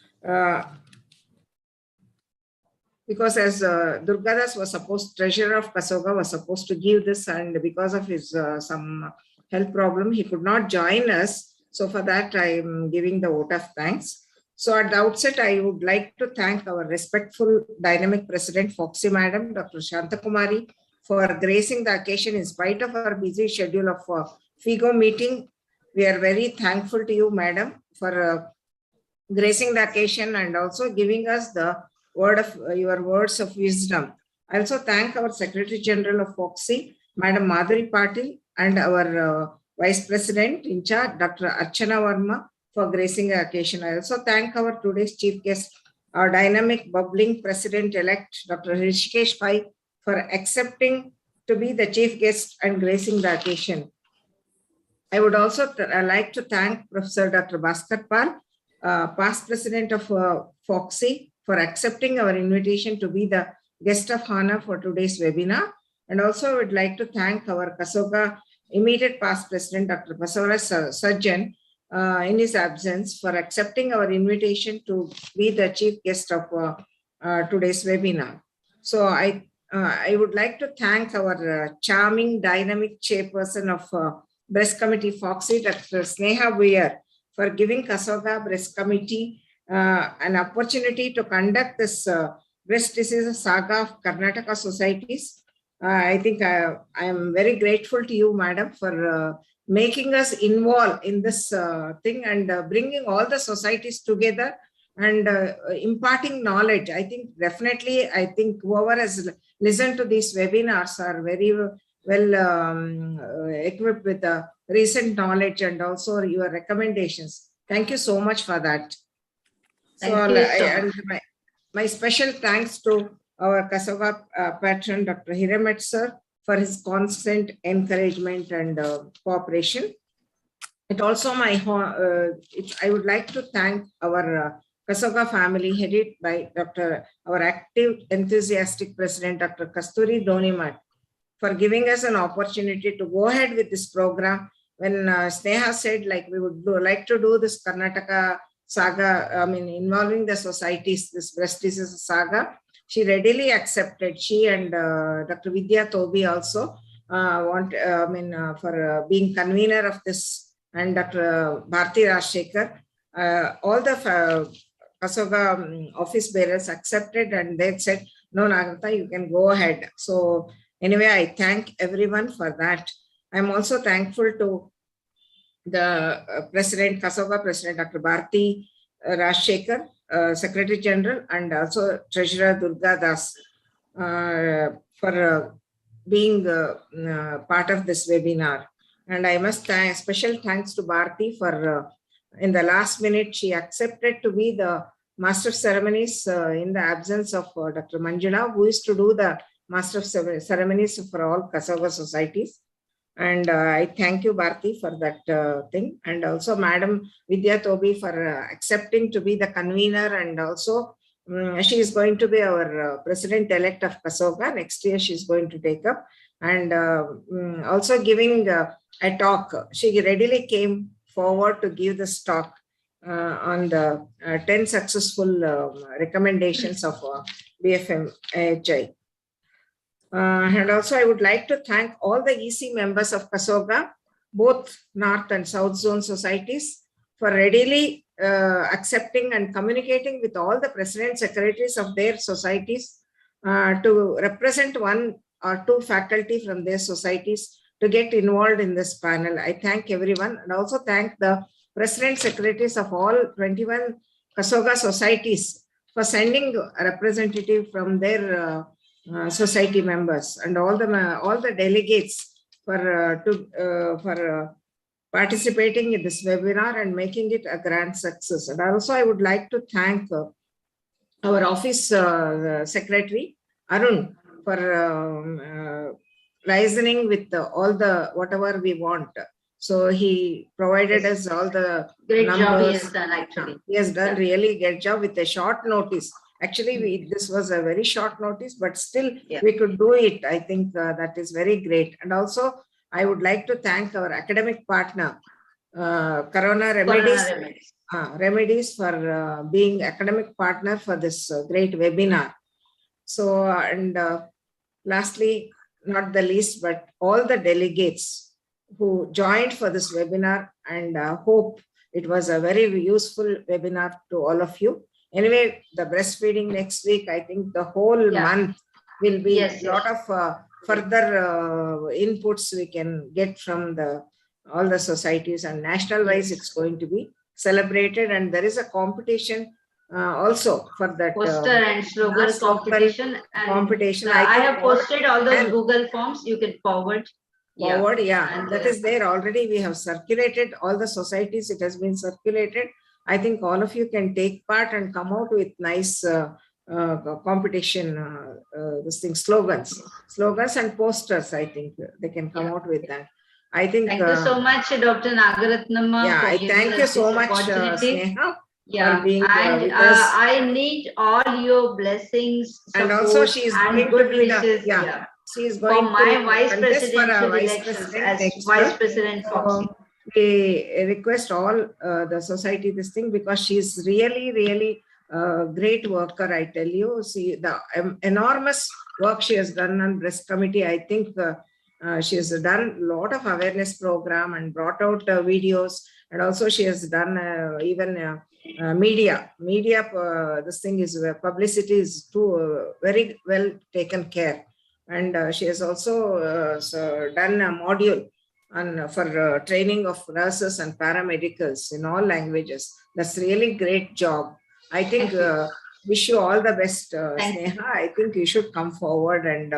because as Durgadas was treasurer of Ksoga was supposed to give this, and because of his some health problem, he could not join us. So for that, I am giving the vote of thanks. So at the outset, I would like to thank our respectful dynamic president, Fogsi Madam, Dr. Shanta Kumari, for gracing the occasion in spite of our busy schedule of FIGO meeting. We are very thankful to you, Madam, for gracing the occasion and also giving us the your words of wisdom. I also thank our Secretary General of Fogsi, Madam Madhuri Patil, and our Vice President in charge, Dr. Archana Verma, for gracing the occasion. I also thank our today's chief guest, our dynamic, bubbling President-elect, Dr. Rishikesh Pai, for accepting to be the chief guest and gracing the occasion. I would also like to thank Professor Dr. Bhaskar Pal, past president of Fogsi, for accepting our invitation to be the guest of honor for today's webinar. And also would like to thank our Ksoga immediate past president, Dr. Basavaraj Sajjan, in his absence, for accepting our invitation to be the chief guest of today's webinar. So I would like to thank our charming, dynamic chairperson of Breast Committee Fogsi, Dr. Sneha Buyar, for giving Ksoga Breast Committee an opportunity to conduct this breast disease saga of Karnataka societies. I think I am very grateful to you, Madam, for making us involved in this thing and bringing all the societies together and imparting knowledge. I think definitely, I think whoever has listened to these webinars are very well equipped with recent knowledge and also your recommendations. Thank you so much for that. My special thanks to our Ksoga patron, Dr. Hiramet sir, for his constant encouragement and cooperation. It also I would like to thank our Ksoga family headed by our active, enthusiastic president, Dr. Kasturi Donimat, for giving us an opportunity to go ahead with this program. When Sneha said like we would like to do this Karnataka saga, involving the societies, this breast disease saga, she readily accepted. She and Dr. Vidya Tobi also for being convener of this, and Dr. Bharti Rajshekhar, all the Ksoga office bearers accepted, and they said, no, Nagartha, you can go ahead. So anyway, I thank everyone for that. I'm also thankful to the President, Ksoga President, Dr. Bharti Rajshekhar, Secretary General, and also Treasurer Durga Das for being part of this webinar. And I must thank special thanks to Bharti for in the last minute she accepted to be the Master of Ceremonies in the absence of Dr. Manjula, who is to do the Master of Ceremonies for all Ksoga societies. And I thank you, Bharti, for that thing. And also Madam Vidya Tobi for accepting to be the convener. And also she is going to be our president-elect of Ksoga. Next year she is going to take up. And also giving a talk. She readily came forward to give this talk on the 10 successful recommendations of BFMHI. And also I would like to thank all the EC members of Ksoga, both North and South Zone societies, for readily accepting and communicating with all the president secretaries of their societies to represent one or two faculty from their societies to get involved in this panel. I thank everyone, and also thank the president secretaries of all 21 Ksoga societies for sending a representative from their society members, and all the delegates for participating in this webinar and making it a grand success. And also I would like to thank our office secretary Arun for listening with all the whatever we want. So he provided us all the great numbers. job he has done actually. He has done really great job with a short notice. Actually, this was a very short notice, but still we could do it. I think that is very great. And also, I would like to thank our academic partner, Corona Remedies for being academic partner for this great webinar. So, and lastly, not the least, but all the delegates who joined for this webinar, and hope it was a very useful webinar to all of you. Anyway, the breastfeeding next week, I think the whole month will be a lot of further inputs we can get from all the societies, and national wise it's going to be celebrated, and there is a competition also for that poster and slogan competition. I have posted all those Google forms. You can forward. And that is there already. We have circulated all the societies. It has been circulated. I think all of you can take part and come out with nice competition, slogans and posters. I think they can come out with that. I think. Thank you so much, Dr. Nagaratnamma. Yeah, I thank you so much, Sneha. Yeah, and I need all your blessings, and also she is going good to be wishes. She is going for my to vice presidential vice elections president as Vice President Fogsi. We request all the society this thing, because she is really great worker. I tell you, see the enormous work she has done on breast committee. I think she has done a lot of awareness program and brought out videos, and also she has done even media. This thing is publicity is too very well taken care, and she has also done a module for training of nurses and paramedicals in all languages. That's really great job. I think wish you all the best, Sneha. I think you should come forward and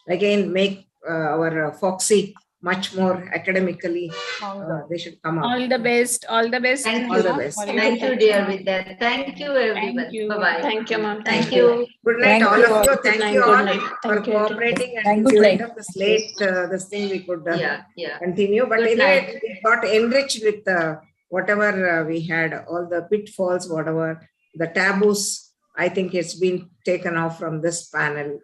again make our Foxy much more academically. They should come up. All the best. All the best. Thank All you. the best. Thank you, dear Vidya. Thank you, everyone. Thank you. Bye-bye. Thank you, ma'am. Thank you. Good night, Thank all you of you. Thank you Good all night. for Thank you. cooperating and Thank to you. end up this late this thing we could Yeah. continue. But Good anyway, night. it got enriched with whatever we had, all the pitfalls, whatever the taboos. I think it's been taken off from this panel.